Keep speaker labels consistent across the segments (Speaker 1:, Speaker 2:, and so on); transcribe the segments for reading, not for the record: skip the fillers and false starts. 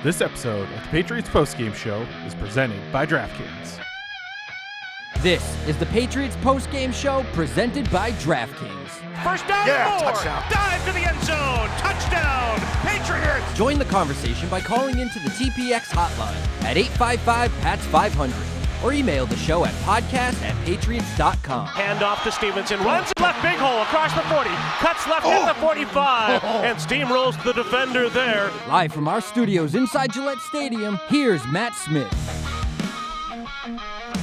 Speaker 1: This episode of the Patriots Postgame Show is presented by DraftKings.
Speaker 2: This is the Patriots Postgame Show presented by DraftKings.
Speaker 3: First down,
Speaker 4: touchdown.
Speaker 3: Dive to the end zone. Touchdown, Patriots.
Speaker 2: Join the conversation by calling into the TPX hotline at 855-PATS-500 or email the show at podcast@patriots.com.
Speaker 3: Hand off to Stevenson. Runs left, big hole across the 40. Cuts left at the 45. And steamrolls the defender there.
Speaker 2: Live from our studios inside Gillette Stadium, here's Matt Smith.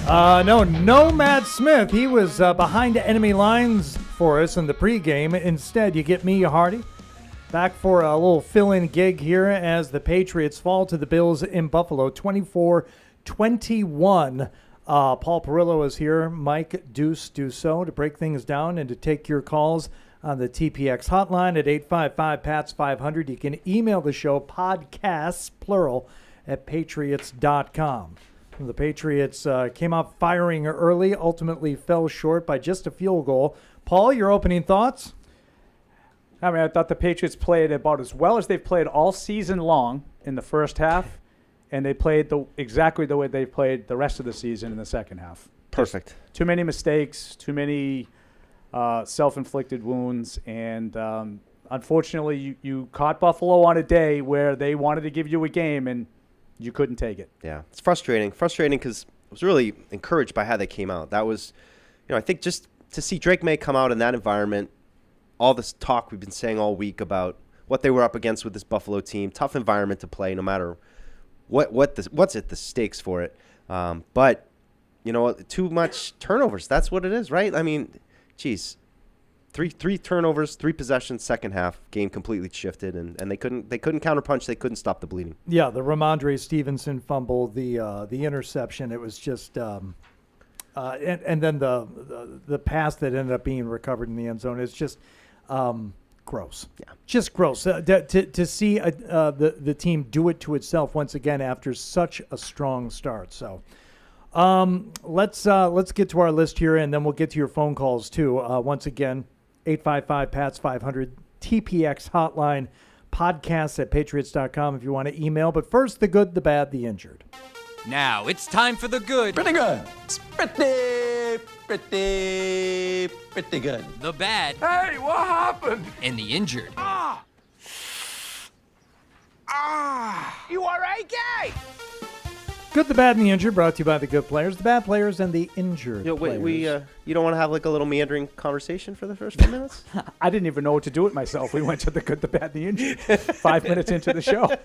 Speaker 5: No Matt Smith. He was behind enemy lines for us in the pregame. Instead, you get me, Hardy, back for a little fill-in gig here as the Patriots fall to the Bills in Buffalo, 24-21. Paul Perillo is here, Mike Dussault, to break things down and to take your calls on the TPX hotline at 855-PATS-500. You can email the show, podcasts, plural, at patriots.com. The Patriots came out firing early, ultimately fell short by just a field goal. Paul, your opening thoughts?
Speaker 6: I mean, I thought the Patriots played about as well as they've played all season long in the first half, and they played exactly the way they played the rest of the season in the second half.
Speaker 4: Perfect.
Speaker 6: Just too many mistakes, too many self-inflicted wounds, and unfortunately you caught Buffalo on a day where they wanted to give you a game, and you couldn't take it.
Speaker 4: Yeah, it's frustrating. Frustrating because I was really encouraged by how they came out. That was, I think just to see Drake May come out in that environment, all this talk we've been saying all week about what they were up against with this Buffalo team, tough environment to play no matter what's at the stakes for it. But, too much turnovers. That's what it is, right? I mean, geez. Three turnovers, 3 possessions, second half, game completely shifted, and they couldn't counterpunch, they couldn't stop the bleeding.
Speaker 5: Yeah, the Ramondre Stevenson fumble, the interception, it was just and then the pass that ended up being recovered in the end zone is just gross. Yeah, just gross. To see the team do it to itself once again after such a strong start. So. Let's get to our list here, and then we'll get to your phone calls too. Once again, 855-PATS-500, TPX hotline, podcasts at patriots.com if you want to email. But first, the good, the bad, the injured.
Speaker 2: Now it's time for the good.
Speaker 7: Pretty good. It's pretty good.
Speaker 2: The bad.
Speaker 7: Hey, what happened?
Speaker 2: And the injured.
Speaker 3: You all right, Gay?
Speaker 5: Good, the bad, and the injured, brought to you by the good players, the bad players, and the injured players.
Speaker 4: You don't want to have like a little meandering conversation for the first few minutes?
Speaker 6: I didn't even know what to do with myself. We went to the good, the bad, the injured 5 minutes into the show.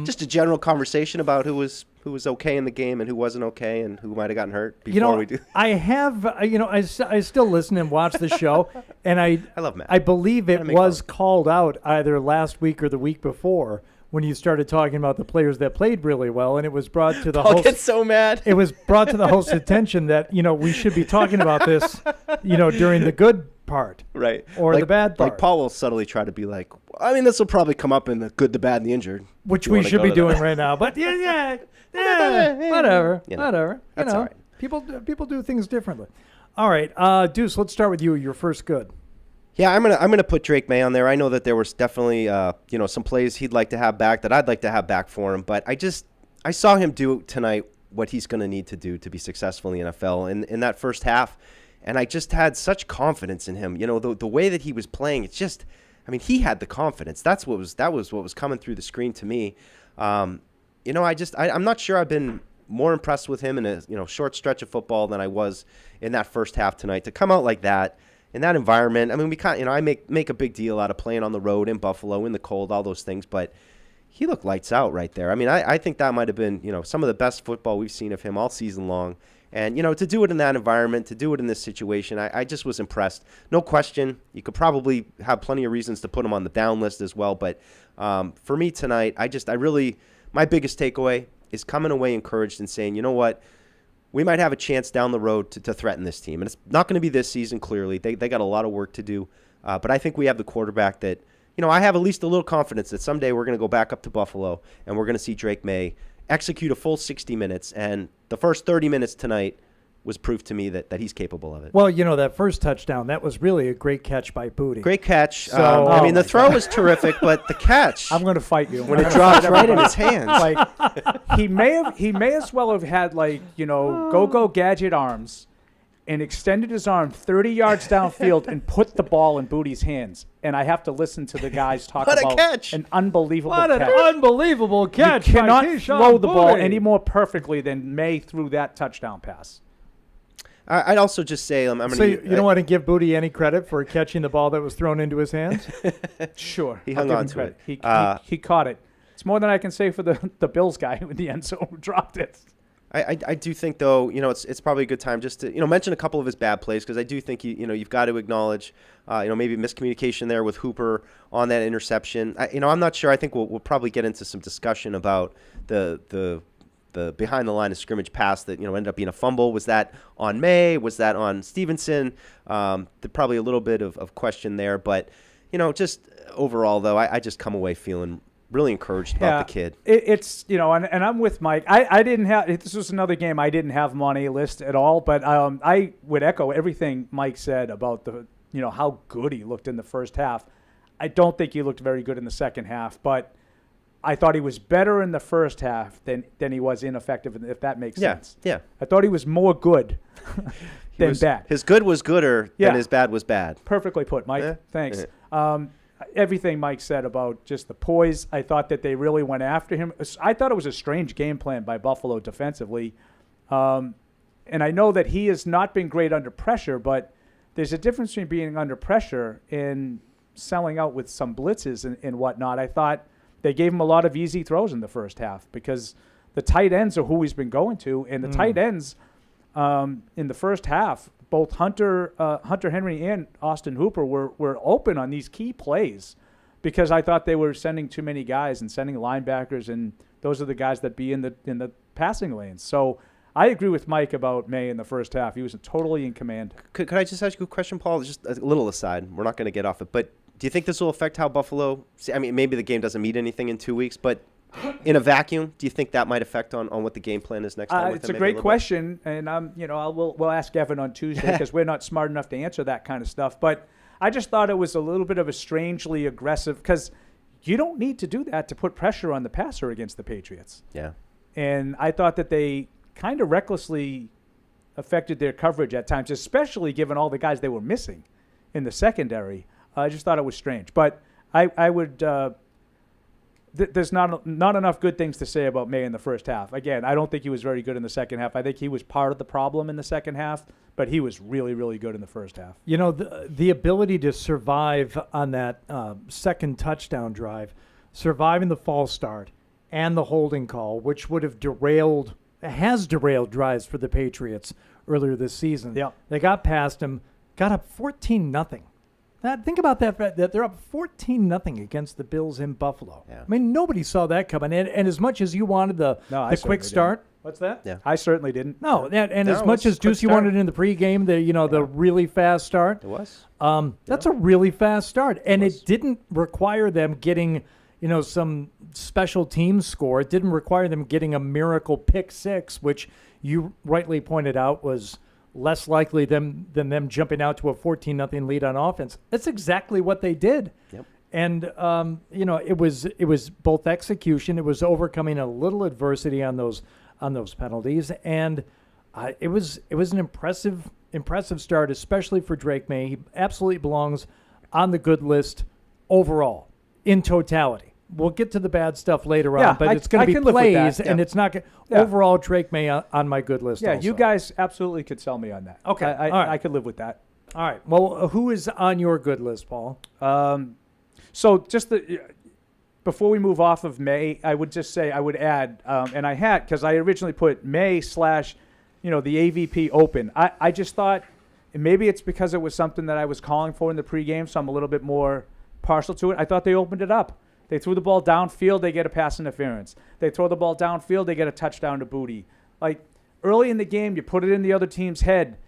Speaker 4: Just a general conversation about who was okay in the game and who wasn't okay and who might have gotten hurt before we do.
Speaker 5: I have, I still listen and watch the show, and I
Speaker 4: love Matt.
Speaker 5: I believe it was called out either last week or the week before when you started talking about the players that played really well, and it was brought to the host.
Speaker 4: Gets so mad.
Speaker 5: It was brought to the host's attention that we should be talking about this, during the good part,
Speaker 4: right,
Speaker 5: or the bad part.
Speaker 4: Like Paul will subtly try to be like, I mean, this will probably come up in the good, the bad, and the injured,
Speaker 5: which we should be doing right now. But yeah, whatever.
Speaker 4: That's all right.
Speaker 5: People do things differently. All right, Deuce, let's start with you. Your first good.
Speaker 4: Yeah, I'm gonna put Drake May on there. I know that there was definitely some plays he'd like to have back that I'd like to have back for him, but I saw him do tonight what he's gonna need to do to be successful in the NFL in that first half, and I just had such confidence in him. The way that he was playing, it's just, I mean, he had the confidence. That was what was coming through the screen to me. I'm not sure I've been more impressed with him in a short stretch of football than I was in that first half tonight. To come out like that. In that environment, I mean, I make a big deal out of playing on the road in Buffalo, in the cold, all those things, but he looked lights out right there. I mean, I think that might have been, some of the best football we've seen of him all season long. And, to do it in that environment, to do it in this situation, I just was impressed. No question, you could probably have plenty of reasons to put him on the down list as well. But for me tonight, my biggest takeaway is coming away encouraged and saying, you know what? We might have a chance down the road to threaten this team. And it's not going to be this season, clearly. They got a lot of work to do. But I think we have the quarterback that, I have at least a little confidence that someday we're going to go back up to Buffalo and we're going to see Drake May execute a full 60 minutes. And the first 30 minutes tonight, was proof to me that he's capable of it.
Speaker 5: Well, that first touchdown, that was really a great catch by Booty.
Speaker 4: Great catch.
Speaker 5: So-
Speaker 4: the throw was terrific, but the catch
Speaker 6: I'm going to fight you.
Speaker 4: when it dropped right in his hands.
Speaker 6: Like he may as well have had go gadget arms and extended his arm 30 yards downfield and put the ball in Booty's hands. And I have to listen to the guys talk
Speaker 4: What a
Speaker 6: about
Speaker 4: catch.
Speaker 6: an unbelievable
Speaker 5: What an
Speaker 6: catch.
Speaker 5: unbelievable catch!
Speaker 6: You cannot
Speaker 5: by Keyshawn
Speaker 6: throw the ball
Speaker 5: Booty.
Speaker 6: any more perfectly than May threw that touchdown pass.
Speaker 4: I'd also just say I'm going to.
Speaker 5: So you don't want to give Booty any credit for catching the ball that was thrown into his hands?
Speaker 6: Sure.
Speaker 4: He
Speaker 6: I'll
Speaker 4: hung
Speaker 6: give
Speaker 4: on
Speaker 6: him
Speaker 4: to
Speaker 6: credit.
Speaker 4: it.
Speaker 6: He caught it. It's more than I can say for the Bills guy in the end zone who dropped it.
Speaker 4: I do think, though, it's probably a good time just to, mention a couple of his bad plays, because I do think, you've got to acknowledge, maybe miscommunication there with Hooper on that interception. I'm not sure. I think we'll probably get into some discussion about the behind the line of scrimmage pass that, ended up being a fumble. Was that on May? Was that on Stevenson? Probably a little bit of question there. But, just overall, though, I just come away feeling really encouraged about the kid.
Speaker 6: It's and I'm with Mike. I didn't have, this was another game I didn't have him on a list at all, but I would echo everything Mike said about how good he looked in the first half. I don't think he looked very good in the second half, but I thought he was better in the first half than he was ineffective, if that makes sense.
Speaker 4: Yeah.
Speaker 6: I thought he was more good than bad.
Speaker 4: His good was gooder than his bad was bad.
Speaker 6: Perfectly put, Mike. Thanks. Everything Mike said about just the poise, I thought that they really went after him. I thought it was a strange game plan by Buffalo defensively. And I know that he has not been great under pressure, but there's a difference between being under pressure and selling out with some blitzes and whatnot. I thought they gave him a lot of easy throws in the first half because the tight ends are who he's been going to, and the tight ends in the first half, both Hunter Henry and Austin Hooper were open on these key plays because I thought they were sending too many guys and sending linebackers, and those are the guys that be in the passing lanes. So I agree with Mike about May in the first half. He was totally in command.
Speaker 4: Could I just ask you a question, Paul? Just a little aside. We're not going to get off it, but do you think this will affect how Buffalo – I mean, maybe the game doesn't mean anything in 2 weeks, but – in a vacuum, do you think that might affect on what the game plan is next time?
Speaker 6: It's a great question, and we'll ask Evan on Tuesday because we're not smart enough to answer that kind of stuff. But I just thought it was a little bit of a strangely aggressive because you don't need to do that to put pressure on the passer against the Patriots.
Speaker 4: Yeah,
Speaker 6: and I thought that they kind of recklessly affected their coverage at times, especially given all the guys they were missing in the secondary. I just thought it was strange, but I would. There's not enough good things to say about May in the first half. Again, I don't think he was very good in the second half. I think he was part of the problem in the second half, but he was really, really good in the first half.
Speaker 5: The ability to survive on that second touchdown drive, surviving the false start and the holding call, which would have has derailed drives for the Patriots earlier this season.
Speaker 6: Yeah.
Speaker 5: They got past him, got up 14-0. Think about that they're up 14-0 against the Bills in Buffalo.
Speaker 4: Yeah.
Speaker 5: I mean, nobody saw that coming. And as much as you wanted the quick start, what's that?
Speaker 6: Yeah, I certainly didn't.
Speaker 5: No, as much as Juicy wanted in the pregame, the really fast start.
Speaker 4: It was.
Speaker 5: That's a really fast start, and it didn't require them getting some special teams score. It didn't require them getting a miracle pick six, which you rightly pointed out was less likely than them jumping out to a 14-0 lead on offense. That's exactly what they did.
Speaker 4: Yep.
Speaker 5: And it was both execution. It was overcoming a little adversity on those penalties, and it was an impressive start, especially for Drake May. He absolutely belongs on the good list overall in totality. We'll get to the bad stuff later on, but it's going to be plays, and it's not overall Drake May on my good list.
Speaker 6: Yeah,
Speaker 5: also.
Speaker 6: you guys absolutely could sell me on that.
Speaker 5: Okay,
Speaker 6: all right. I could live with that.
Speaker 5: All right. Well, who is on your good list, Paul?
Speaker 6: So just before we move off of May, I would just say I would add, and I had because I originally put May / the AVP open. I just thought maybe it's because it was something that I was calling for in the pregame, so I'm a little bit more partial to it. I thought they opened it up. They threw the ball downfield, they get a pass interference. They throw the ball downfield, they get a touchdown to Booty. Like early in the game, you put it in the other team's head.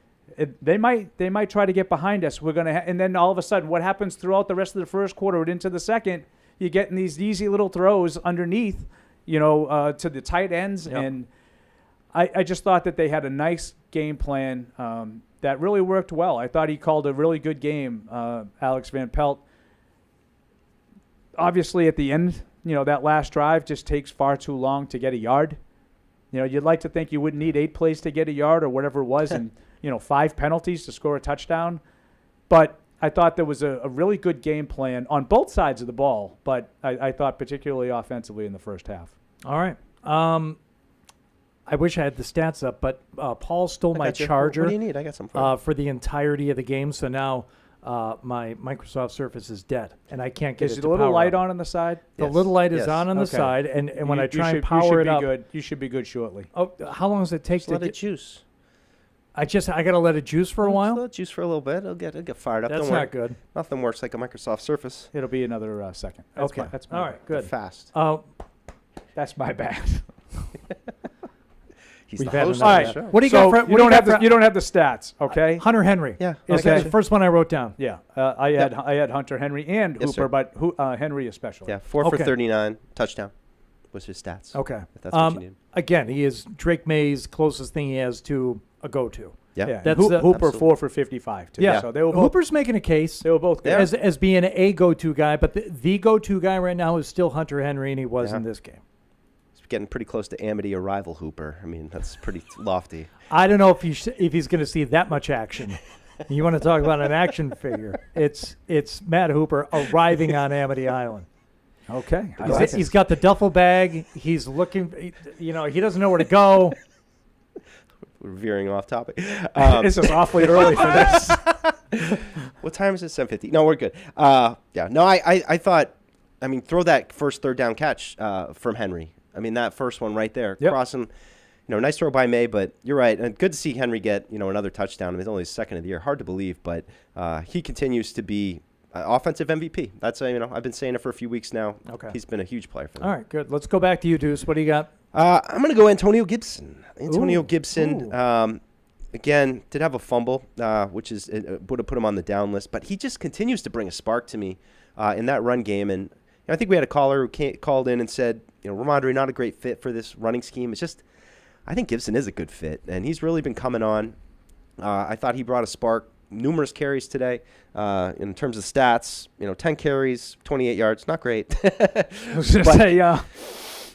Speaker 6: They might try to get behind us. We're gonna, and then all of a sudden, what happens throughout the rest of the first quarter and into the second? You're getting these easy little throws underneath, to the tight ends, and I just thought that they had a nice game plan that really worked well. I thought he called a really good game, Alex Van Pelt. Obviously, at the end, that last drive just takes far too long to get a yard. You'd like to think you wouldn't need 8 plays to get a yard or whatever it was and, 5 penalties to score a touchdown. But I thought there was a really good game plan on both sides of the ball, but I thought particularly offensively in the first half.
Speaker 5: All right. I wish I had the stats up, but Paul stole my charger.
Speaker 4: What do you need? I got some for you.
Speaker 5: For the entirety of the game, so now my Microsoft Surface is dead, and I can't get
Speaker 6: Is
Speaker 5: it
Speaker 6: the
Speaker 5: to
Speaker 6: little
Speaker 5: power
Speaker 6: light
Speaker 5: up.
Speaker 6: on the side?
Speaker 5: The
Speaker 4: Yes.
Speaker 5: little light is
Speaker 4: Yes.
Speaker 5: on the
Speaker 6: Okay.
Speaker 5: side, and when I try and
Speaker 6: you
Speaker 5: power
Speaker 6: should
Speaker 5: it
Speaker 6: be
Speaker 5: up,
Speaker 6: good. You should be good shortly.
Speaker 5: oh, how long does it take
Speaker 4: Just
Speaker 5: to
Speaker 4: let it
Speaker 5: get?
Speaker 4: juice.
Speaker 5: I got to let it juice for a
Speaker 4: Just
Speaker 5: while.
Speaker 4: let it juice for a little bit. It'll get fired up.
Speaker 5: That's
Speaker 4: Don't worry.
Speaker 5: not good.
Speaker 4: Nothing works like a Microsoft Surface.
Speaker 6: It'll be another second.
Speaker 5: Okay.
Speaker 6: That's my
Speaker 5: All
Speaker 6: bad.
Speaker 5: right.
Speaker 4: They're
Speaker 5: Good.
Speaker 4: fast.
Speaker 6: That's my bad.
Speaker 4: He's
Speaker 5: We've
Speaker 4: the
Speaker 5: had
Speaker 4: host
Speaker 5: enough.
Speaker 4: of
Speaker 5: All
Speaker 4: the
Speaker 5: right.
Speaker 4: show.
Speaker 5: What do you
Speaker 6: So
Speaker 5: got?
Speaker 6: you don't have the stats, okay?
Speaker 5: Hunter Henry.
Speaker 4: Yeah.
Speaker 5: Is
Speaker 4: Okay.
Speaker 5: the first one I wrote down.
Speaker 6: Yeah, I had Hunter Henry and
Speaker 4: Yes,
Speaker 6: Hooper,
Speaker 4: sir.
Speaker 6: but Henry especially.
Speaker 4: Yeah, 4
Speaker 5: Okay.
Speaker 4: for 39, touchdown was his stats.
Speaker 5: Okay.
Speaker 4: If that's what you need.
Speaker 5: Again, he is Drake May's closest thing he has to a go-to.
Speaker 4: Yeah.
Speaker 6: Yeah,
Speaker 5: That's
Speaker 6: Hooper
Speaker 4: Absolutely.
Speaker 6: 4 for 55 too.
Speaker 5: Yeah.
Speaker 6: So they were both.
Speaker 5: Hooper's making a case
Speaker 6: They were both good.
Speaker 4: Yeah.
Speaker 5: as being a go-to guy, but the go-to guy right now is still Hunter Henry, and he was in this game.
Speaker 4: He's getting pretty close to Amity, a rival Hooper. I mean, that's pretty lofty.
Speaker 5: I don't know if he's going to see that much action. You want to talk about an action figure? It's Matt Hooper arriving on Amity Island.
Speaker 6: Okay,
Speaker 5: He's got the duffel bag. He's looking. He doesn't know where to go.
Speaker 4: We're veering off topic.
Speaker 6: This is awfully early for this.
Speaker 4: What time is it? 7:50. No, we're good. Yeah. No, I thought. I mean, throw that first third down catch from Henry. I mean, that first one right there,
Speaker 6: Yep.
Speaker 4: crossing. Nice throw by May, but you're right. And good to see Henry get another touchdown. I mean, it's only his second of the year. Hard to believe, but he continues to be offensive MVP. That's I've been saying it for a few weeks now.
Speaker 5: Okay.
Speaker 4: He's been a huge player for them.
Speaker 5: All right, good. Let's go back to you, Deuce. What do you got?
Speaker 4: I'm going to go Antonio Gibson. Antonio
Speaker 5: Ooh.
Speaker 4: Gibson, again, did have a fumble, which would have put him on the down list. But he just continues to bring a spark to me in that run game. And I think we had a caller who called in and said, Ramondre, not a great fit for this running scheme. It's just, I think Gibson is a good fit. And he's really been coming on. I thought he brought a spark. Numerous carries today. In terms of stats, 10 carries, 28 yards. Not great.
Speaker 6: I was going to say,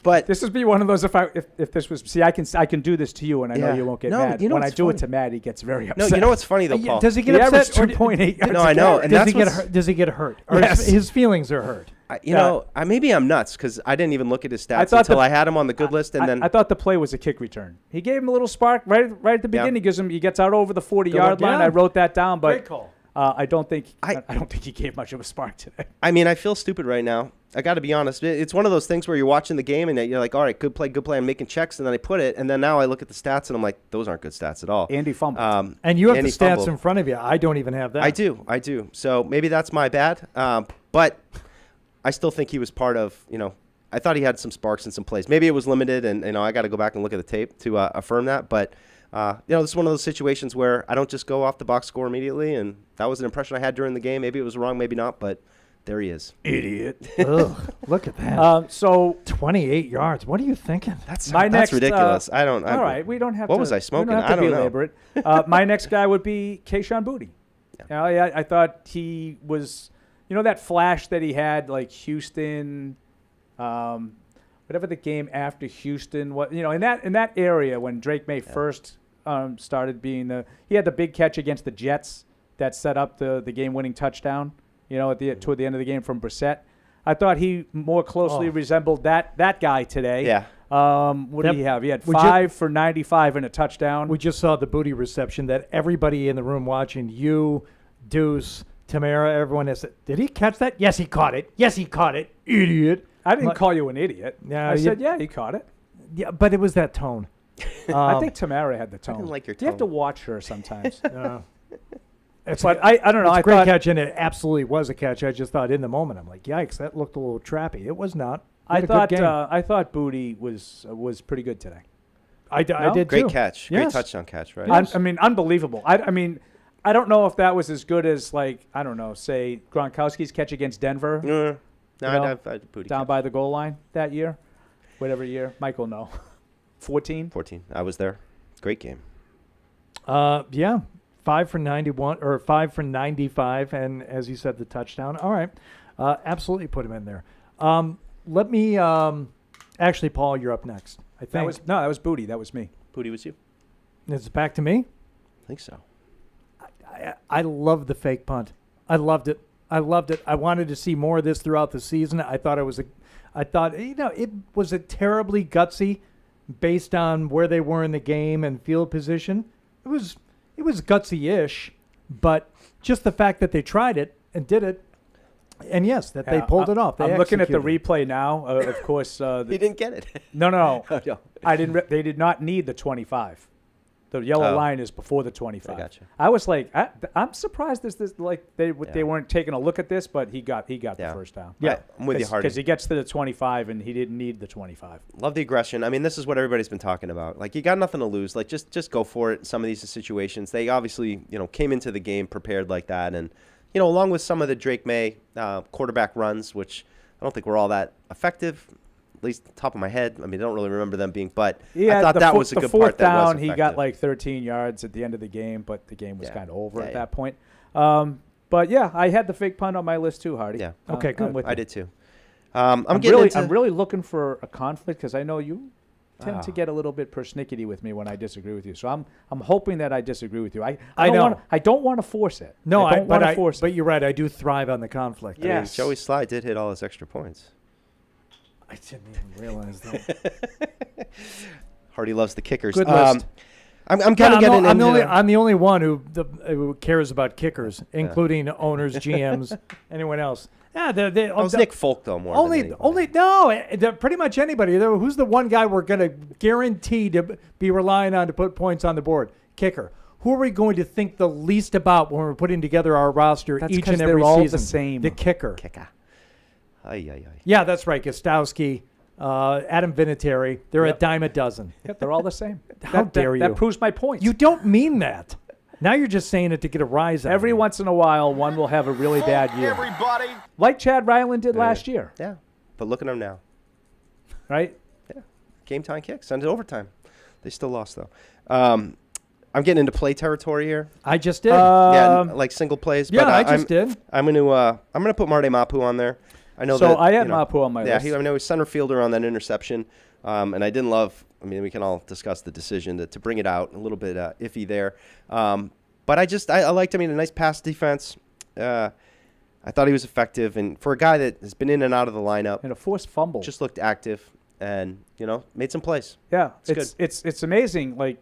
Speaker 4: But
Speaker 6: this would be one of those if this was. See, I can do this to you, and I know
Speaker 4: Yeah.
Speaker 6: you won't get
Speaker 4: No,
Speaker 6: mad.
Speaker 4: you know
Speaker 6: When I
Speaker 4: what's
Speaker 6: do
Speaker 4: funny?
Speaker 6: it to Matt, he gets very
Speaker 4: no,
Speaker 6: upset.
Speaker 4: you know what's funny though, Paul?
Speaker 5: Does he get
Speaker 6: He
Speaker 5: upset?
Speaker 6: averaged 2.8 yards
Speaker 4: No, I know, and
Speaker 5: Does
Speaker 4: that's
Speaker 5: he get
Speaker 4: what's-
Speaker 5: hurt? Does he get hurt? Or
Speaker 6: Yes.
Speaker 5: his feelings are hurt.
Speaker 4: Maybe I'm nuts because I didn't even look at his stats
Speaker 6: thought
Speaker 4: until
Speaker 6: the-
Speaker 4: I had him on the good list, and then
Speaker 6: I thought the play was a kick return. He gave him a little spark right at the beginning. He gets out over the 40-yard
Speaker 5: one.
Speaker 6: line.
Speaker 5: Yeah.
Speaker 6: I wrote that down, but
Speaker 5: Great call.
Speaker 6: I don't think
Speaker 4: I
Speaker 6: he gave much of a spark today.
Speaker 4: I mean, I feel stupid right now. I got to be honest. It's one of those things where you're watching the game and you're like, all right, good play. I'm making checks, and then I put it, and then now I look at the stats and I'm like, those aren't good stats at all.
Speaker 6: Andy fumbled.
Speaker 5: And you have
Speaker 4: Andy
Speaker 5: the stats
Speaker 4: fumbled.
Speaker 5: in front of you. I don't even have that.
Speaker 4: I do. So maybe that's my bad. But I still think he was part of, I thought he had some sparks in some plays. Maybe it was limited, and, I got to go back and look at the tape to affirm that. But, this is one of those situations where I don't just go off the box score immediately, and that was an impression I had during the game. Maybe it was wrong, maybe not, but there he is.
Speaker 6: Idiot.
Speaker 5: Ugh, look at that.
Speaker 6: So
Speaker 5: 28 yards. What are you thinking?
Speaker 4: That's
Speaker 6: next,
Speaker 4: ridiculous. I don't.
Speaker 6: all right, we don't have.
Speaker 4: What
Speaker 6: to,
Speaker 4: was I
Speaker 6: we
Speaker 4: smoking?
Speaker 6: don't have to
Speaker 4: I don't know.
Speaker 6: belabor it. My next guy would be Kayshon Boutte. I thought he was, that flash that he had, like Houston, whatever the game after Houston was, in that area when Drake May first started being he had the big catch against the Jets that set up the game-winning touchdown, toward the end of the game from Brissett. I thought he more closely resembled that guy today.
Speaker 4: Yeah.
Speaker 6: What did he have? He had
Speaker 5: Would you-
Speaker 6: 5 for 95 and a touchdown.
Speaker 5: We just saw the booty reception that everybody in the room watching, you, Deuce, Tamara, everyone has said, did he catch that? Yes, he caught it. Yes, he caught it. Idiot.
Speaker 6: I didn't call you an idiot.
Speaker 5: No,
Speaker 6: I
Speaker 5: you-
Speaker 6: said, yeah, he caught it.
Speaker 5: Yeah, but it was that tone.
Speaker 6: I think Tamara had the tone.
Speaker 4: didn't like your
Speaker 6: You have to
Speaker 4: tone.
Speaker 6: watch her sometimes.
Speaker 5: It's
Speaker 6: but I don't know.
Speaker 5: It's
Speaker 6: I
Speaker 5: a great
Speaker 6: thought
Speaker 5: catch, and it absolutely was a catch. I just thought in the moment, I'm like, yikes, that looked a little trappy. It was not. He
Speaker 6: I
Speaker 5: had a good game.
Speaker 6: thought Boutte was pretty good today.
Speaker 5: I
Speaker 6: No?
Speaker 5: did
Speaker 4: Great
Speaker 5: too.
Speaker 4: catch.
Speaker 5: Yes.
Speaker 4: Great touchdown catch, right?
Speaker 6: I mean, unbelievable. I mean, I don't know if that was as good as say Gronkowski's catch against Denver
Speaker 4: No,
Speaker 6: know,
Speaker 4: I'd Boutte
Speaker 6: down
Speaker 4: catch.
Speaker 6: by the goal line that year, whatever year. Michael, no. 14.
Speaker 4: 14. I was there. Great game.
Speaker 5: Yeah, 5 for 91 or 5 for 95, and as you said, the touchdown. All right, absolutely put him in there. Let me actually, Paul, you're up next. I think
Speaker 6: That was Booty. That was me.
Speaker 4: Booty was you?
Speaker 5: It's back to me.
Speaker 4: I think so.
Speaker 5: I love the fake punt. I loved it. I wanted to see more of this throughout the season. I thought it was a terribly gutsy based on where they were in the game and field position. It was gutsy-ish, but just the fact that they tried it and did it, and yes, that they pulled it off.
Speaker 6: I'm looking at the replay now. Of course,
Speaker 4: He didn't get it.
Speaker 6: No.
Speaker 4: Oh, no.
Speaker 6: I didn't. They did not need the 25. The yellow line is before the 25.
Speaker 4: I gotcha.
Speaker 6: I was like, I'm surprised they weren't taking a look at this, but he got the first down.
Speaker 4: Yeah, I'm with you, Hardy.
Speaker 6: Because he gets to the 25 and he didn't need the 25.
Speaker 4: Love the aggression. I mean, this is what everybody's been talking about. Like, you got nothing to lose. Like, just go for it. Some of these situations, they obviously, came into the game prepared like that, and along with some of the Drake May quarterback runs, which I don't think were all that effective. At least top of my head. I mean, I don't really remember them being, but I thought that was a good part.
Speaker 6: The fourth
Speaker 4: down,
Speaker 6: he got like 13 yards at the end of the game, but the game was kind of over at that point. But yeah, I had the fake punt on my list too, Hardy.
Speaker 4: Yeah.
Speaker 5: Okay, good.
Speaker 4: I did too.
Speaker 6: I'm really looking for a conflict because I know you tend to get a little bit persnickety with me when I disagree with you. So I'm hoping that I disagree with you. I don't want to force it.
Speaker 5: No,
Speaker 6: I don't want to force it.
Speaker 5: But you're right. I do thrive on the conflict.
Speaker 6: Yes.
Speaker 4: Joey Sly did hit all his extra points.
Speaker 5: I didn't even realize that.
Speaker 4: Hardy loves the kickers.
Speaker 5: Good list.
Speaker 4: I'm kind of getting into...
Speaker 5: I'm the only one who cares about kickers, including owners, GMs, anyone else. Yeah,
Speaker 4: it was Nick Folk, though, more than anybody.
Speaker 5: Pretty much anybody. Who's the one guy we're going to guarantee to be relying on to put points on the board? Kicker. Who are we going to think the least about when we're putting together our roster each and every
Speaker 6: all
Speaker 5: season?
Speaker 6: The same.
Speaker 5: The kicker.
Speaker 4: Ay.
Speaker 5: Yeah, that's right. Gostowski, Adam Vinatieri. They're a dime a dozen.
Speaker 6: Yep, they're all the same.
Speaker 5: How dare you?
Speaker 6: That proves my point.
Speaker 5: You don't mean that. Now you're just saying it to get a rise out
Speaker 6: Every
Speaker 5: of you.
Speaker 6: once in a while, one will have a really bad year. Everybody. Like Chad Ryland did last year.
Speaker 4: Yeah, but look at them now.
Speaker 6: Right?
Speaker 4: Yeah. Game time kicks. Send it overtime. They still lost, though. I'm getting into play territory here.
Speaker 5: I just did.
Speaker 4: Like single plays.
Speaker 5: Yeah,
Speaker 4: but,
Speaker 5: I just did.
Speaker 4: I'm gonna put Marty Mapu on there. I know
Speaker 6: so
Speaker 4: that,
Speaker 6: I had Mapu on my list.
Speaker 4: Yeah, I know he's center fielder on that interception, and I didn't love. I mean, we can all discuss the decision to bring it out. A little bit iffy there, but I liked him. I mean, a nice pass defense. I thought he was effective, and for a guy that has been in and out of the lineup,
Speaker 6: and a forced fumble,
Speaker 4: just looked active, and made some plays.
Speaker 6: Yeah,
Speaker 4: it's good.
Speaker 6: It's amazing. Like,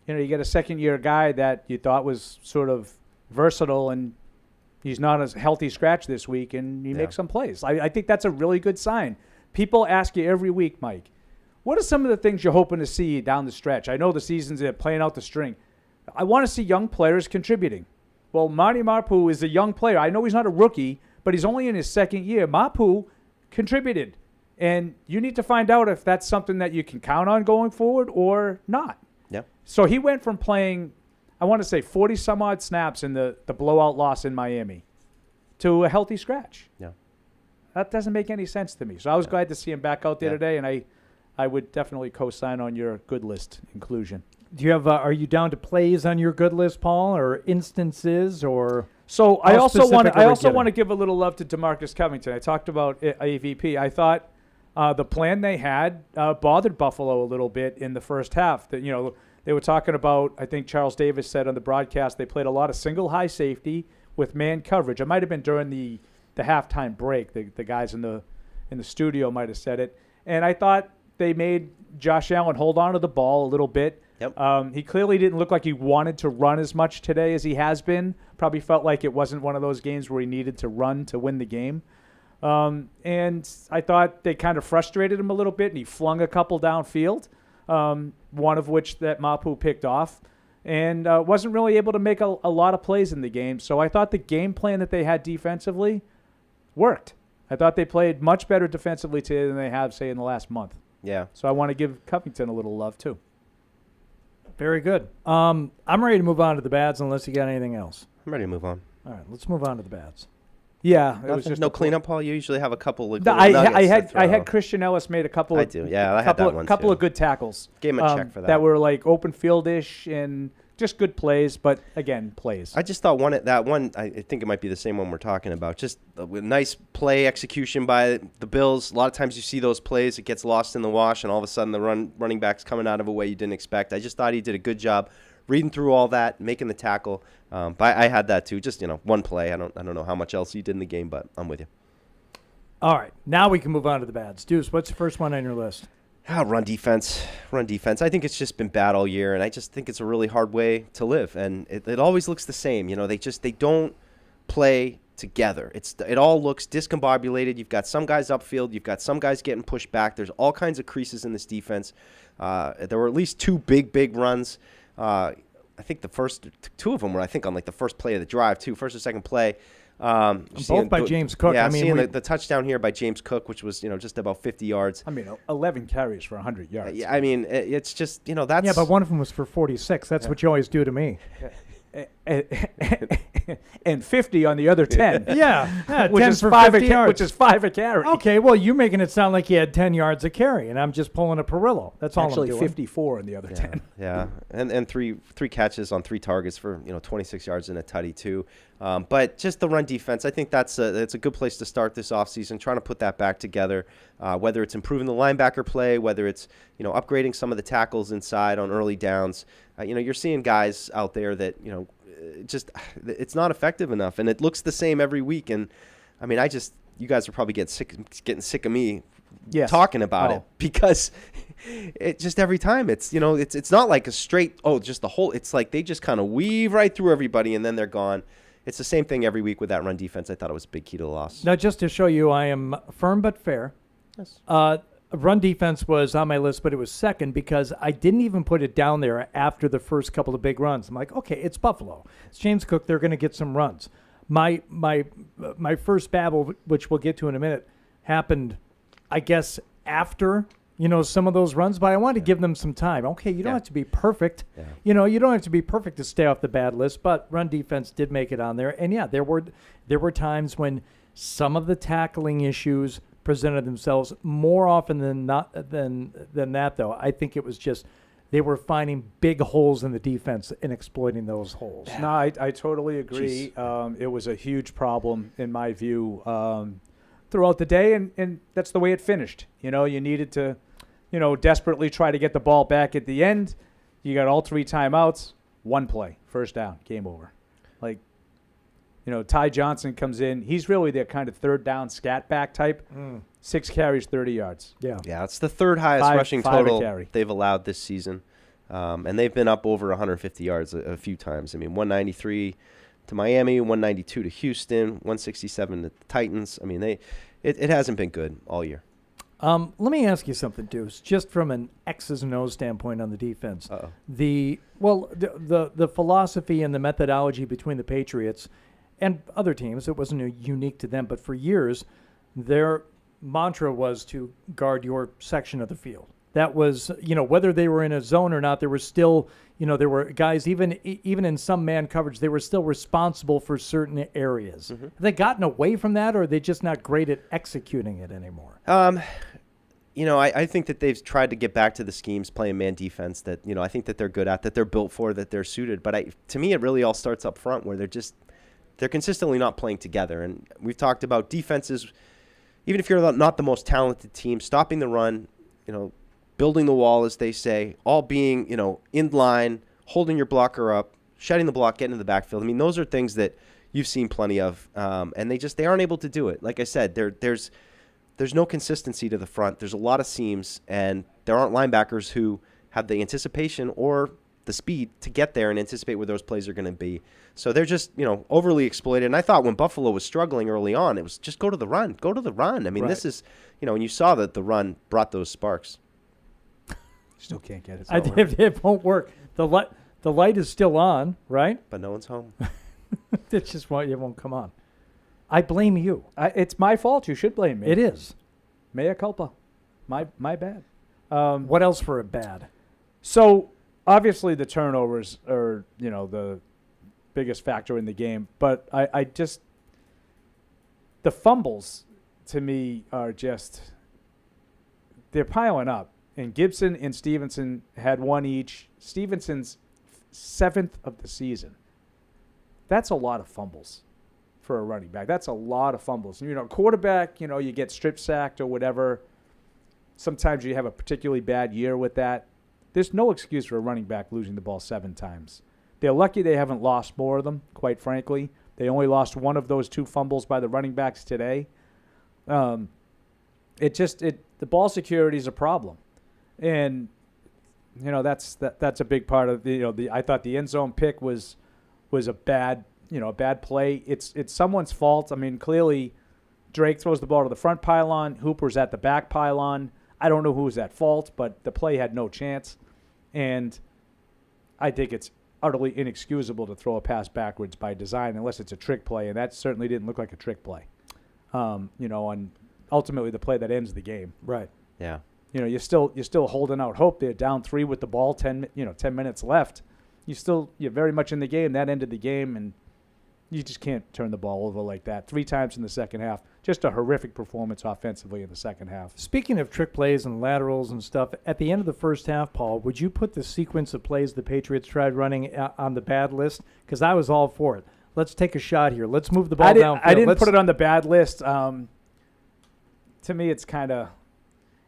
Speaker 6: you get a second-year guy that you thought was sort of versatile, and he's not a healthy scratch this week, and he makes some plays. I think that's a really good sign. People ask you every week, Mike, what are some of the things you're hoping to see down the stretch? I know the season's playing out the string. I want to see young players contributing. Well, Marty Mapu is a young player. I know he's not a rookie, but he's only in his second year. Mapu contributed, and you need to find out if that's something that you can count on going forward or not.
Speaker 4: Yeah.
Speaker 6: So he went from playing, I want to say 40-some-odd snaps in the blowout loss in Miami to a healthy scratch.
Speaker 4: Yeah.
Speaker 6: That doesn't make any sense to me. So I was glad to see him back out there today, and I would definitely co-sign on your good list inclusion.
Speaker 5: Do you have? Are you down to plays on your good list, Paul, or instances, or?
Speaker 6: So I also want to give a little love to DeMarcus Covington. I talked about AVP. I thought the plan they had bothered Buffalo a little bit in the first half. That they were talking about. I think Charles Davis said on the broadcast they played a lot of single high safety with man coverage. It might have been during the halftime break. The guys in the studio might have said it. And I thought they made Josh Allen hold on to the ball a little bit.
Speaker 4: Yep.
Speaker 6: He clearly didn't look like he wanted to run as much today as he has been. Probably felt like it wasn't one of those games where he needed to run to win the game. And I thought they kind of frustrated him a little bit, and he flung a couple downfield, one of which that Mapu picked off, and wasn't really able to make a lot of plays in the game. So I thought the game plan that they had defensively worked. I thought they played much better defensively today than they have, say, in the last month.
Speaker 4: Yeah.
Speaker 6: So I want to give Covington a little love, too.
Speaker 5: Very good. I'm ready to move on to the bads unless you got anything else.
Speaker 4: I'm ready to move on.
Speaker 5: All right, let's move on to the bads.
Speaker 6: Yeah, it was just
Speaker 4: no cleanup, Paul. You usually have a couple of
Speaker 6: No,
Speaker 4: little nuggets
Speaker 6: I
Speaker 4: to
Speaker 6: had
Speaker 4: throw.
Speaker 6: Christian Ellis made a couple.
Speaker 4: I
Speaker 6: Of,
Speaker 4: do. Yeah, I had that one
Speaker 6: couple
Speaker 4: too.
Speaker 6: of good tackles.
Speaker 4: Gave him a check for that.
Speaker 6: That were like open field-ish and just good plays, but again, plays.
Speaker 4: I just thought I think it might be the same one we're talking about. Just a nice play execution by the Bills. A lot of times you see those plays, it gets lost in the wash, and all of a sudden the running back's coming out of a way you didn't expect. I just thought he did a good job reading through all that, making the tackle. But I had that too. Just one play. I don't know how much else he did in the game, but I'm with you.
Speaker 5: All right, now we can move on to the bads. Deuce, what's the first one on your list?
Speaker 4: Run defense. I think it's just been bad all year, and I just think it's a really hard way to live. And it always looks the same. They don't play together. It all looks discombobulated. You've got some guys upfield. You've got some guys getting pushed back. There's all kinds of creases in this defense. There were at least two big runs. I think the first two of them were, on like the first play of the drive, too, first or second play.
Speaker 5: Both by James Cook.
Speaker 4: Yeah,
Speaker 5: I mean,
Speaker 4: seeing the touchdown here by James Cook, which was just about 50 yards.
Speaker 6: 11 carries for 100 yards.
Speaker 4: Yeah, I mean, it's just that's.
Speaker 5: Yeah, but one of them was for 46. That's what you always do to me.
Speaker 6: And 50 on the other 10.
Speaker 5: Yeah,
Speaker 6: which
Speaker 5: 10
Speaker 6: is
Speaker 5: for
Speaker 6: 5
Speaker 5: 50 yards.
Speaker 6: which is 5 a carry.
Speaker 5: Okay, well, you're making it sound like he had 10 yards a carry, and I'm just pulling a Perillo. That's all
Speaker 6: Actually,
Speaker 5: I'm doing.
Speaker 6: 54 on the other 10.
Speaker 4: Yeah, and three catches on 3 targets for 26 yards and a tutty too. But just the run defense, I think it's a good place to start this offseason, trying to put that back together, whether it's improving the linebacker play, whether it's upgrading some of the tackles inside on early downs. You're seeing guys out there that just it's not effective enough, and it looks the same every week. And I mean, you guys are probably getting sick of me talking about it, because it just every time it's not like a straight just the whole. It's like they just kind of weave right through everybody and then they're gone. It's the same thing every week with that run defense. I thought it was a big key to the loss.
Speaker 5: Now, just to show you, I am firm but fair.
Speaker 4: Yes.
Speaker 5: Run defense was on my list, but it was second because I didn't even put it down there after the first couple of big runs. I'm like, okay, it's Buffalo. It's James Cook. They're going to get some runs. My first babble, which we'll get to in a minute, happened, I guess, after some of those runs, but I wanted to give them some time. Okay, you don't have to be perfect.
Speaker 4: Yeah.
Speaker 5: You don't have to be perfect to stay off the bad list, but run defense did make it on there. And yeah, there were times when some of the tackling issues presented themselves more often than that, though. I think it was just they were finding big holes in the defense and exploiting those holes.
Speaker 6: No, I totally agree. It was a huge problem in my view throughout the day, and that's the way it finished. You needed to, desperately try to get the ball back at the end. You got all 3 timeouts, 1 play, first down, game over. Like, Ty Johnson comes in. He's really their kind of third down scat back type. 6 carries, 30 yards.
Speaker 5: Yeah,
Speaker 4: it's the third highest rushing total
Speaker 6: carry
Speaker 4: they've allowed this season. And they've been up over 150 yards a few times. I mean, 193 to Miami, 192 to Houston, 167 to the Titans. I mean, it hasn't been good all year.
Speaker 5: Let me ask you something, Deuce, just from an X's and O's standpoint on the defense.
Speaker 4: Uh-oh.
Speaker 5: The philosophy and the methodology between the Patriots and other teams, it wasn't unique to them, but for years, their mantra was to guard your section of the field. That was, whether they were in a zone or not, there were still, there were guys, even in some man coverage, they were still responsible for certain areas. Mm-hmm. Have they gotten away from that, or are they just not great at executing it anymore?
Speaker 4: I think that they've tried to get back to the schemes playing man defense that, I think that they're good at, that they're built for, that they're suited. But to me, it really all starts up front where they're consistently not playing together. And we've talked about defenses, even if you're not the most talented team, stopping the run, building the wall, as they say, all being, in line, holding your blocker up, shedding the block, getting in the backfield. I mean, those are things that you've seen plenty of, and they aren't able to do it. Like I said, there's no consistency to the front. There's a lot of seams, and there aren't linebackers who have the anticipation or the speed to get there and anticipate where those plays are going to be. So they're just, overly exploited. And I thought when Buffalo was struggling early on, it was just go to the run. I mean, This is, and you saw that the run brought those sparks.
Speaker 6: Still can't get it.
Speaker 5: It won't work. The light is still on, right?
Speaker 4: But no one's home.
Speaker 5: It's just why it won't come on. I blame you.
Speaker 6: It's my fault. You should blame me.
Speaker 5: It is.
Speaker 6: Mea culpa. My bad.
Speaker 5: What else for a bad?
Speaker 6: So obviously the turnovers are, the biggest factor in the game. But I just the fumbles, to me, are just – they're piling up. And Gibson and Stevenson had one each. Stevenson's 7th of the season. That's a lot of fumbles for a running back. That's a lot of fumbles. Quarterback, you get strip sacked or whatever. Sometimes you have a particularly bad year with that. There's no excuse for a running back losing the ball 7 times. They're lucky they haven't lost more of them, quite frankly. They only lost one of those 2 fumbles by the running backs today. The ball security is a problem. And that's a big part of I thought the end zone pick was a bad play. It's someone's fault. I mean, clearly Drake throws the ball to the front pylon, Hooper's at the back pylon. I don't know who was at fault, but the play had no chance. And I think it's utterly inexcusable to throw a pass backwards by design unless it's a trick play, and that certainly didn't look like a trick play. On ultimately the play that ends the game.
Speaker 5: Right.
Speaker 4: Yeah.
Speaker 6: You're still holding out hope. They're down 3 with the ball, 10 minutes left. You're very much in the game. That ended the game, and you just can't turn the ball over like that 3 times in the second half. Just a horrific performance offensively in the second half.
Speaker 5: Speaking of trick plays and laterals and stuff, at the end of the first half, Paul, would you put the sequence of plays the Patriots tried running on the bad list? Because I was all for it. Let's take a shot here. Let's move the ball downfield.
Speaker 6: I didn't put it on the bad list. To me, it's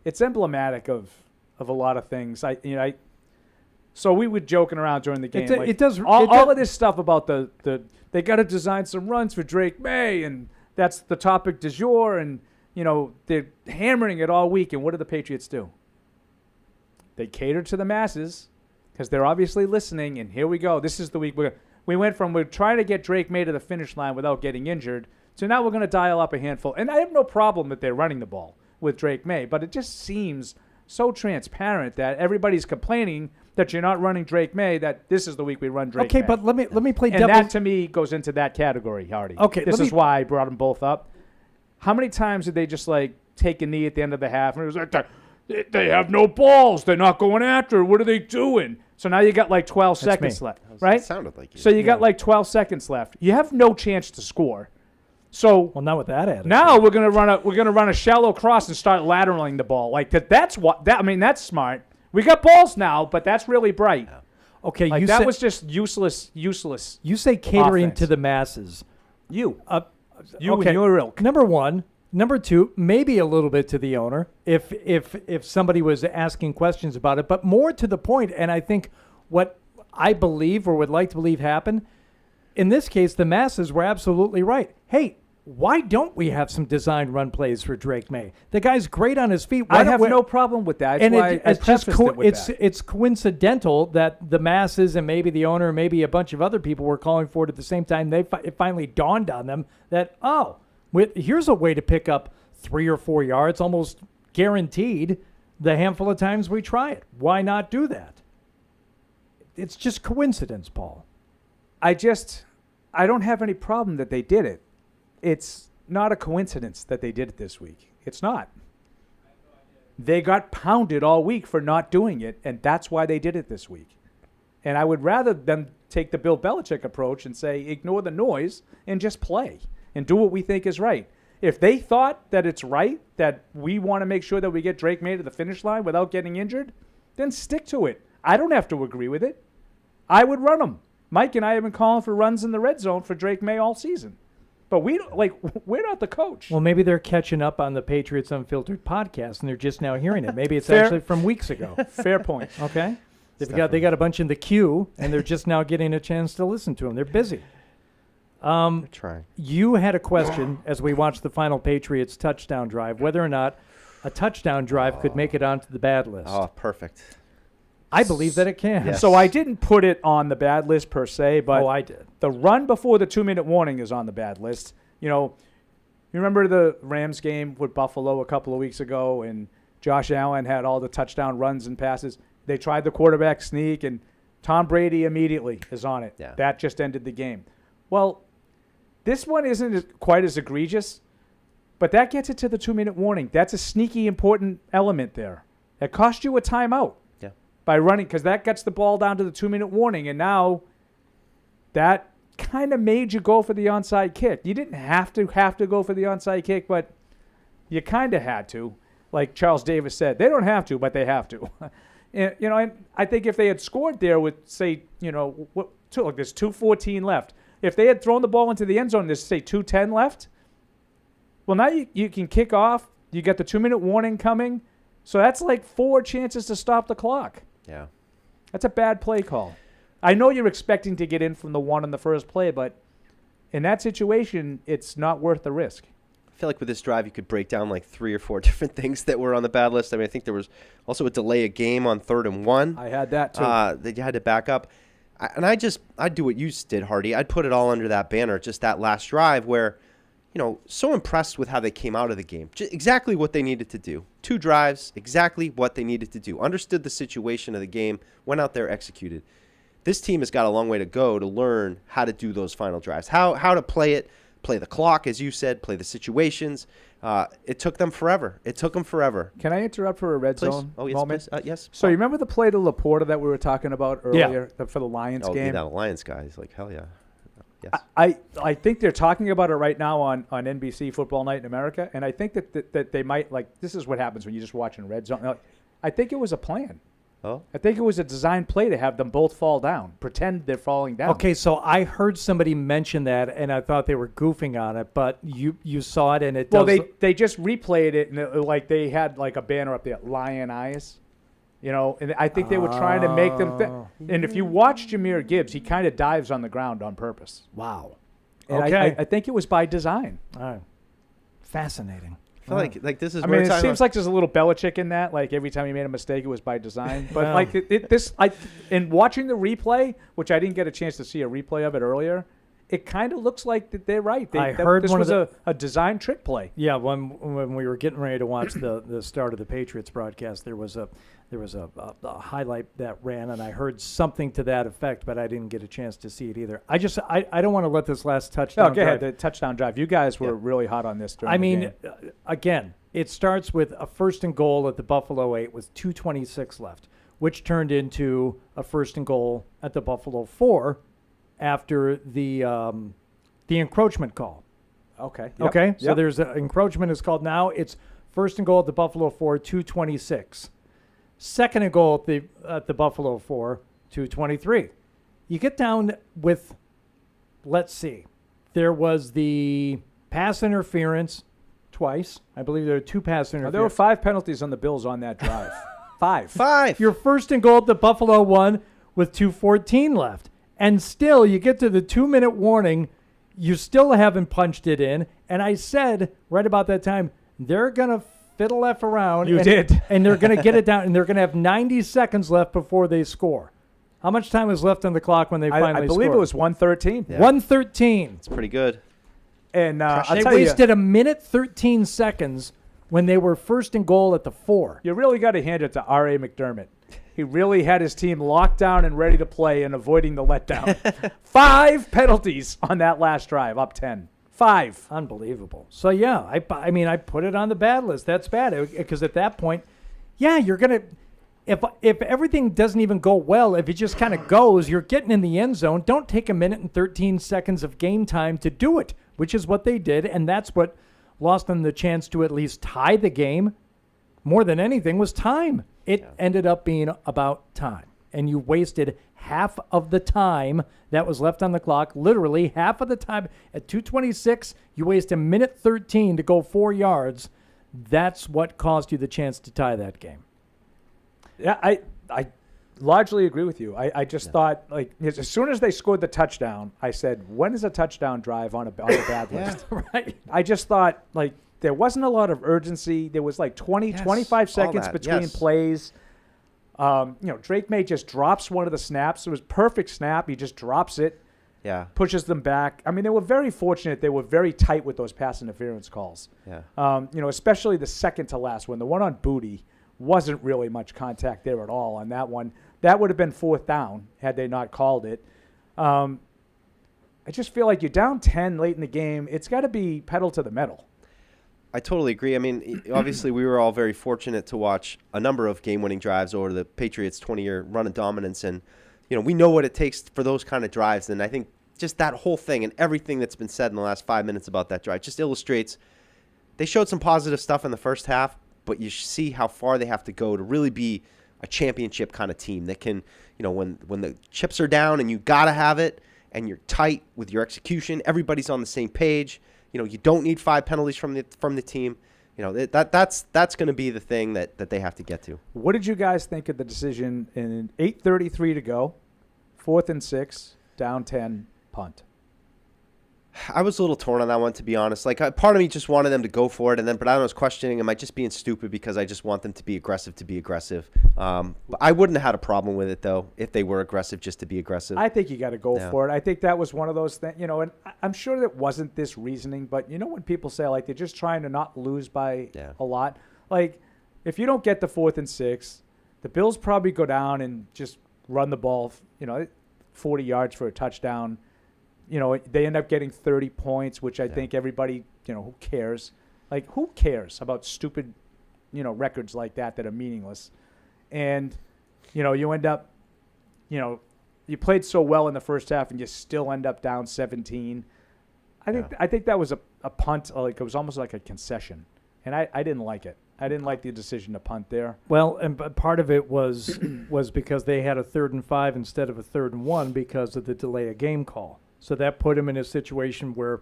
Speaker 6: it's emblematic of a lot of things. So we were joking around during the game. All of this stuff about they got to design some runs for Drake May, and that's the topic du jour, and they're hammering it all week. And what do the Patriots do? They cater to the masses because they're obviously listening. And here we go. This is the week we went from we're trying to get Drake May to the finish line without getting injured, so now we're going to dial up a handful. And I have no problem that they're running the ball with Drake May, but it just seems so transparent that everybody's complaining that you're not running Drake May, that this is the week we run Drake May.
Speaker 5: Okay, but let me play
Speaker 6: and that, to me, goes into that category, Hardy.
Speaker 5: Okay.
Speaker 6: This is why I brought them both up. How many times did they just, take a knee at the end of the half? And it was like, they have no balls. They're not going after it. What are they doing? So now you got, 12 seconds left, right?
Speaker 4: It sounded like you.
Speaker 6: So you got, 12 seconds left. You have no chance to score. So
Speaker 5: not with that attitude.
Speaker 6: Now we're gonna run a shallow cross and start lateraling the ball. That's smart. We got balls now, but that's really bright.
Speaker 4: Yeah.
Speaker 5: Okay,
Speaker 6: that was just useless.
Speaker 5: You say catering
Speaker 6: offense
Speaker 5: to the masses.
Speaker 6: You
Speaker 5: okay.
Speaker 6: and your ilk.
Speaker 5: Number one. Number two, maybe a little bit to the owner if somebody was asking questions about it, but more to the point, and I think what I believe or would like to believe happened, in this case, the masses were absolutely right. Hey, why don't we have some designed run plays for Drake May? The guy's great on his feet.
Speaker 6: I have no problem with that. That's why I prefaced it with that.
Speaker 5: It's coincidental that the masses and maybe the owner and maybe a bunch of other people were calling for it at the same time. It finally dawned on them that, here's a way to pick up 3 or 4 yards, almost guaranteed, the handful of times we try it. Why not do that? It's just coincidence, Paul.
Speaker 6: I don't have any problem that they did it. It's not a coincidence that they did it this week. It's not. They got pounded all week for not doing it, and that's why they did it this week. And I would rather them take the Bill Belichick approach and say, ignore the noise and just play and do what we think is right. If they thought that it's right, that we want to make sure that we get Drake May to the finish line without getting injured, then stick to it. I don't have to agree with it. I would run them. Mike and I have been calling for runs in the red zone for Drake May all season. But we're not the coach.
Speaker 5: Well, maybe they're catching up on the Patriots Unfiltered podcast, and they're just now hearing it. Maybe it's actually from weeks ago.
Speaker 6: Fair point.
Speaker 5: Okay? They got a bunch in the queue, and they're just now getting a chance to listen to them. They're busy.
Speaker 4: Trying.
Speaker 5: You had a question as we watched the final Patriots touchdown drive, whether or not a touchdown drive could make it onto the bad list.
Speaker 4: Oh, perfect.
Speaker 5: I believe that it can.
Speaker 4: Yes.
Speaker 6: So I didn't put it on the bad list per se, but
Speaker 5: I did.
Speaker 6: The run before the 2-minute warning is on the bad list. You remember the Rams game with Buffalo a couple of weeks ago, and Josh Allen had all the touchdown runs and passes. They tried the quarterback sneak, and Tom Brady immediately is on it.
Speaker 4: Yeah.
Speaker 6: That just ended the game. Well, this one isn't quite as egregious, but that gets it to the 2-minute warning. That's a sneaky important element there. It cost you a timeout. By running, because that gets the ball down to the 2-minute warning, and now that kind of made you go for the onside kick. You didn't have to go for the onside kick, but you kind of had to. Like Charles Davis said, they don't have to, but they have to. And, and I think if they had scored there with, say, look, there's 2:14 left. If they had thrown the ball into the end zone, there's, say, 2:10 left. Well, now you can kick off. You get the 2-minute warning coming. So that's like 4 chances to stop the clock.
Speaker 4: Yeah.
Speaker 6: That's a bad play call. I know you're expecting to get in from the 1 on the first play, but in that situation, it's not worth the risk.
Speaker 4: I feel like with this drive, you could break down like 3 or 4 different things that were on the bad list. I mean, I think there was also a delay of game on 3rd and 1.
Speaker 6: I had that too.
Speaker 4: That you had to back up. I'd do what you did, Hardy. I'd put it all under that banner, just that last drive where, so impressed with how they came out of the game. Exactly what they needed to do. 2 drives, exactly what they needed to do. Understood the situation of the game, went out there, executed. This team has got a long way to go to learn how to do those final drives, how to play it, play the clock, as you said, play the situations. It took them forever.
Speaker 6: Can I interrupt for a red
Speaker 4: Please.
Speaker 6: zone
Speaker 4: Yes,
Speaker 6: moment?
Speaker 4: please. Yes.
Speaker 6: So you remember the play to Laporta that we were talking about earlier for the Lions game?
Speaker 4: Yeah, the Lions guy. He's like, hell yeah. Yes.
Speaker 6: I think they're talking about it right now on NBC Football Night in America, and I think that they might, this is what happens when you're just watching red zone. I think it was a plan.
Speaker 4: Oh?
Speaker 6: I think it was a design play to have them both fall down, pretend they're falling down.
Speaker 5: Okay, so I heard somebody mention that, and I thought they were goofing on it, but you saw it, and it does.
Speaker 6: Well, they just replayed it, and they had like a banner up there, Lion Eyes. And I think they were trying to make them. And if you watch Jahmyr Gibbs, he kind of dives on the ground on purpose.
Speaker 5: Wow.
Speaker 6: And
Speaker 5: Okay.
Speaker 6: I think it was by design.
Speaker 5: All right. Fascinating.
Speaker 4: I feel like this is.
Speaker 6: I mean, it seems like there's a little Belichick in that. Like every time he made a mistake, it was by design. But in watching the replay, which I didn't get a chance to see a replay of it earlier, it kind of looks like that they're right.
Speaker 5: I heard
Speaker 6: this
Speaker 5: one
Speaker 6: was
Speaker 5: of
Speaker 6: a design trick play.
Speaker 5: Yeah, when we were getting ready to watch the start of the Patriots broadcast, there was a highlight that ran, and I heard something to that effect, but I didn't get a chance to see it either. I don't want to let this last touchdown.
Speaker 6: Oh, go ahead. The touchdown drive. You guys were really hot on this during the game.
Speaker 5: Again, it starts with a 1st and goal at the Buffalo 8 with 2:26 left, which turned into a 1st and goal at the Buffalo 4 after the encroachment call.
Speaker 6: Okay.
Speaker 5: Yep. Okay. So there's encroachment is called now. It's 1st and goal at the Buffalo 4, 2:26. 2nd and goal at the Buffalo 4, 2:23. You get down with, let's see, there was the pass interference twice. I believe there were 2 pass interference.
Speaker 6: There were 5 penalties on the Bills on that drive. 5.
Speaker 4: 5.
Speaker 5: Your 1st and goal at the Buffalo 1 with 2:14 left. And still, you get to the 2-minute warning. You still haven't punched it in. And I said right about that time, they're going to fiddle F around.
Speaker 6: You did.
Speaker 5: And they're going to get it down. And they're going to have 90 seconds left before they score. How much time is left on the clock when they finally score?
Speaker 6: I believe it was 1:13.
Speaker 5: Yeah. 1:13.
Speaker 4: It's pretty good.
Speaker 6: And
Speaker 5: they wasted 1:13 seconds when they were 1st and goal at the 4.
Speaker 6: You really got to hand it to R.A. McDermott. He really had his team locked down and ready to play and avoiding the letdown. 5 penalties on that last drive, up 10. 5.
Speaker 5: Unbelievable. So, yeah, I mean, I put it on the bad list. That's bad because at that point, yeah, you're going to – if everything doesn't even go well, if it just kind of goes, you're getting in the end zone. Don't take 1:13 seconds of game time to do it, which is what they did, and that's what lost them the chance to at least tie the game. More than anything was time. It ended up being about time. And you wasted half of the time that was left on the clock, literally half of the time. At 2:26, you waste 1:13 to go 4 yards. That's what cost you the chance to tie that game.
Speaker 6: Yeah, I largely agree with you. I just thought, as soon as they scored the touchdown, I said, when is a touchdown drive on a bad list?
Speaker 5: Right.
Speaker 6: I just thought, there wasn't a lot of urgency. There was 25 seconds between plays. Drake May just drops one of the snaps. It was perfect snap. He just drops it.
Speaker 4: Yeah.
Speaker 6: Pushes them back. I mean, they were very fortunate. They were very tight with those pass interference calls.
Speaker 4: Yeah.
Speaker 6: Especially the second to last one. The one on Booty wasn't really much contact there at all on that one. That would have been 4th down had they not called it. I just feel like you're down 10 late in the game. It's got to be pedal to the metal.
Speaker 4: I totally agree. I mean, obviously, we were all very fortunate to watch a number of game-winning drives over the Patriots' 20-year run of dominance. And, we know what it takes for those kind of drives. And I think, just that whole thing and everything that's been said in the last 5 minutes about that drive just illustrates they showed some positive stuff in the first half, but you see how far they have to go to really be a championship kind of team that can, when the chips are down and you got to have it and you're tight with your execution, everybody's on the same page. You don't need 5 penalties from the team. That's going to be the thing that they have to get to.
Speaker 6: What did you guys think of the decision in 8:33 to go, 4th and 6, down 10, punt?
Speaker 4: I was a little torn on that one, to be honest. Like, part of me just wanted them to go for it, but I was questioning, am I just being stupid because I just want them to be aggressive? But I wouldn't have had a problem with it, though, if they were aggressive just to be aggressive.
Speaker 6: I think you got to go for it. I think that was one of those things, and I'm sure that wasn't this reasoning, but when people say, like, they're just trying to not lose by a lot, like, if you don't get the 4th and 6, the Bills probably go down and just run the ball, 40 yards for a touchdown. They end up getting 30 points, which I think everybody, who cares? Like, who cares about stupid, records like that are meaningless? And, you end up, you played so well in the first half and you still end up down 17. I think that was a punt. Like, it was almost like a concession. And I didn't like it. I didn't like the decision to punt there.
Speaker 5: Well, and part of it was because they had a 3rd and 5 instead of a 3rd and 1 because of the delay of game call. So that put them in a situation where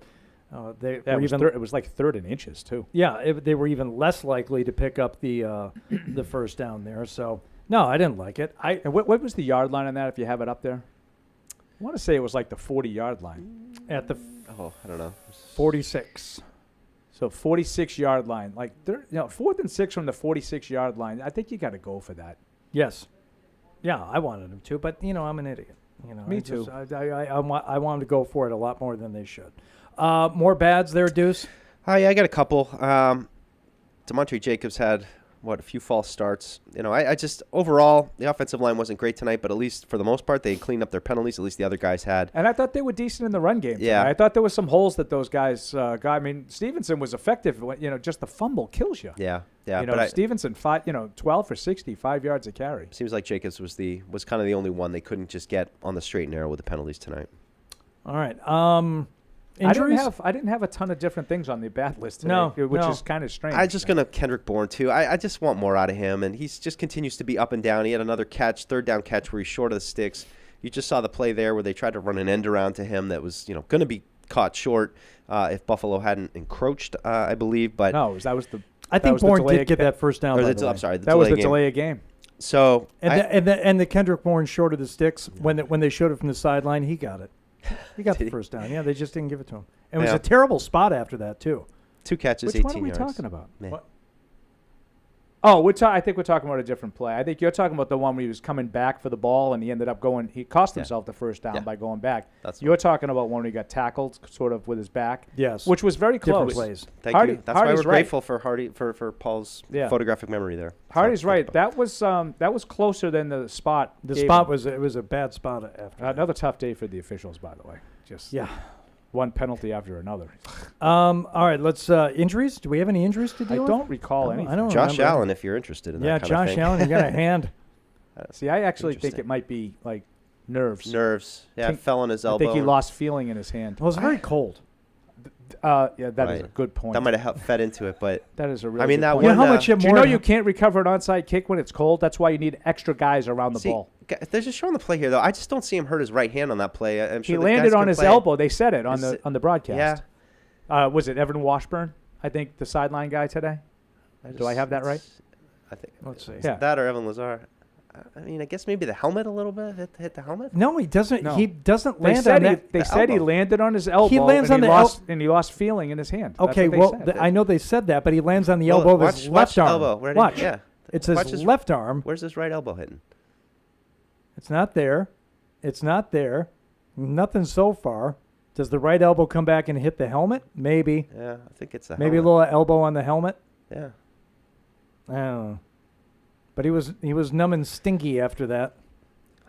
Speaker 6: it was like 3rd and inches too.
Speaker 5: Yeah, they were even less likely to pick up the first down there. So no, I didn't like it.
Speaker 6: And what was the yard line on that? If you have it up there, I want to say it was like the 40-yard line.
Speaker 5: At the
Speaker 4: I don't know,
Speaker 5: 46.
Speaker 6: So 46-yard line, like 4th and 6 from the 46-yard line. I think you got to go for that.
Speaker 5: Yes. Yeah, I wanted them to, but I'm an idiot.
Speaker 6: Me too.
Speaker 5: I want them to go for it a lot more than they should. More bads there, Deuce?
Speaker 4: I got a couple. DeMontre Jacobs had, a few false starts. I just, overall, the offensive line wasn't great tonight, but at least for the most part, they cleaned up their penalties. At least the other guys had.
Speaker 6: And I thought they were decent in the run game.
Speaker 4: Yeah.
Speaker 6: I thought there was some holes that those guys got. I mean, Stevenson was effective. Just the fumble kills you.
Speaker 4: Yeah.
Speaker 6: But Stevenson, 12 for 60, 5 yards a carry.
Speaker 4: Seems like Jacobs was kind of the only one they couldn't just get on the straight and narrow with the penalties tonight.
Speaker 5: All right. Injuries?
Speaker 6: I didn't have a ton of different things on the bad list today, which is kind of strange.
Speaker 4: I'm just going to Kendrick Bourne, too. I just want more out of him, and he just continues to be up and down. He had another third down catch where he's short of the sticks. You just saw the play there where they tried to run an end around to him that was, going to be caught short if Buffalo hadn't encroached, I believe. But
Speaker 6: no,
Speaker 5: I think Bourne did get that first down.
Speaker 4: I'm sorry,
Speaker 6: that was the delay of game.
Speaker 4: So
Speaker 5: and the Kendrick Bourne short of the sticks when they showed it from the sideline, he got it. He got the first down. Yeah, they just didn't give it to him. It was a terrible spot after that too.
Speaker 4: 2 catches,
Speaker 6: Which
Speaker 4: 18 yards.
Speaker 6: What are we talking about?
Speaker 4: What?
Speaker 6: Oh, I think we're talking about a different play. I think you're talking about the one where he was coming back for the ball and he ended up going. He cost himself the first down by going back. You're talking about one where he got tackled sort of with his back.
Speaker 5: Yes,
Speaker 6: which was very close.
Speaker 5: Different plays.
Speaker 4: Thank you. That's why we're grateful for Hardy for Paul's photographic memory there.
Speaker 6: Hardy's right. That was closer than the spot.
Speaker 5: The spot was a bad spot after.
Speaker 6: Another tough day for the officials, by the way. One penalty after another.
Speaker 5: All right, let's injuries. Do we have any injuries to deal with?
Speaker 6: I don't recall anything.
Speaker 5: I don't
Speaker 4: Josh
Speaker 5: remember.
Speaker 4: Allen, if you're interested in that kind of
Speaker 5: Josh
Speaker 4: thing.
Speaker 5: Allen, you got a hand.
Speaker 6: See, I actually think it might be like nerves.
Speaker 4: Yeah, fell on his elbow.
Speaker 6: I think he lost feeling in his hand.
Speaker 5: Well, it was very cold.
Speaker 6: That is a good point.
Speaker 4: That might have fed into it, but
Speaker 6: that is a really
Speaker 4: good
Speaker 6: point.
Speaker 5: You know how much
Speaker 6: do you know you can't recover an onside kick when it's cold? That's why you need extra guys around the ball.
Speaker 4: They're just showing the play here, though. I just don't see him hurt his right hand on that play. I'm sure
Speaker 6: he landed on his elbow. They said it on the broadcast.
Speaker 4: Yeah.
Speaker 6: Was it Evan Washburn? I think the sideline guy today. Do I have that right?
Speaker 4: I think.
Speaker 5: Let's see.
Speaker 4: That or Evan Lazar. I mean, I guess maybe the helmet a little bit. Hit the helmet?
Speaker 5: No, he doesn't.
Speaker 6: No.
Speaker 5: He doesn't land on that.
Speaker 6: They said he landed on his elbow.
Speaker 5: He lands on the elbow.
Speaker 6: And he lost feeling in his hand.
Speaker 5: Okay, I know they said that, but he lands on the elbow of his left arm.
Speaker 4: Elbow.
Speaker 5: Watch.
Speaker 4: Yeah.
Speaker 5: It's his left arm.
Speaker 4: Where's his right elbow hitting?
Speaker 5: It's not there. It's not there. Nothing so far. Does the right elbow come back and hit the helmet? Maybe.
Speaker 4: Yeah, I think it's
Speaker 5: maybe a little elbow on the helmet.
Speaker 4: Yeah.
Speaker 5: I don't know. But he was numb and stinky after that.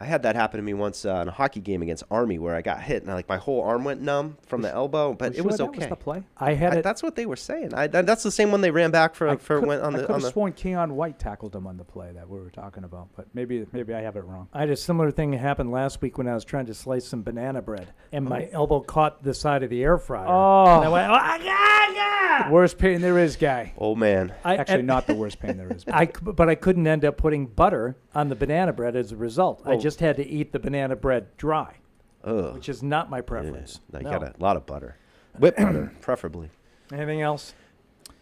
Speaker 4: I had that happen to me once in a hockey game against Army where I got hit and my whole arm went numb from the elbow, but it was
Speaker 6: that
Speaker 4: okay.
Speaker 6: was the play?
Speaker 5: I had it.
Speaker 4: That's what they were saying. That's the same one they ran back for
Speaker 6: I
Speaker 4: went on
Speaker 6: could have
Speaker 4: the.
Speaker 6: sworn Keon White tackled him on the play that we were talking about, but maybe I have it wrong.
Speaker 5: I had a similar thing happen last week when I was trying to slice some banana bread, and my elbow caught the side of the air fryer.
Speaker 6: Oh.
Speaker 5: And I went, yeah.
Speaker 6: Worst pain there is, guy.
Speaker 4: Oh man.
Speaker 6: Actually, not the worst pain there is.
Speaker 5: But I couldn't end up putting butter on the banana bread as a result. I just had to eat the banana bread dry,
Speaker 4: Ugh.
Speaker 5: which is not my preference.
Speaker 4: You got a lot of butter, whipped butter, preferably.
Speaker 5: Anything else?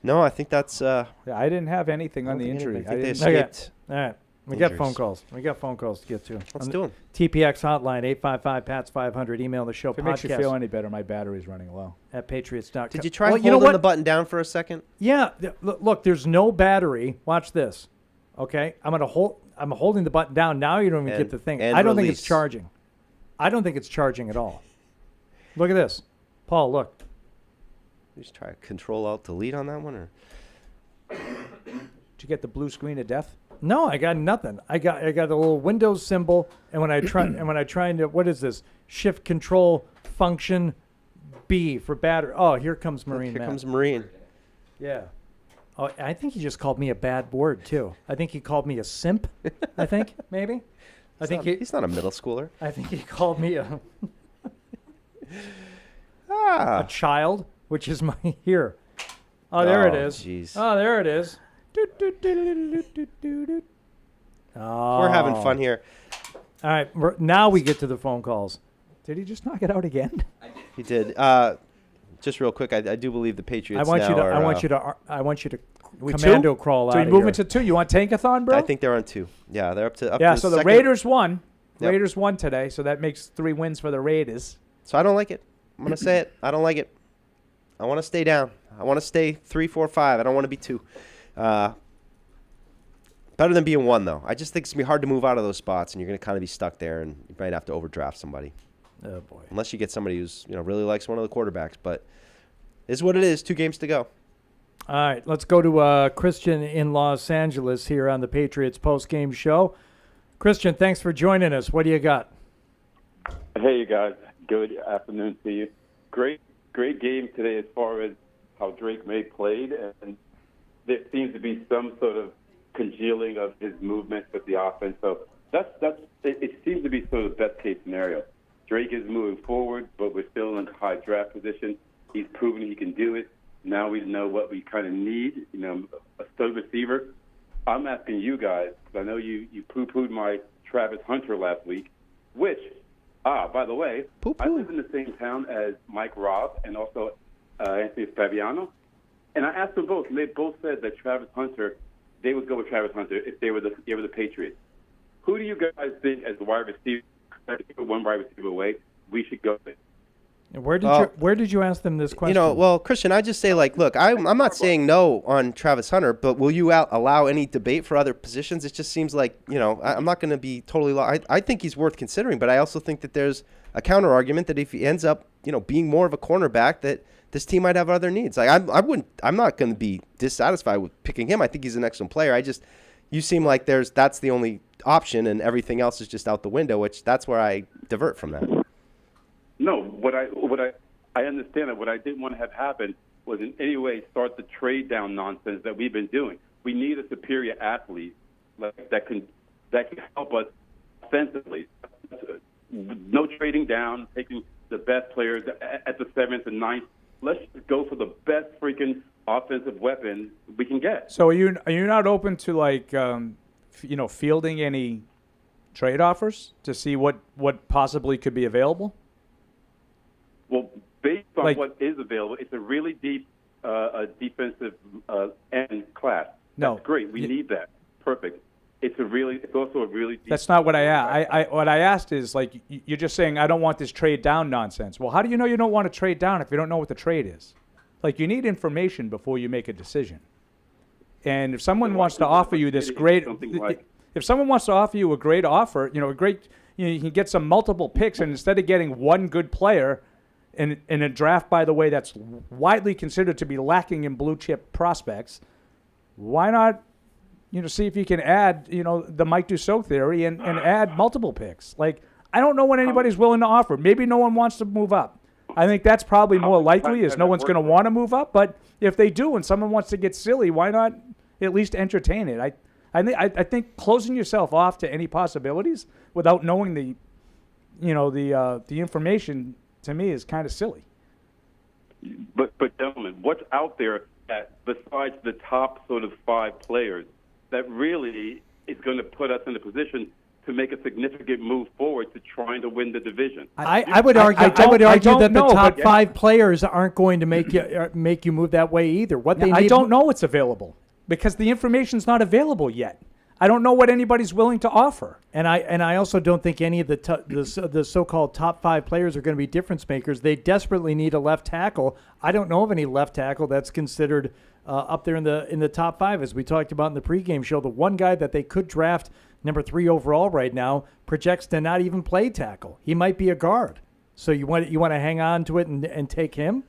Speaker 4: No, I think that's.
Speaker 6: Yeah, I didn't have anything on the injury.
Speaker 4: I think they
Speaker 6: didn't.
Speaker 4: escaped.
Speaker 5: All right. We got
Speaker 4: Injuries.
Speaker 5: phone calls. We got phone calls to get to.
Speaker 4: Let's do them.
Speaker 5: TPX hotline, 855-PATS-500. Email the show
Speaker 6: If it makes you
Speaker 5: podcast
Speaker 6: feel any better, my battery's running low.
Speaker 5: at patriots.com.
Speaker 4: Did you try
Speaker 5: Well,
Speaker 4: holding
Speaker 5: what?
Speaker 4: the button down for a second?
Speaker 5: Yeah. Look, there's no battery. Watch this. Okay? I'm holding the button down. Now you don't even get the thing.
Speaker 4: and
Speaker 5: I don't think it's
Speaker 4: release.
Speaker 5: charging. I don't think it's charging at all. Look at this. Paul, look.
Speaker 4: Just try Control Alt Delete on that one, or
Speaker 6: Did you get the blue screen of death?
Speaker 5: No, I got nothing. I got a little Windows symbol, and when I try to what is this? Shift Control Function B for battery. Oh, here comes Marine.
Speaker 4: here
Speaker 5: Matt.
Speaker 4: comes Marine.
Speaker 5: Yeah. Oh, I think he just called me a bad word too. I think he called me a simp. I think maybe.
Speaker 4: He's not a middle schooler.
Speaker 5: I think he called me a
Speaker 4: Ah,
Speaker 5: which is my here. Oh, there it
Speaker 4: Oh,
Speaker 5: is.
Speaker 4: jeez.
Speaker 5: Oh, there it is. Oh.
Speaker 4: we're having fun here.
Speaker 5: All right, now we get to the phone calls.
Speaker 6: Did he just knock it out again?
Speaker 4: He did. Just real quick, I do believe the Patriots.
Speaker 5: I want you to commando crawl
Speaker 6: So
Speaker 5: out
Speaker 6: we
Speaker 5: of
Speaker 6: moving
Speaker 5: here.
Speaker 6: to 2. You want Tankathon, bro?
Speaker 4: I think they're on 2. Yeah, they're up to.
Speaker 6: Yeah.
Speaker 4: to
Speaker 6: So the
Speaker 4: second.
Speaker 6: Raiders won.
Speaker 4: Yep.
Speaker 6: Raiders won today, so that makes 3 wins for the Raiders.
Speaker 4: So I don't like it. I'm gonna say it. I don't like it. I want to stay down. I want to stay 3, 4, 5. I don't want to be 2. Better than being 1 though. I just think it's gonna be hard to move out of those spots, and you're gonna kind of be stuck there, and you might have to overdraft somebody.
Speaker 5: Oh boy.
Speaker 4: Unless you get somebody who's really likes one of the quarterbacks, but is what it is. 2 games to go.
Speaker 5: All right, let's go to Christian in Los Angeles here on the Patriots Postgame Show. Christian, thanks for joining us. What do you got?
Speaker 8: Hey, you guys. Good afternoon to you. Great game today as far as how Drake May played, and there seems to be some sort of congealing of his movement with the offense. So it seems to be sort of the best case scenario. Drake is moving forward, but we're still in high draft position. He's proven he can do it. Now we know what we kind of need, a stud receiver. I'm asking you guys, because I know you poo-pooed my Travis Hunter last week, which, by the way, I live in the same town as Mike Robb and also Anthony Fabiano. And I asked them both, and they both said that Travis Hunter, they would go with Travis Hunter if they were the Patriots. Who do you guys think, as the wide receiver, one wide receiver away, we should go with?
Speaker 5: Where did you ask them this question?
Speaker 4: Well, Christian, I just say, look, I'm not saying no on Travis Hunter, but will you allow any debate for other positions? It just seems like, I'm not going to be totally I think he's worth considering, but I also think that there's a counter argument that if he ends up, being more of a cornerback, that this team might have other needs. I'm not going to be dissatisfied with picking him. I think he's an excellent player. You seem like that's the only option, and everything else is just out the window, which that's where I divert from that.
Speaker 8: No, I understand that. What I didn't want to have happen was in any way start the trade down nonsense that we've been doing. We need a superior athlete that can help us offensively. No trading down, taking the best players at the 7th and 9th. Let's just go for the best freaking offensive weapon we can get.
Speaker 6: So are you not open to fielding any trade offers to see what possibly could be available?
Speaker 8: Well, based on what is available, it's a really deep defensive end class. That's great. We need that. Perfect. It's also a really deep.
Speaker 6: That's not what I asked. What I asked is, you're just saying, I don't want this trade down nonsense. Well, how do you know you don't want to trade down if you don't know what the trade is? You need information before you make a decision. And if someone wants to offer you this great, if someone wants to offer you a great offer, you can get some multiple picks, and instead of getting one good player in a draft, by the way, that's widely considered to be lacking in blue chip prospects, why not see if you can add, the Mike Dussault theory and add multiple picks. Like, I don't know what anybody's willing to offer. Maybe no one wants to move up. I think that's probably more likely, is no one's going to want to move up. But if they do and someone wants to get silly, why not at least entertain it? I think closing yourself off to any possibilities without knowing the information, to me, is kind of silly.
Speaker 8: But gentlemen, what's out there that besides the top sort of 5 players that really is going to put us in a position to make a significant move forward to trying to win the division?
Speaker 5: I would argue that the top 5 players aren't going to make you move that way either.
Speaker 6: I don't know what's available because the information's not available yet. I don't know what anybody's willing to offer.
Speaker 5: And I also don't think any of the so-called top 5 players are going to be difference makers. They desperately need a left tackle. I don't know of any left tackle that's considered up there in the top 5, as we talked about in the pregame show. The one guy that they could draft number 3 overall right now projects to not even play tackle. He might be a guard. So you want to hang on to it and take him?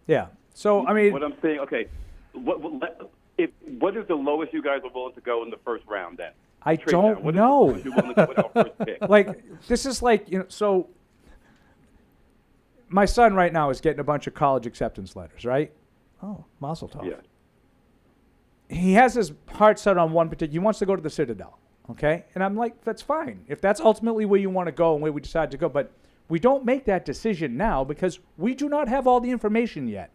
Speaker 6: Yeah. So I mean,
Speaker 8: what I'm saying, okay, what is the lowest you guys are willing to go in the first round then?
Speaker 6: I don't know.
Speaker 8: What is the lowest you're willing to go with our first pick?
Speaker 6: Like, this is like, so my son right now is getting a bunch of college acceptance letters, right?
Speaker 5: Oh, mazel tov.
Speaker 8: Yeah.
Speaker 6: He has his heart set on one particular. He wants to go to the Citadel, okay? And I'm like, that's fine. If that's ultimately where you want to go and where we decide to go. But we don't make that decision now because we do not have all the information yet.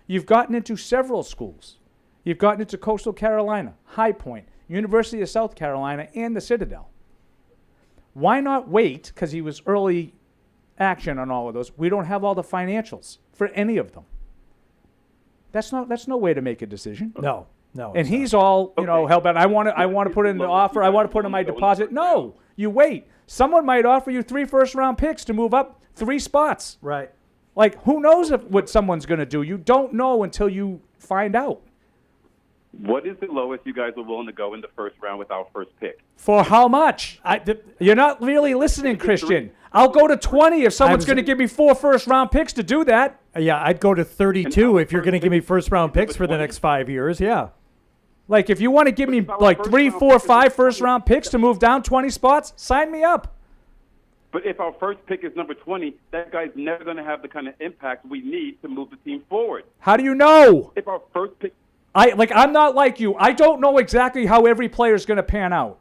Speaker 6: You've gotten into several schools. You've gotten into Coastal Carolina, High Point, University of South Carolina, and the Citadel. Why not wait? Because he was early action on all of those. We don't have all the financials for any of them. That's no way to make a decision.
Speaker 5: No.
Speaker 6: And he's all, hell-bent. I want to put in the offer. I want to put in my deposit. No, you wait. Someone might offer you 3 first-round picks to move up 3 spots.
Speaker 5: Right.
Speaker 6: Like, who knows what someone's going to do? You don't know until you find out.
Speaker 8: What is the lowest you guys are willing to go in the first round with our first pick?
Speaker 6: For how much? You're not really listening, Christian. I'll go to 20 if someone's going to give me 4 first-round picks to do that.
Speaker 5: Yeah, I'd go to 32 if you're going to give me first-round picks for the next 5 years, yeah.
Speaker 6: Like, if you want to give me, like, 3, 4, 5 first-round picks to move down 20 spots, sign me up.
Speaker 8: But if our first pick is number 20, that guy's never going to have the kind of impact we need to move the team forward.
Speaker 6: How do you know?
Speaker 8: If our first pick...
Speaker 6: I'm not like you. I don't know exactly how every player is going to pan out.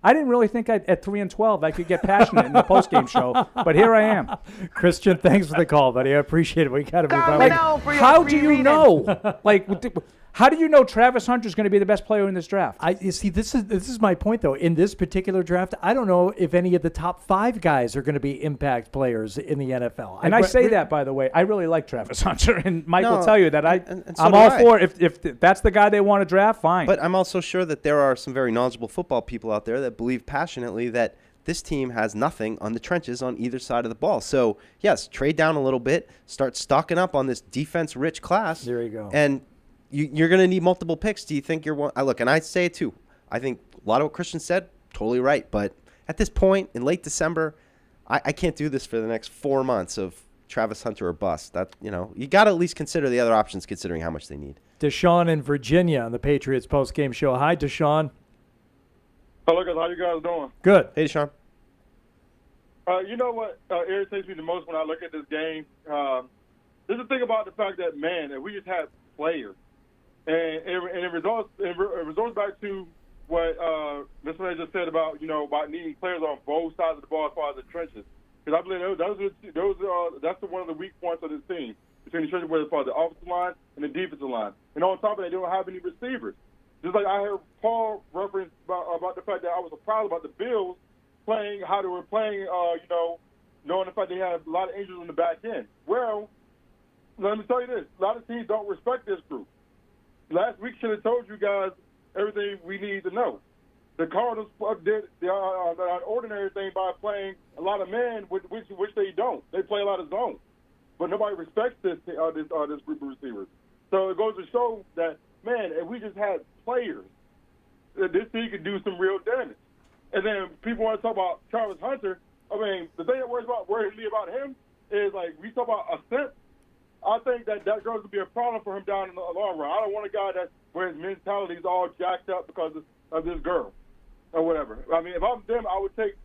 Speaker 6: I didn't really think at 3-12 I could get passionate in the postgame show, but here I am.
Speaker 5: Christian, thanks for the call, buddy. I appreciate it. We got to move on.
Speaker 6: Like, how do you know? Like, how do you know Travis Hunter is going to be the best player in this draft?
Speaker 5: You see, this is my point, though. In this particular draft, I don't know if any of the top 5 guys are going to be impact players in the NFL.
Speaker 6: And I say that, by the way. I really like Travis Hunter, and Mike will tell you that I'm all for it. If that's the guy they want to draft, fine.
Speaker 4: But I'm also sure that there are some very knowledgeable football people out there that believe passionately that this team has nothing on the trenches on either side of the ball. So, yes, trade down a little bit, start stocking up on this defense-rich class.
Speaker 5: There you go.
Speaker 4: And you're going to need multiple picks. Do you think you're one? Look, and I say it too. I think a lot of what Christian said, totally right. But at this point, in late December, I can't do this for the next 4 months of Travis Hunter or bust. That, you got to at least consider the other options, considering how much they need.
Speaker 5: Deshaun in Virginia on the Patriots postgame show. Hi, Deshaun.
Speaker 9: Hello, guys. How you guys doing?
Speaker 5: Good.
Speaker 4: Hey, Deshaun.
Speaker 9: You know what irritates me the most when I look at this game? There's the thing about the fact that, man, that we just had players. And it results back to what Mr. Ray just said about about needing players on both sides of the ball as far as the trenches. Because I believe that's one of the weak points of this team between the trenches, where as far as the offensive line and the defensive line. And on top of that, they don't have any receivers. Just like I heard Paul reference about the fact that I was surprised about the Bills playing how they were playing. Knowing the fact they had a lot of injuries on the back end. Well, let me tell you this: a lot of teams don't respect this group. Last week should have told you guys everything we need to know. The Cardinals did the ordinary thing by playing a lot of man, which they don't. They play a lot of zone, but nobody respects this group of receivers. So it goes to show that, man, if we just had players, this team could do some real damage. And then people want to talk about Travis Hunter. I mean, the thing that worries me about him is, like, we talk about ascent. I think that girl's gonna be a problem for him down in the long run. I don't want a guy where his mentality is all jacked up because of this girl or whatever. I mean, if I'm them, I would take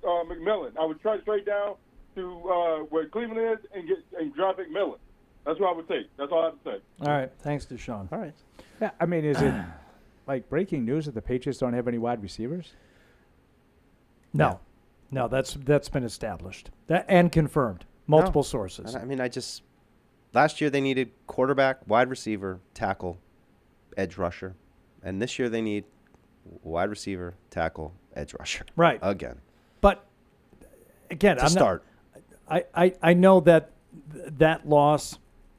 Speaker 9: McMillan. I would try straight down to where Cleveland is and draft McMillan. That's what I would take. That's all I have to say.
Speaker 5: All right. Thanks, Deshaun.
Speaker 4: All right.
Speaker 6: Yeah, I mean, is it like breaking news that the Patriots don't have any wide receivers?
Speaker 5: No, that's been established and confirmed. Multiple sources.
Speaker 4: I mean, last year they needed quarterback, wide receiver, tackle, edge rusher, and this year they need wide receiver, tackle, edge rusher.
Speaker 5: Right.
Speaker 4: Again.
Speaker 5: But again, I know that loss,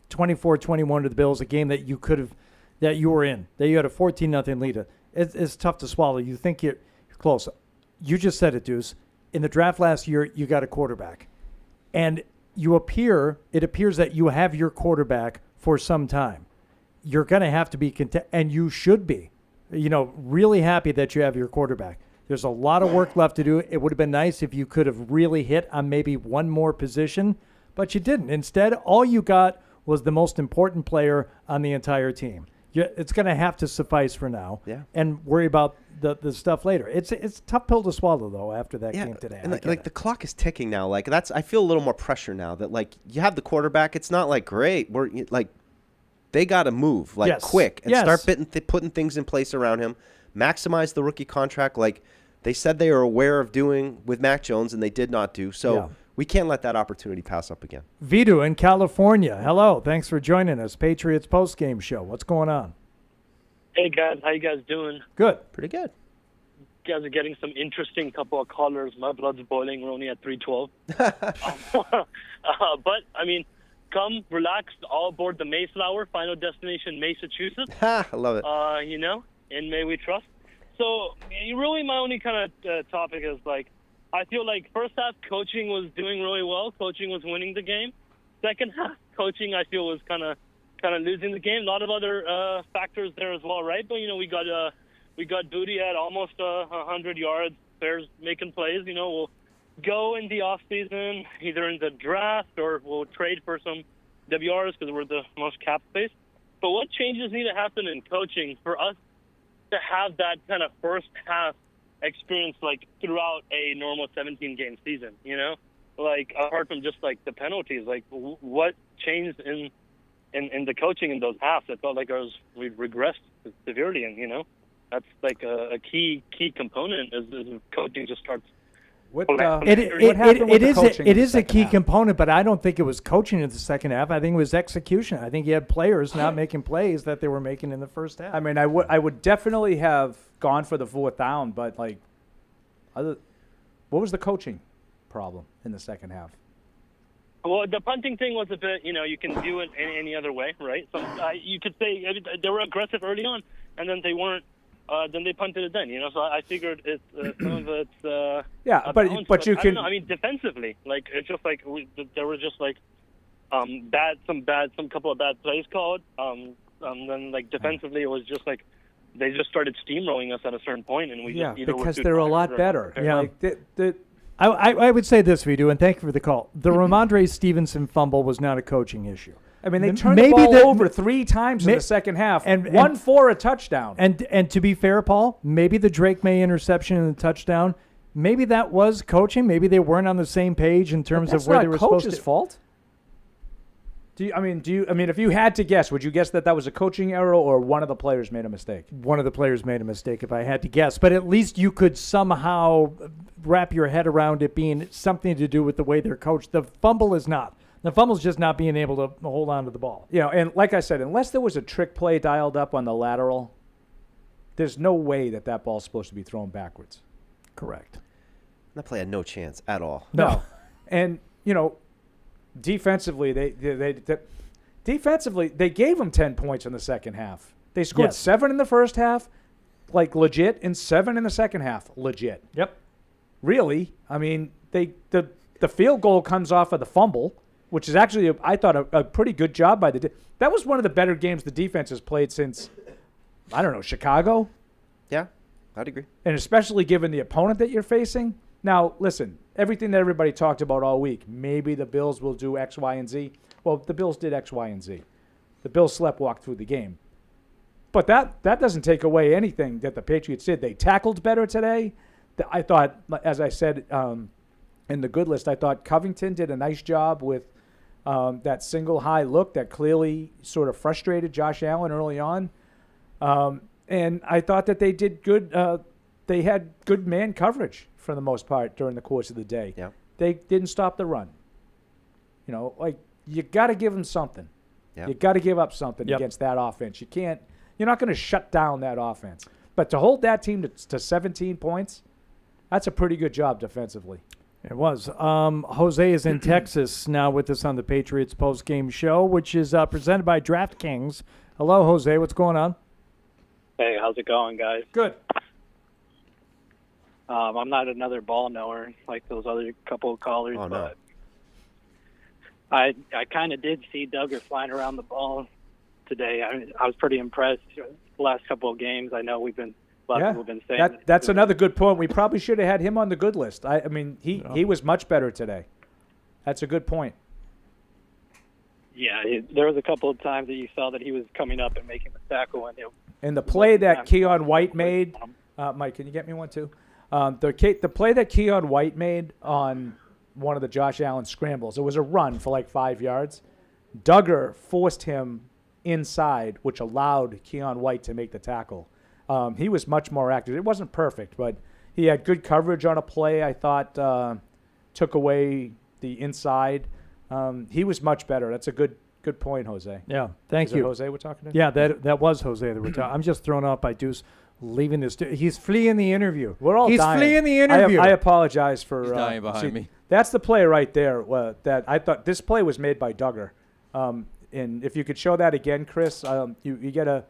Speaker 5: 24-21 to the Bills, a game that you were in, that you had a 14-0 lead. It's tough to swallow. You think you're close. You just said it, Deuce. In the draft last year, you got a quarterback, and it appears that you have your quarterback for some time. You're going to have to be content, and you should be, really happy that you have your quarterback. There's a lot of work left to do. It would have been nice if you could have really hit on maybe one more position, but you didn't. Instead, all you got was the most important player on the entire team. It's going to have to suffice for now, and worry about the stuff later. It's a tough pill to swallow, though, after that game today.
Speaker 4: And the clock is ticking now. I feel a little more pressure now that you have the quarterback. It's not great. They got to move quick and start putting things in place around him. Maximize the rookie contract like they said they were aware of doing with Mac Jones, and they did not do. So we can't let that opportunity pass up again.
Speaker 5: Vidu in California. Hello. Thanks for joining us. Patriots Postgame Show. What's going on?
Speaker 10: Hey, guys. How you guys doing?
Speaker 5: Good.
Speaker 4: Pretty good.
Speaker 10: You guys are getting some interesting couple of callers. My blood's boiling. We're only at 312. But, I mean, come, relax, all aboard the Mayflower, final destination, Massachusetts.
Speaker 4: I love it.
Speaker 10: In May we trust. So, really my only kind of topic is, I feel like first half coaching was doing really well. Coaching was winning the game. Second half coaching, I feel, was kind of losing the game. A lot of other factors there as well, right? But, we got Booty at almost 100 yards. Bears making plays. We'll go in the offseason, either in the draft or we'll trade for some WRs because we're the most cap space. But what changes need to happen in coaching for us to have that kind of first half experience throughout a normal 17-game season, apart from just the penalties, what changed in the coaching in those halves? It felt like we regressed severely, and that's a key component is coaching just starts.
Speaker 5: It is a key component, but I don't think it was coaching in the second half. I think it was execution. I think you had players not making plays that they were making in the first half.
Speaker 6: I mean, I would definitely have gone for the fourth down, but what was the coaching problem in the second half?
Speaker 10: Well, the punting thing was a bit, you can do it any other way, right? So you could say they were aggressive early on, and then they weren't. Then they punted it then, So I figured it's some of it's
Speaker 6: but you
Speaker 10: I
Speaker 6: can.
Speaker 10: don't know. I mean, defensively, it's just there were just some couple of bad plays called. Then defensively, it was just they just started steamrolling us at a certain point, and we
Speaker 6: because they're a lot better.
Speaker 5: Yeah. I would say this, Vidu, and thank you for the call. The Ramondre Stevenson fumble was not a coaching issue.
Speaker 6: I mean, they turned the ball over 3 times in the second half, and one for a touchdown.
Speaker 5: And to be fair, Paul, maybe the Drake May interception and the touchdown, maybe that was coaching. Maybe they weren't on the same page in terms of where they were supposed to.
Speaker 6: That's not coach's fault. If you had to guess, would you guess that was a coaching error or one of the players made a mistake? One
Speaker 5: of the players made a mistake, if I had to guess. But at least you could somehow wrap your head around it being something to do with the way they're coached. The fumble is not. The fumble's just not being able to hold on to the ball.
Speaker 6: And like I said, unless there was a trick play dialed up on the lateral, there's no way that ball's supposed to be thrown backwards.
Speaker 5: Correct.
Speaker 4: That play had no chance at all.
Speaker 6: No. And, defensively, they gave them 10 points in the second half. They scored 7 in the first half, legit, and 7 in the second half, legit.
Speaker 5: Yep.
Speaker 6: Really, I mean, the field goal comes off of the fumble, which is actually, I thought, a pretty good job by that was one of the better games the defense has played since, I don't know, Chicago?
Speaker 4: Yeah, I'd agree.
Speaker 6: And especially given the opponent that you're facing. Now, listen, everything that everybody talked about all week, maybe the Bills will do X, Y, and Z. well, the Bills did X, Y, and Z. The Bills sleptwalked through the game. But that doesn't take away anything that the Patriots did. They tackled better today. I thought, as I said in the good list, I thought Covington did a nice job with that single high look that clearly sort of frustrated Josh Allen early on. And I thought that they did good. They had good man coverage for the most part during the course of the day.
Speaker 4: Yeah.
Speaker 6: They didn't stop the run. You know, like, you got to give them something.
Speaker 4: Yeah.
Speaker 6: You got to give up something against that offense. You're not going to shut down that offense. But to hold that team to 17 points, that's a pretty good job defensively.
Speaker 5: It was. Jose is in Texas now with us on the Patriots Postgame Show, which is presented by DraftKings. Hello, Jose. What's going on?
Speaker 11: Hey, how's it going, guys?
Speaker 6: Good.
Speaker 11: I'm not another ball knower like those other couple of callers,
Speaker 4: Oh, no.
Speaker 11: but I kind of did see Duggar flying around the ball today. I was pretty impressed. The last couple of games, I know people have been saying
Speaker 6: that's another good point. We probably should have had him on the good list. I mean, he was much better today. That's a good point.
Speaker 11: Yeah, there was a couple of times that you saw that he was coming up and making the tackle.
Speaker 6: And the play that Keon White made, Mike, can you get me one too? The play that Keon White made on one of the Josh Allen scrambles, it was a run for like 5 yards. Duggar forced him inside, which allowed Keon White to make the tackle. He was much more active. It wasn't perfect, but he had good coverage on a play. I thought took away the inside. He was much better. That's a good point, Jose.
Speaker 5: Yeah, thank
Speaker 6: Is
Speaker 5: you.
Speaker 6: it Jose we're talking to?
Speaker 5: Yeah, that was Jose that we're talking. I'm just thrown off by Deuce leaving this. He's fleeing the interview.
Speaker 6: We're all
Speaker 5: He's
Speaker 6: dying.
Speaker 5: fleeing the interview.
Speaker 6: I apologize for
Speaker 2: He's dying behind me.
Speaker 6: That's the play right there. That I thought this play was made by Duggar. And if you could show that again, Chris, you get a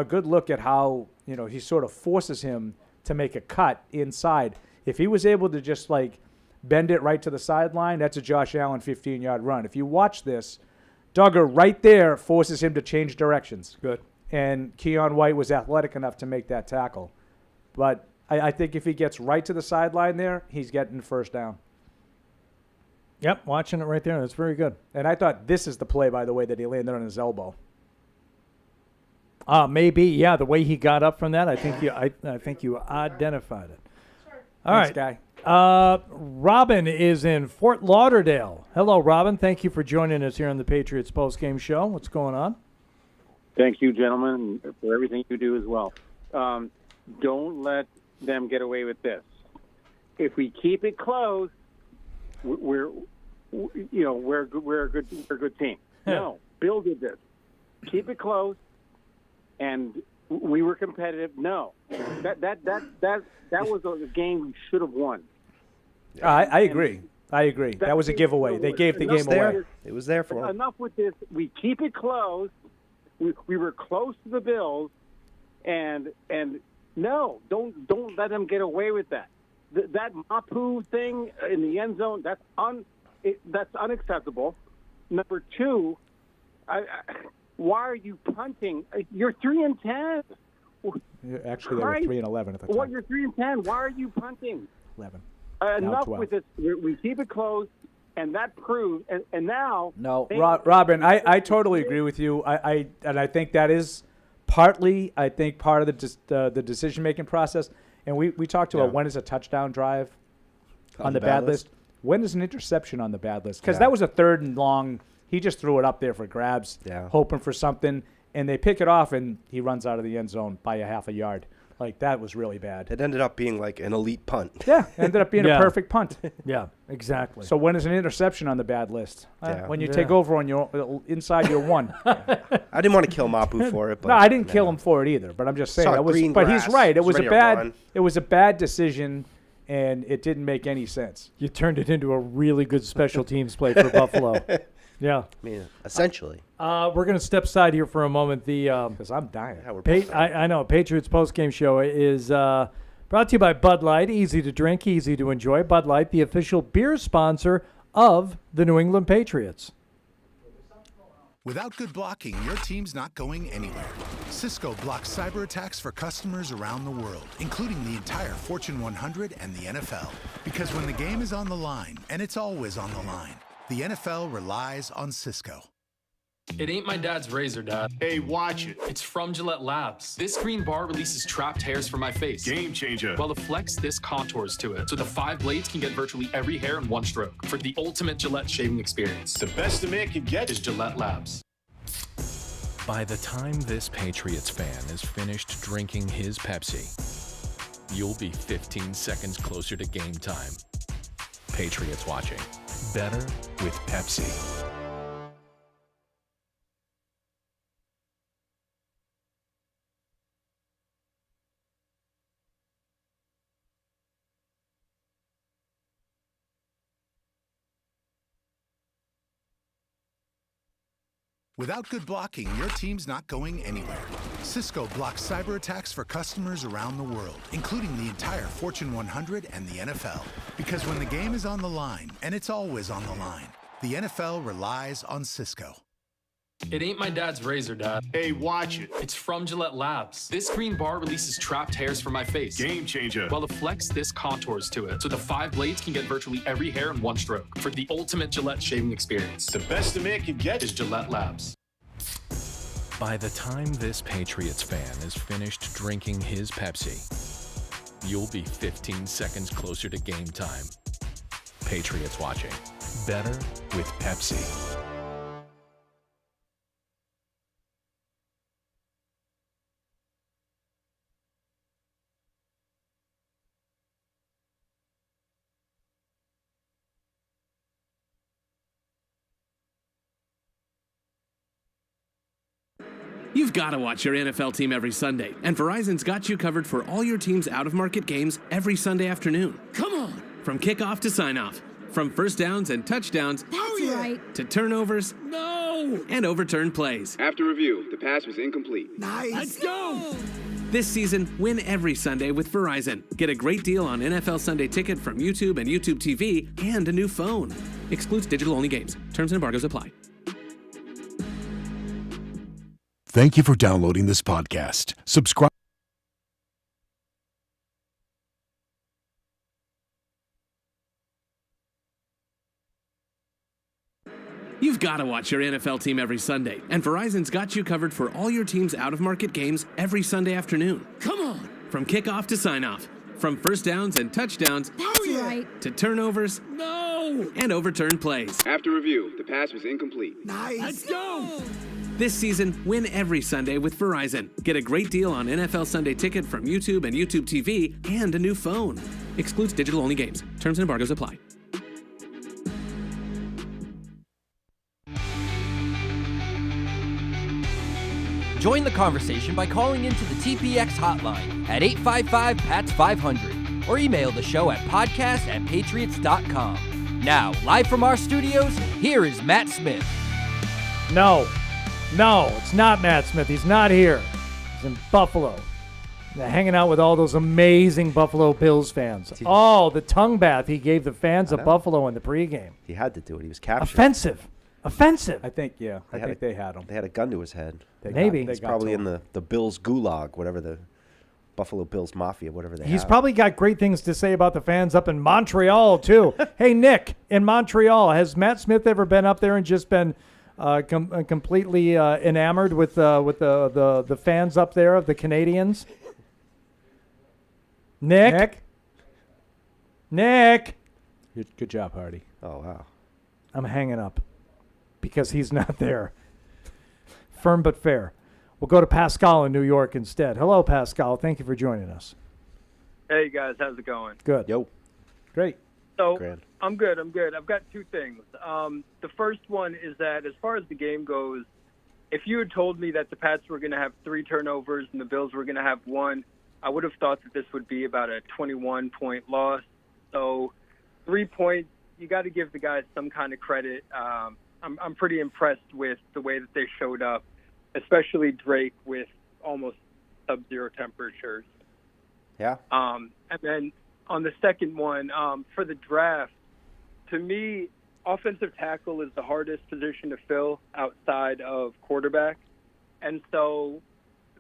Speaker 6: good look at how he sort of forces him to make a cut inside. If he was able to just like bend it right to the sideline, that's a Josh Allen 15-yard run. If you watch this, Duggar right there forces him to change directions.
Speaker 5: Good.
Speaker 6: And Keon White was athletic enough to make that tackle. But I think if he gets right to the sideline there, he's getting the first down.
Speaker 5: Yep, watching it right there. That's very good.
Speaker 6: And I thought this is the play, by the way, that he landed on his elbow.
Speaker 5: Maybe, yeah. The way he got up from that, I think you identified it. All
Speaker 6: Thanks,
Speaker 5: right,
Speaker 6: guy.
Speaker 5: Robin is in Fort Lauderdale. Hello, Robin. Thank you for joining us here on the Patriots Postgame Show. What's going on?
Speaker 12: Thank you, gentlemen, for everything you do as well. Don't let them get away with this. If we keep it close, we're a good team. No, Bill did this. Keep it close, and we were competitive. No, that was a game we should have won.
Speaker 6: I agree. That was a giveaway. They gave the game away.
Speaker 4: It was there for them.
Speaker 12: Enough with this. We keep it close. We were close to the Bills, and no, don't let them get away with that. That Mapu thing in the end zone, that's unacceptable. Number two, why are you punting? You're 3-10.
Speaker 6: Actually, they were 3-11 at the time.
Speaker 12: Well, you're 3-10. Why are you punting?
Speaker 6: 11.
Speaker 12: Enough
Speaker 6: 12.
Speaker 12: with this. We keep it close, and that proves. And now,
Speaker 6: no, Robin, I totally agree with you. I think that is partly, I think, part of the decision making process. And we talked about when is a touchdown drive on the bad list. When is an interception on the bad list? Because that was a 3rd and long. He just threw it up there for grabs, hoping for something, and they pick it off, and he runs out of the end zone by a half a yard. Like, that was really bad.
Speaker 4: It ended up being like an elite punt.
Speaker 6: Yeah, ended up being a perfect punt.
Speaker 5: Yeah, exactly.
Speaker 6: So when is an interception on the bad list? When you take over on your inside your one.
Speaker 4: I didn't want to kill Mapu for it. But
Speaker 6: no, I didn't kill him for it either. But I'm just saying. But he's right. It was a bad decision, and it didn't make any sense.
Speaker 5: You turned it into a really good special teams play for Buffalo. Yeah.
Speaker 4: I mean, essentially.
Speaker 5: We're going to step aside here for a moment.
Speaker 6: Because I'm dying.
Speaker 5: I know. Patriots Postgame Show is brought to you by Bud Light. Easy to drink, easy to enjoy. Bud Light, the official beer sponsor of the New England Patriots.
Speaker 13: Without good blocking, your team's not going anywhere. Cisco blocks cyber attacks for customers around the world, including the entire Fortune 100 and the NFL. Because when the game is on the line, and it's always on the line, The NFL relies on Cisco.
Speaker 14: It ain't my dad's razor, Dad.
Speaker 15: Hey, watch it.
Speaker 14: It's from Gillette Labs. This green bar releases trapped hairs from my face.
Speaker 15: Game changer.
Speaker 14: While the Flex, this contours to it. So the 5 blades can get virtually every hair in one stroke. For the ultimate Gillette shaving experience.
Speaker 15: The best a man can get
Speaker 14: is Gillette Labs.
Speaker 16: By the time this Patriots fan is finished drinking his Pepsi, you'll be 15 seconds closer to game time. Patriots watching. Better with Pepsi.
Speaker 13: Without good blocking, your team's not going anywhere. Cisco blocks cyber attacks for customers around the world, including the entire Fortune 100 and the NFL. Because when the game is on the line, and it's always on the line, the NFL relies on Cisco.
Speaker 14: It ain't my dad's razor, Dad.
Speaker 15: Hey, watch it.
Speaker 14: It's from Gillette Labs. This green bar releases trapped hairs from my face.
Speaker 15: Game changer.
Speaker 14: While the Flex, this contours to it. So the 5 blades can get virtually every hair in one stroke. For the ultimate Gillette shaving experience.
Speaker 15: The best a man can get
Speaker 14: is Gillette Labs.
Speaker 16: By the time this Patriots fan is finished drinking his Pepsi, you'll be 15 seconds closer to game time. Patriots watching. Better with Pepsi.
Speaker 17: You've got to watch your NFL team every Sunday, and Verizon's got you covered for all your team's out-of-market games every Sunday afternoon. Come on! From kickoff to sign-off, from first downs and touchdowns to turnovers and overturned plays.
Speaker 18: After review, the pass was incomplete.
Speaker 17: Nice! Let's go! This season, win every Sunday with Verizon. Get a great deal on NFL Sunday Ticket from YouTube and YouTube TV and a new phone. Excludes digital-only games. Terms and embargoes apply.
Speaker 19: Thank you for downloading this podcast. Subscribe.
Speaker 17: You've got to watch your NFL team every Sunday, and Verizon's got you covered for all your team's out-of-market games every Sunday afternoon. Come on! From kickoff to sign-off, from first downs and touchdowns to turnovers and overturned plays.
Speaker 18: After review, the pass was incomplete.
Speaker 17: Nice! Let's go! This season, win every Sunday with Verizon. Get a great deal on NFL Sunday Ticket from YouTube and YouTube TV and a new phone. Excludes digital-only games. Terms and embargoes apply.
Speaker 2: Join the conversation by calling into the TPX hotline at 855-PATS-500 or email the show at podcast@patriots.com. Now, live from our studios, here is Matt Smith.
Speaker 5: No, it's not Matt Smith. He's not here. He's in Buffalo. Hanging out with all those amazing Buffalo Bills fans. Oh, the tongue bath he gave the fans of Buffalo in the pregame.
Speaker 4: He had to do it. He was captured.
Speaker 5: Offensive.
Speaker 6: I think they had him.
Speaker 4: They had a gun to his head.
Speaker 5: Maybe.
Speaker 4: He's probably in the Bills gulag, whatever the Buffalo Bills Mafia, whatever they
Speaker 5: He's
Speaker 4: have.
Speaker 5: probably got great things to say about the fans up in Montreal, too. Hey, Nick, in Montreal, has Matt Smith ever been up there and just been completely enamored with the fans up there of the Canadians? Nick?
Speaker 6: Good job, Hardy.
Speaker 4: Oh, wow.
Speaker 5: I'm hanging up because he's not there. Firm but fair. We'll go to Pascal in New York instead. Hello, Pascal. Thank you for joining us.
Speaker 20: Hey, guys. How's it going?
Speaker 5: Good.
Speaker 4: Yo.
Speaker 5: Great.
Speaker 20: So I'm good. I've got two things. The first one is that as far as the game goes, if you had told me that the Pats were going to have 3 turnovers and the Bills were going to have 1, I would have thought that this would be about a 21-point loss. So 3 points, you got to give the guys some kind of credit. I'm pretty impressed with the way that they showed up, especially Drake with almost sub-zero temperatures.
Speaker 4: Yeah.
Speaker 20: And then on the second one, for the draft, to me, offensive tackle is the hardest position to fill outside of quarterback. And so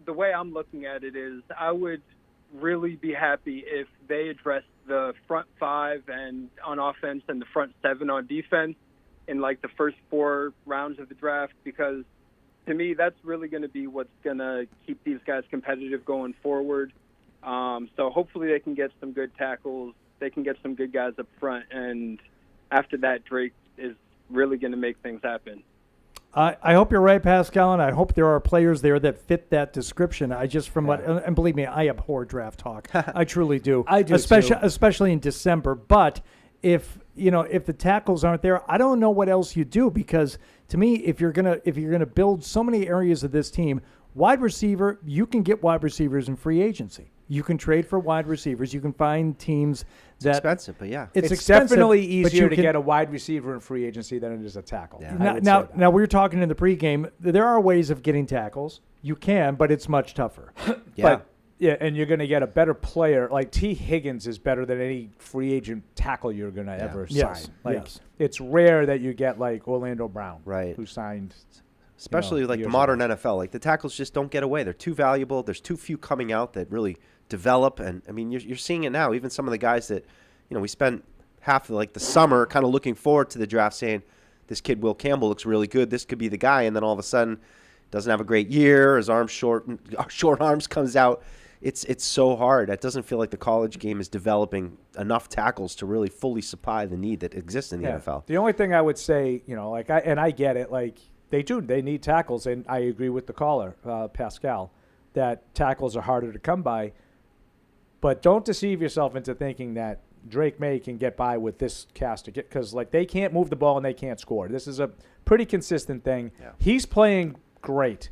Speaker 20: the way I'm looking at it is I would really be happy if they addressed the front 5 and on offense and the front 7 on defense. in like the first 4 rounds of the draft, because to me that's really going to be what's going to keep these guys competitive going forward. So hopefully they can get some good tackles. They can get some good guys up front, and after that, Drake is really going to make things happen.
Speaker 5: I hope you're right, Pascal, and I hope there are players there that fit that description. And believe me, I abhor draft talk. I truly do.
Speaker 6: I do
Speaker 5: especially in December. But if the tackles aren't there, I don't know what else you do, because to me, if you're gonna build so many areas of this team, wide receiver, you can get wide receivers in free agency. You can trade for wide receivers. You can find teams that
Speaker 4: expensive, but yeah,
Speaker 5: it's
Speaker 6: expensive, definitely easier to get a wide receiver in free agency than it is a tackle.
Speaker 4: Yeah,
Speaker 5: now we were talking in the pregame. There are ways of getting tackles. You can, but it's much tougher.
Speaker 6: And you're going to get a better player. Like T. Higgins is better than any free agent tackle you're going to ever sign. It's rare that you get like Orlando Brown, who signed.
Speaker 4: Especially like the modern NFL, like the tackles just don't get away. They're too valuable. There's too few coming out that really develop. And I mean, you're seeing it now. Even some of the guys that, we spent half of the summer kind of looking forward to the draft, saying this kid Will Campbell looks really good. This could be the guy. And then all of a sudden, doesn't have a great year. His arms short arms comes out. It's so hard. It doesn't feel like the college game is developing enough tackles to really fully supply the need that exists in the NFL.
Speaker 6: The only thing I would say, I get it, they need tackles, and I agree with the caller, Pascal, that tackles are harder to come by. But don't deceive yourself into thinking that Drake May can get by with this cast, because they can't move the ball and they can't score. This is a pretty consistent thing. Yeah. He's playing great,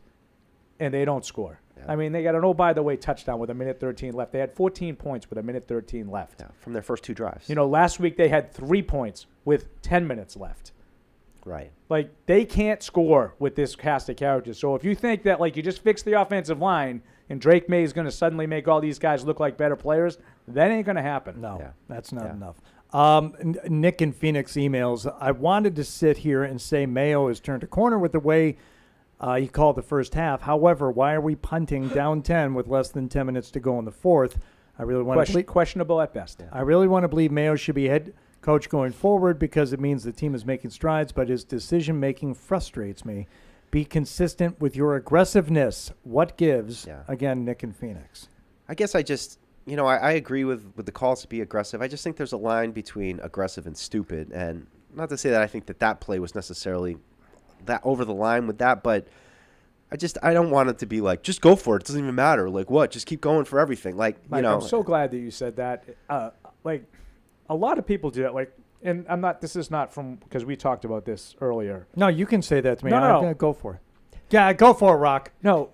Speaker 6: and they don't score. Yeah. I mean, they got an by-the-way touchdown with 1:13 left. They had 14 points with 1:13 left.
Speaker 4: Yeah, from their first 2 drives.
Speaker 6: Last week they had 3 points with 10 minutes left.
Speaker 4: Right.
Speaker 6: They can't score with this cast of characters. So if you think that you just fix the offensive line and Drake May is going to suddenly make all these guys look like better players, that ain't going to happen.
Speaker 5: No, that's not enough. Nick in Phoenix emails, I wanted to sit here and say Mayo has turned a corner with the way he called the first half. However, why are we punting down 10 with less than 10 minutes to go in the fourth? I really want to
Speaker 6: questionable at best.
Speaker 5: I really want to believe Mayo should be head coach going forward, because it means the team is making strides, but his decision-making frustrates me. Be consistent with your aggressiveness. What gives? Yeah. Again, Nick in Phoenix.
Speaker 4: I guess I just, I agree with the calls to be aggressive. I just think there's a line between aggressive and stupid. And not to say that I think that play was necessarily that over the line with that, but I don't want it to be just go for it. It doesn't even matter. What? Just keep going for everything.
Speaker 6: Mike, I'm so glad that you said that. A lot of people do that. And I'm not. This is not from because we talked about this earlier.
Speaker 5: No, you can say that to me.
Speaker 6: No.
Speaker 5: Go for it. Yeah, go for it, Rock.
Speaker 6: No,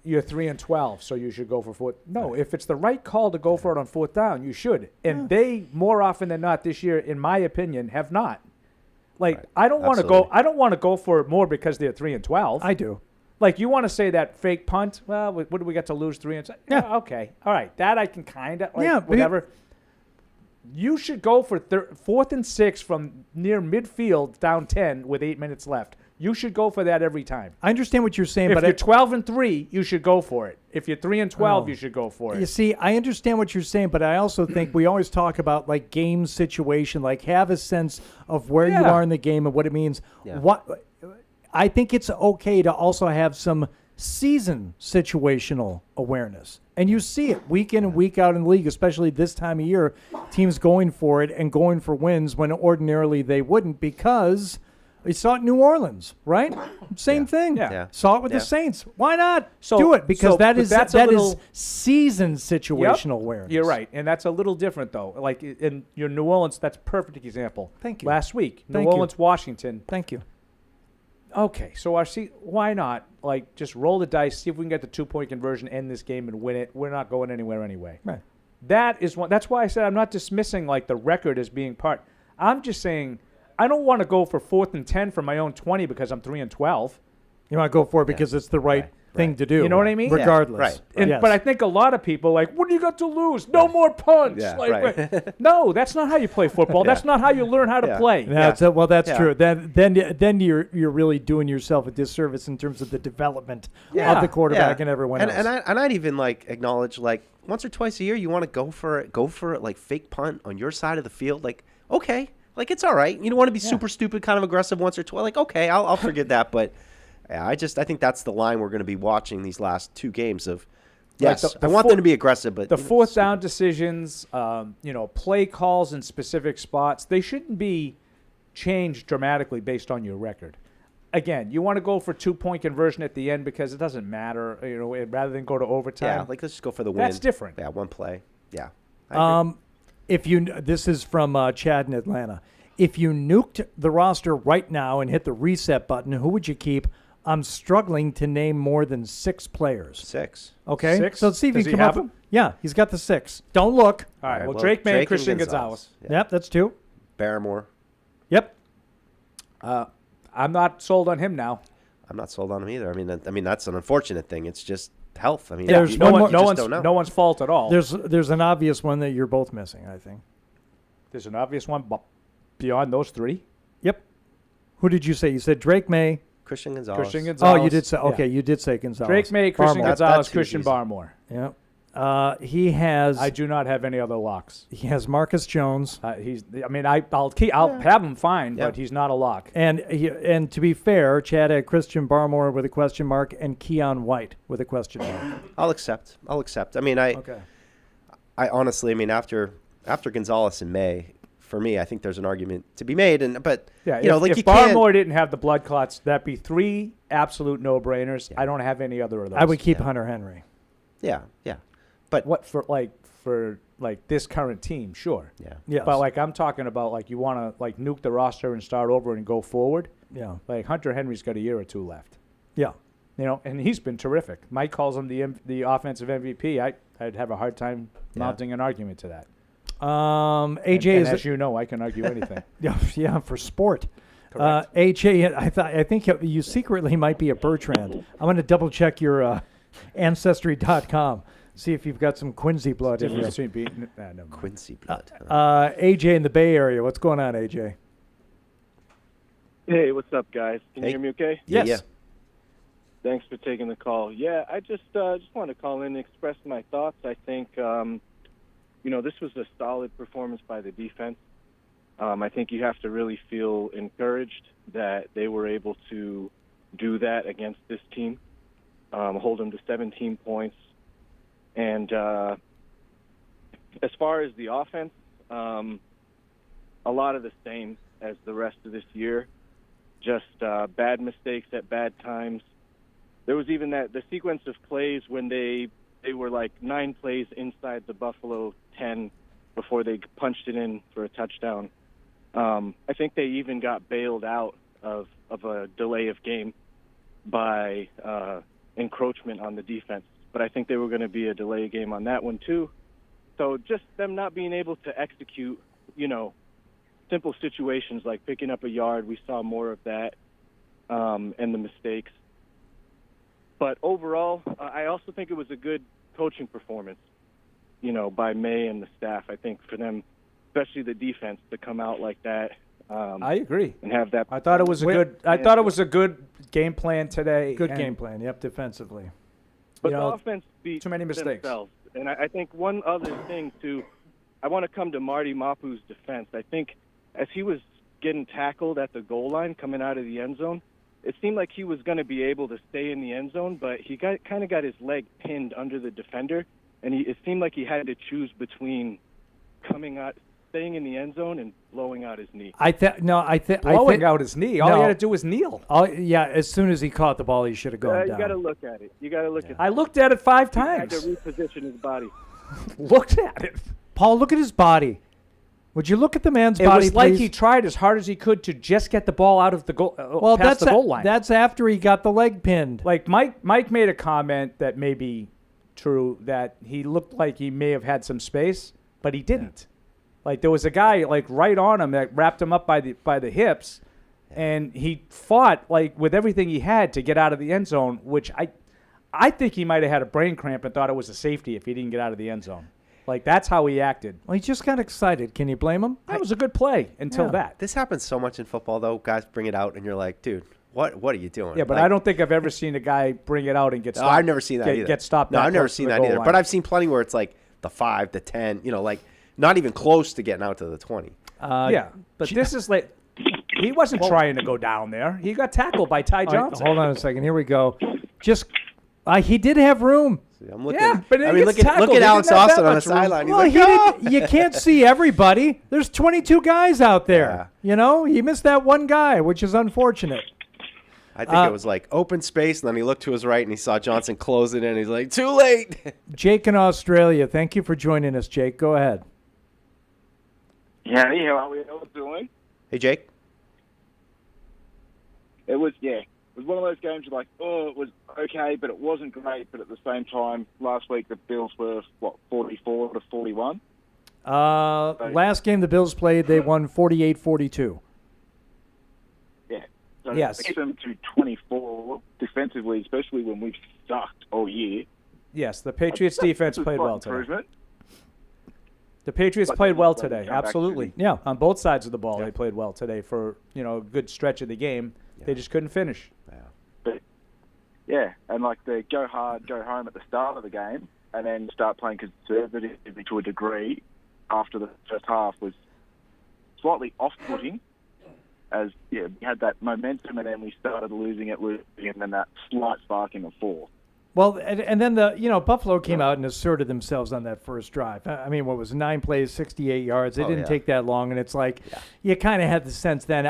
Speaker 6: you're 3-12, so you should go for fourth. No, if it's the right call to go for it on fourth down, you should. And they more often than not this year, in my opinion, have not. I don't want to go. I don't want to go for it more because they're 3-12.
Speaker 5: I do.
Speaker 6: You want to say that fake punt? Well, what do we get to lose 3-7? Yeah. Okay. All right. That I can kind of whatever. You should go for 4th and 6 from near midfield down 10 with 8 minutes left. You should go for that every time.
Speaker 5: I understand what you're saying,
Speaker 6: if
Speaker 5: but
Speaker 6: you're 12-3, you should go for it. If you're 3-12, you should go for it.
Speaker 5: You see, I understand what you're saying, but I also think we always talk about game situation, have a sense of where you are in the game and what it means. Yeah. I think it's okay to also have some season situational awareness. And you see it week in and week out in the league, especially this time of year, teams going for it and going for wins when ordinarily they wouldn't, because we saw it in New Orleans, right? Same thing.
Speaker 6: Yeah.
Speaker 5: Saw it with the Saints. Why not do it? Because that is season situational awareness.
Speaker 6: You're right. And that's a little different, though. In your New Orleans, that's a perfect example.
Speaker 5: Thank you.
Speaker 6: Last week, New Orleans, Washington.
Speaker 5: Thank you.
Speaker 6: Okay, so why not just roll the dice, see if we can get the 2-point conversion, end this game, and win it? We're not going anywhere anyway.
Speaker 5: Right.
Speaker 6: That's why I said I'm not dismissing the record as being part. I'm just saying I don't want to go for 4th and 10 from my own 20 because I'm 3-12.
Speaker 5: You want to go for it because it's the right thing to do.
Speaker 6: You know what I mean?
Speaker 5: Regardless.
Speaker 6: Yeah. Right. But I think a lot of people what do you got to lose? No more punts.
Speaker 4: Yeah,
Speaker 6: No, that's not how you play football. That's not how you learn how to play.
Speaker 5: That's true. Then you're really doing yourself a disservice in terms of the development of the quarterback and everyone else.
Speaker 4: And I'd even acknowledge once or twice a year you want to go for it fake punt on your side of the field. Okay. Like, it's all right. You don't want to be super stupid, kind of aggressive once or twice. Like, okay, I'll forget that. But yeah, I think that's the line we're going to be watching these last 2 games of. Yes, I want them to be aggressive, but
Speaker 6: the fourth down decisions, play calls in specific spots, they shouldn't be changed dramatically based on your record. Again, you want to go for 2-point conversion at the end because it doesn't matter, rather than go to overtime.
Speaker 4: Yeah, like let's just go for the win.
Speaker 6: That's different.
Speaker 4: Yeah, one play. Yeah.
Speaker 5: This is from Chad in Atlanta. If you nuked the roster right now and hit the reset button, who would you keep? I'm struggling to name more than 6 players.
Speaker 4: 6.
Speaker 5: Okay.
Speaker 6: 6?
Speaker 5: So let's see if
Speaker 6: Does
Speaker 5: he
Speaker 6: he
Speaker 5: come
Speaker 6: have
Speaker 5: up.
Speaker 6: them?
Speaker 5: Yeah, he's got the 6. Don't look.
Speaker 6: All right. Well, Drake May, Christian Gonzalez.
Speaker 5: Yep, that's 2.
Speaker 4: Barmore.
Speaker 5: Yep.
Speaker 6: I'm not sold on him now.
Speaker 4: I'm not sold on him either. I mean that's an unfortunate thing. It's just health. I mean,
Speaker 5: there's
Speaker 6: no one's fault at all.
Speaker 5: There's an obvious one that you're both missing, I think.
Speaker 6: There's an obvious one beyond those 3.
Speaker 5: Yep. Who did you say? You said Drake May.
Speaker 4: Christian Gonzalez.
Speaker 5: Oh, you did say. Okay, you did say Gonzalez.
Speaker 6: Drake May, Christian
Speaker 5: Barmore.
Speaker 6: Gonzalez, Christian Barmore.
Speaker 5: Yeah. He has.
Speaker 6: I do not have any other locks.
Speaker 5: He has Marcus Jones.
Speaker 6: I'll have him fine, but he's not a lock.
Speaker 5: And to be fair, Chad had Christian Barmore with a question mark and Keon White with a question mark.
Speaker 4: I'll accept. I mean, I honestly, after Gonzalez and May, for me, I think there's an argument to be made. But
Speaker 6: if Barmore didn't have the blood clots, that'd be 3 absolute no-brainers. Yeah. I don't have any other of those.
Speaker 5: I would keep Hunter Henry.
Speaker 4: Yeah. But
Speaker 6: what for this current team, sure.
Speaker 5: Yeah. Yes.
Speaker 6: But I'm talking about you want to nuke the roster and start over and go forward.
Speaker 5: Yeah.
Speaker 6: Hunter Henry's got a year or 2 left.
Speaker 5: Yeah.
Speaker 6: And he's been terrific. Mike calls him the offensive MVP. I'd have a hard time mounting an argument to that.
Speaker 5: AJ
Speaker 6: and as you know, I can argue anything.
Speaker 5: yeah, for sport.
Speaker 6: Correct.
Speaker 5: AJ, I think you secretly might be a Bertrand. I'm going to double check your Ancestry.com. See if you've got some Quincy blood in you.
Speaker 4: Quincy blood.
Speaker 5: AJ in the Bay Area. What's going on, AJ?
Speaker 21: Hey, what's up, guys? Can you hear me okay?
Speaker 5: Yes.
Speaker 21: Yeah. Thanks for taking the call. Yeah, I just want to call in and express my thoughts. I think, this was a solid performance by the defense. I think you have to really feel encouraged that they were able to do that against this team, hold them to 17 points. And as far as the offense, a lot of the same as the rest of this year, just bad mistakes at bad times. There was even the sequence of plays when they were 9 plays inside the Buffalo 10 before they punched it in for a touchdown. I think they even got bailed out of a delay of game by encroachment on the defense. But I think they were going to be a delay game on that one too. So just them not being able to execute, simple situations like picking up a yard, we saw more of that, and the mistakes. But overall, I also think it was a good coaching performance, by May and the staff. I think for them, especially the defense, to come out like that.
Speaker 6: I agree.
Speaker 21: And have that.
Speaker 6: I thought it was a good game plan today.
Speaker 5: Good game plan. Yep, defensively.
Speaker 21: But the offense beat
Speaker 6: too many mistakes.
Speaker 21: Themselves. And I think one other thing too, I want to come to Marty Mapu's defense. I think as he was getting tackled at the goal line coming out of the end zone, it seemed like he was going to be able to stay in the end zone, but he kind of got his leg pinned under the defender, and it seemed like he had to choose between staying in the end zone and blowing out his knee.
Speaker 6: Blowing out his knee. All he had to do was kneel.
Speaker 5: As soon as he caught the ball, he should have gone down.
Speaker 21: You got to look at it.
Speaker 6: I looked at it 5 times.
Speaker 21: He had to reposition his body.
Speaker 6: Looked at it.
Speaker 5: Paul, look at his body. Would you look at the man's body,
Speaker 6: It was like
Speaker 5: please?
Speaker 6: he tried as hard as he could to just get the ball out of the goal, past the goal line.
Speaker 5: That's after he got the leg pinned.
Speaker 6: Mike made a comment that may be true, that he looked like he may have had some space, but he didn't. There was a guy right on him that wrapped him up by the hips, and he fought with everything he had to get out of the end zone, which I think he might have had a brain cramp and thought it was a safety if he didn't get out of the end zone. That's how he acted.
Speaker 5: Well, he just got excited. Can you blame him?
Speaker 6: That was a good play until that.
Speaker 4: This happens so much in football, though. Guys bring it out, and you're like, dude, what are you doing?
Speaker 6: Yeah, but I don't think I've ever seen a guy bring it out and get stopped.
Speaker 4: No, I've never seen that either.
Speaker 6: Get stopped.
Speaker 4: No, I've never seen that either. But I've seen plenty where it's the 5, the 10, not even close to getting out to the 20.
Speaker 6: Yeah, but this is like he wasn't trying to go down there. He got tackled by Ty Johnson.
Speaker 5: Hold on a second. Here we go. Just he did have room.
Speaker 4: I'm looking.
Speaker 6: Yeah, but
Speaker 4: look at Alex Austin on the sideline. He's like,
Speaker 5: you can't see everybody. There's 22 guys out there.
Speaker 4: Yeah.
Speaker 5: He missed that one guy, which is unfortunate.
Speaker 4: I think it was like open space, and then he looked to his right and he saw Johnson close it in. He's like, too late.
Speaker 5: Jake in Australia, thank you for joining us, Jake. Go ahead.
Speaker 1: Yeah, how are we all doing?
Speaker 4: Hey, Jake.
Speaker 1: It was one of those games you're like, oh, it was okay, but it wasn't great. But at the same time, last week the Bills were, 44-41?
Speaker 5: Last game the Bills played, they won 48-42.
Speaker 1: Yeah. So
Speaker 6: yes.
Speaker 1: To get them to 24 defensively, especially when we've sucked all year.
Speaker 6: Yes, the Patriots defense played well today.
Speaker 1: Improvement.
Speaker 6: The Patriots played well today, absolutely. Yeah, on both sides of the ball, they played well today for a good stretch of the game. Yeah. They just couldn't finish.
Speaker 1: Yeah, and like the go hard, go home at the start of the game, and then start playing conservatively to a degree after the first half was slightly off-putting. As we had that momentum, and then we started losing, and then that slight spark in the fourth.
Speaker 5: Well, and then Buffalo came out and asserted themselves on that first drive. I mean, what was it, 9 plays, 68 yards? It didn't take that long, and it's like you kind of had the sense then.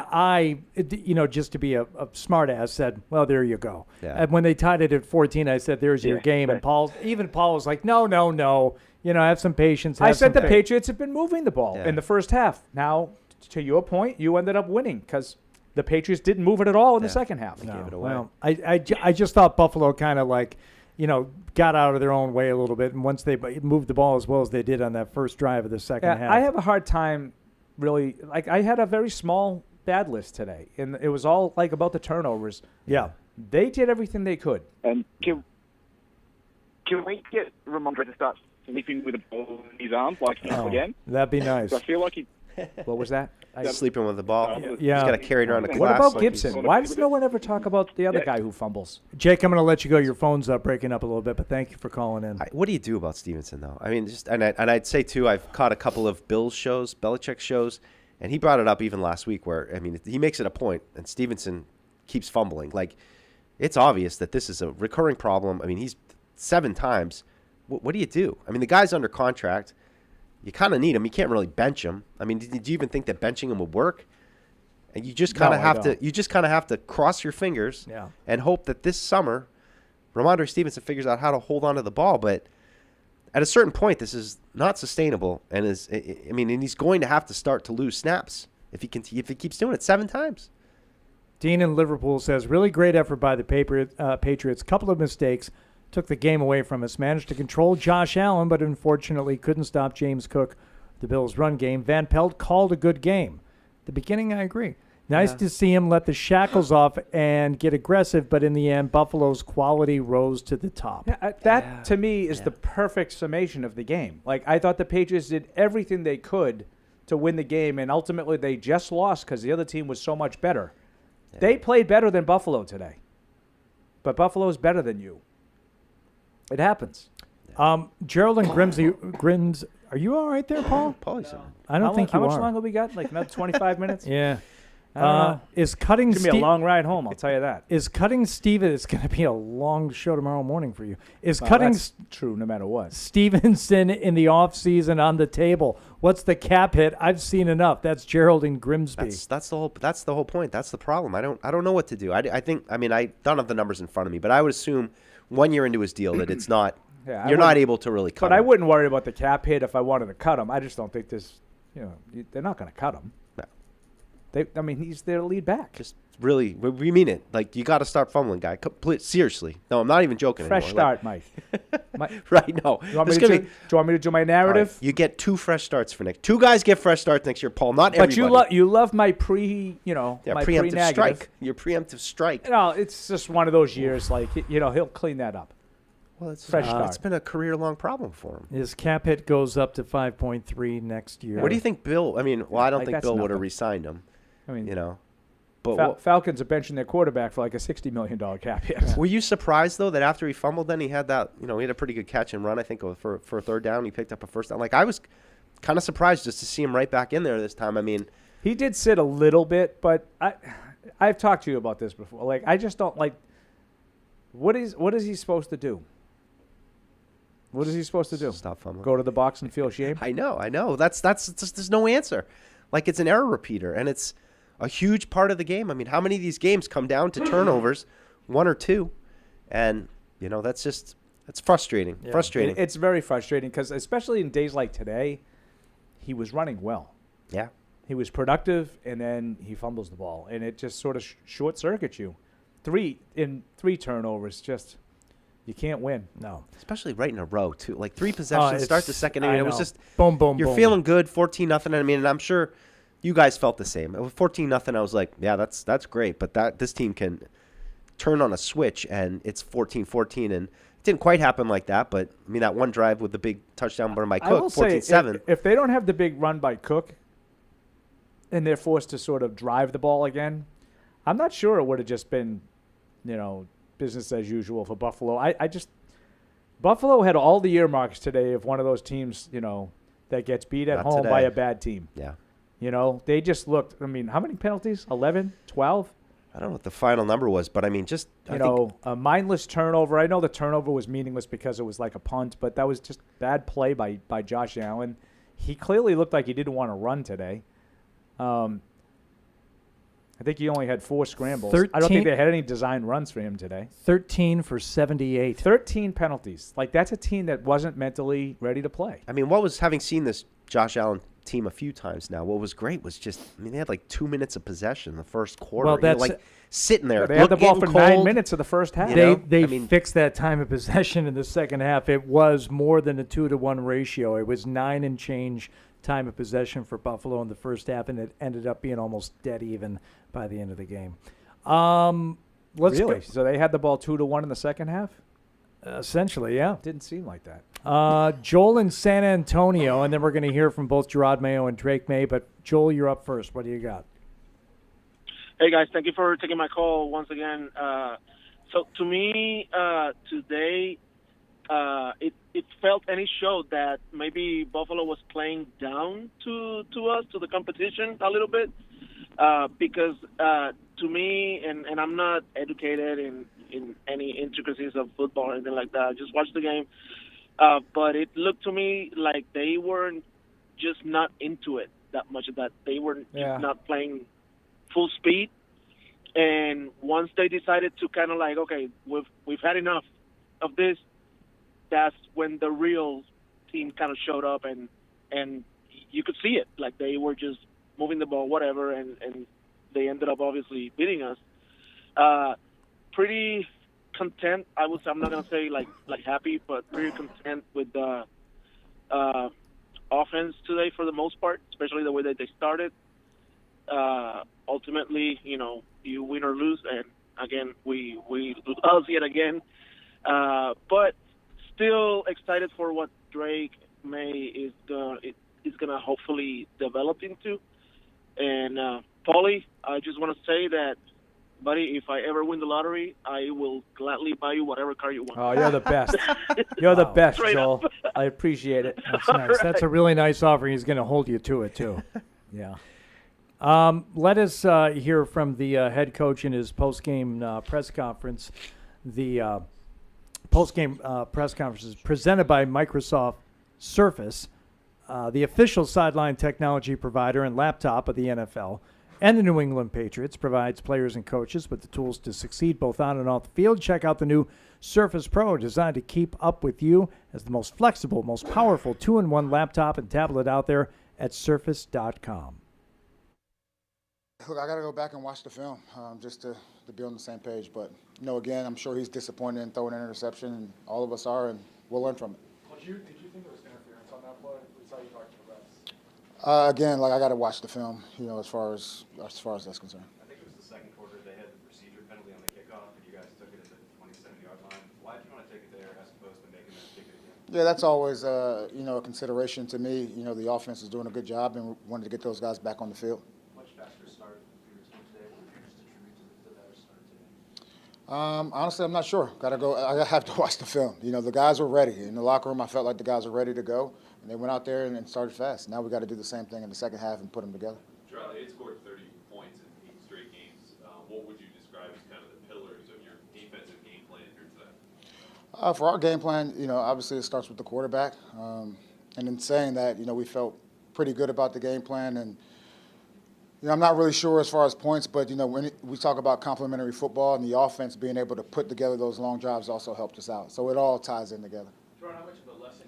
Speaker 5: Just to be a smart ass, said, "Well, there you go."
Speaker 4: Yeah.
Speaker 5: And when they tied it at 14, I said, "There's your game." And Paul was like, "No, have some patience."
Speaker 6: I said the Patriots have been moving the ball in the first half. Now, to your point, you ended up winning because the Patriots didn't move it at all in the second half.
Speaker 4: Gave it away.
Speaker 5: Well, I just thought Buffalo kind of got out of their own way a little bit, and once they moved the ball as well as they did on that first drive of the second half.
Speaker 6: I have a hard time really, I had a very small bad list today, and it was all about the turnovers.
Speaker 5: Yeah.
Speaker 6: They did everything they could.
Speaker 1: And can we get Ramondre to start sleeping with a ball in his arms again?
Speaker 5: That'd be nice.
Speaker 1: I feel like he...
Speaker 6: What was that?
Speaker 4: Sleeping with the ball.
Speaker 5: Yeah.
Speaker 4: He's got to carry it around the class.
Speaker 6: What about Gibson? Why does no one ever talk about the other guy who fumbles?
Speaker 5: Jake, I'm going to let you go. Your phone's breaking up a little bit, but thank you for calling in.
Speaker 4: What do you do about Stevenson, though? I mean, I'd say, too, I've caught a couple of Bills shows, Belichick shows, and he brought it up even last week where, I mean, he makes it a point, and Stevenson keeps fumbling. Like, it's obvious that this is a recurring problem. I mean, he's 7 times. What do you do? I mean, the guy's under contract. You kind of need him. You can't really bench him. I mean, did you even think that benching him would work? And you just kind of have to. You just kind of have to cross your fingers and hope that this summer, Ramondre Stevenson figures out how to hold on to the ball. But at a certain point, this is not sustainable, and and he's going to have to start to lose snaps if he keeps doing it 7 times.
Speaker 5: Dean in Liverpool says, really great effort by the Patriots. Couple of mistakes. Took the game away from us. Managed to control Josh Allen, but unfortunately couldn't stop James Cook, the Bills' run game. Van Pelt called a good game. The beginning, I agree. Nice to see him let the shackles off and get aggressive, but in the end, Buffalo's quality rose to the top.
Speaker 6: That, to me, is the perfect summation of the game. I thought the Patriots did everything they could to win the game, and ultimately they just lost because the other team was so much better. Yeah. They played better than Buffalo today, but Buffalo's better than you. It happens.
Speaker 5: Gerald and Grims, are you all right there, Paul? I don't think you are.
Speaker 6: How much longer we got? Another 25 minutes?
Speaker 5: Yeah.
Speaker 6: I don't know.
Speaker 5: It's going
Speaker 6: to be a long ride home, I'll tell you that.
Speaker 5: It's going to be a long show tomorrow morning for you.
Speaker 6: That's true no matter what.
Speaker 5: Stevenson in the offseason on the table. What's the cap hit? I've seen enough. That's Gerald and Grimsby.
Speaker 4: That's the whole point. That's the problem. I don't know what to do. I don't have the numbers in front of me, but I would assume 1 year into his deal that it's not you're not able to really cut him.
Speaker 6: But I wouldn't worry about the cap hit if I wanted to cut him. I just don't think they're not going to cut him. No. He's their lead back.
Speaker 4: Just really, we mean it. You got to start fumbling, guy. Seriously. No, I'm not even joking
Speaker 6: anymore. Fresh start, Mike.
Speaker 4: Right, no.
Speaker 6: Do you want me to do my narrative?
Speaker 4: Right, you get 2 fresh starts for next. 2 guys get fresh starts next year, Paul. Not everybody.
Speaker 6: But you love my my
Speaker 4: preemptive strike. Your preemptive strike.
Speaker 6: No, it's just one of those years. He'll clean that up.
Speaker 4: Well, it's
Speaker 6: fresh start.
Speaker 4: It's been a career-long problem for him.
Speaker 5: His cap hit goes up to 5.3 next year.
Speaker 4: What do you think, Bill? I don't think Bill would have re-signed him. But
Speaker 6: Falcons are benching their quarterback for a $60 million cap hit.
Speaker 4: Were you surprised though that after he fumbled, then he had that? He had a pretty good catch and run. I think for a third down, he picked up a first down. I was kind of surprised just to see him right back in there this time. I mean,
Speaker 6: he did sit a little bit, but I've talked to you about this before. Like, I just don't like. What is he supposed to do? What is he supposed to do?
Speaker 4: Stop fumbling.
Speaker 6: Go to the box and feel shame?
Speaker 4: I know. That's just, there's no answer. Like, it's an error repeater, and it's a huge part of the game. I mean, how many of these games come down to turnovers, 1 or 2, and that's frustrating.
Speaker 6: Yeah.
Speaker 4: Frustrating.
Speaker 6: It's very frustrating because especially in days like today, he was running well.
Speaker 4: Yeah.
Speaker 6: He was productive, and then he fumbles the ball, and it just sort of short circuits you. 3 turnovers, just you can't win.
Speaker 5: No,
Speaker 4: especially right in a row too. Like 3 possessions, start the second inning. It was just
Speaker 5: boom, boom.
Speaker 4: You're
Speaker 5: boom.
Speaker 4: feeling good, 14-0. I mean, and I'm sure you guys felt the same. 14-0. I was like, yeah, that's great, but this team can turn on a switch, and it's 14-14, and it didn't quite happen like that. But I mean, that one drive with the big touchdown by Cook, 14-7.
Speaker 6: If they don't have the big run by Cook, and they're forced to sort of drive the ball again, I'm not sure it would have just been, business as usual for Buffalo. Buffalo had all the earmarks today of one of those teams, that gets beat at home by a bad team.
Speaker 4: Yeah.
Speaker 6: They just looked, I mean, how many penalties? 11, 12?
Speaker 4: I don't know what the final number was, but I mean, just
Speaker 6: a mindless turnover. I know the turnover was meaningless because it was like a punt, but that was just bad play by Josh Allen. He clearly looked like he didn't want to run today. I think he only had 4 scrambles. I don't think they had any design runs for him today.
Speaker 5: 13 for 78.
Speaker 6: 13 penalties. Like, that's a team that wasn't mentally ready to play.
Speaker 4: I mean, having seen this Josh Allen team a few times now, what was great was just, I mean, they had like 2 minutes of possession in the first quarter.
Speaker 5: Well, that's
Speaker 4: sitting there.
Speaker 6: They had the ball for 9 minutes of the first half.
Speaker 5: They fixed that time of possession in the second half. It was more than a 2-to-1 ratio. It was 9 and change time of possession for Buffalo in the first half, and it ended up being almost dead even by the end of the game. Let's
Speaker 6: really?
Speaker 5: go.
Speaker 6: So they had the ball 2-1 in the second half?
Speaker 5: Essentially, yeah.
Speaker 6: Didn't seem like that.
Speaker 5: Joel in San Antonio, and then we're going to hear from both Gerard Mayo and Drake May. But Joel, you're up first. What do you got?
Speaker 7: Hey, guys. Thank you for taking my call once again. So to me, today, it felt and it showed that maybe Buffalo was playing down to us, to the competition a little bit. Because to me, and I'm not educated in any intricacies of football or anything like that. I just watched the game. But it looked to me like they weren't just not into it that much, that they were just not playing full speed. And once they decided to kind of like, okay, we've had enough of this, that's when the real team kind of showed up, and you could see it. Like, they were just moving the ball, whatever, and they ended up obviously beating us. Pretty content, I would say. I'm not gonna say like happy, but pretty content with the offense today for the most part, especially the way that they started. Ultimately, you win or lose, and again we lose yet again. But still excited for what Drake May is gonna hopefully develop into. And Paulie, I just want to say that, buddy, if I ever win the lottery, I will gladly buy you whatever car you want.
Speaker 6: Oh, you're the best. You're the best,
Speaker 7: Straight
Speaker 6: Joel.
Speaker 7: up.
Speaker 6: I appreciate it.
Speaker 5: That's nice. Right. That's a really nice offer. He's going to hold you to it, too. Yeah. Let us hear from the head coach in his post-game press conference. The post-game press conference is presented by Microsoft Surface, the official sideline technology provider and laptop of the NFL. And the New England Patriots provides players and coaches with the tools to succeed both on and off the field. Check out the new Surface Pro, designed to keep up with you as the most flexible, most powerful 2-in-1 laptop and tablet out there at surface.com.
Speaker 22: Look, I got to go back and watch the film just to be on the same page. But, again, I'm sure he's disappointed in throwing an interception, and all of us are, and we'll learn from it.
Speaker 23: Did you think there was interference on that play? We saw you talking to the refs.
Speaker 22: Again, I got to watch the film, as far as that's concerned.
Speaker 24: I think it was the second quarter. They had the procedure penalty on the kickoff, and you guys took it at the 27-yard line. Why did you want to take it there as opposed to making them kick it again?
Speaker 22: Yeah, that's always a consideration to me. The offense is doing a good job, and we wanted to get those guys back on the field.
Speaker 23: Much faster start than the previous one today. What would you just attribute to the better start today?
Speaker 22: Honestly, I'm not sure. I have to watch the film. The guys were ready. In the locker room, I felt like the guys were ready to go, and they went out there and started fast. Now we got to do the same thing in the second half and put them together.
Speaker 3: Gerard, they had scored 30 points in 8 straight games. What would you describe as kind of the pillars of your defensive game plan here today?
Speaker 22: For our game plan, obviously it starts with the quarterback. And in saying that, we felt pretty good about the game plan. And, I'm not really sure as far as points, but, when we talk about complementary football and the offense being able to put together those long drives also helped us out. So it all ties in together.
Speaker 8: Gerard, how much of a lesson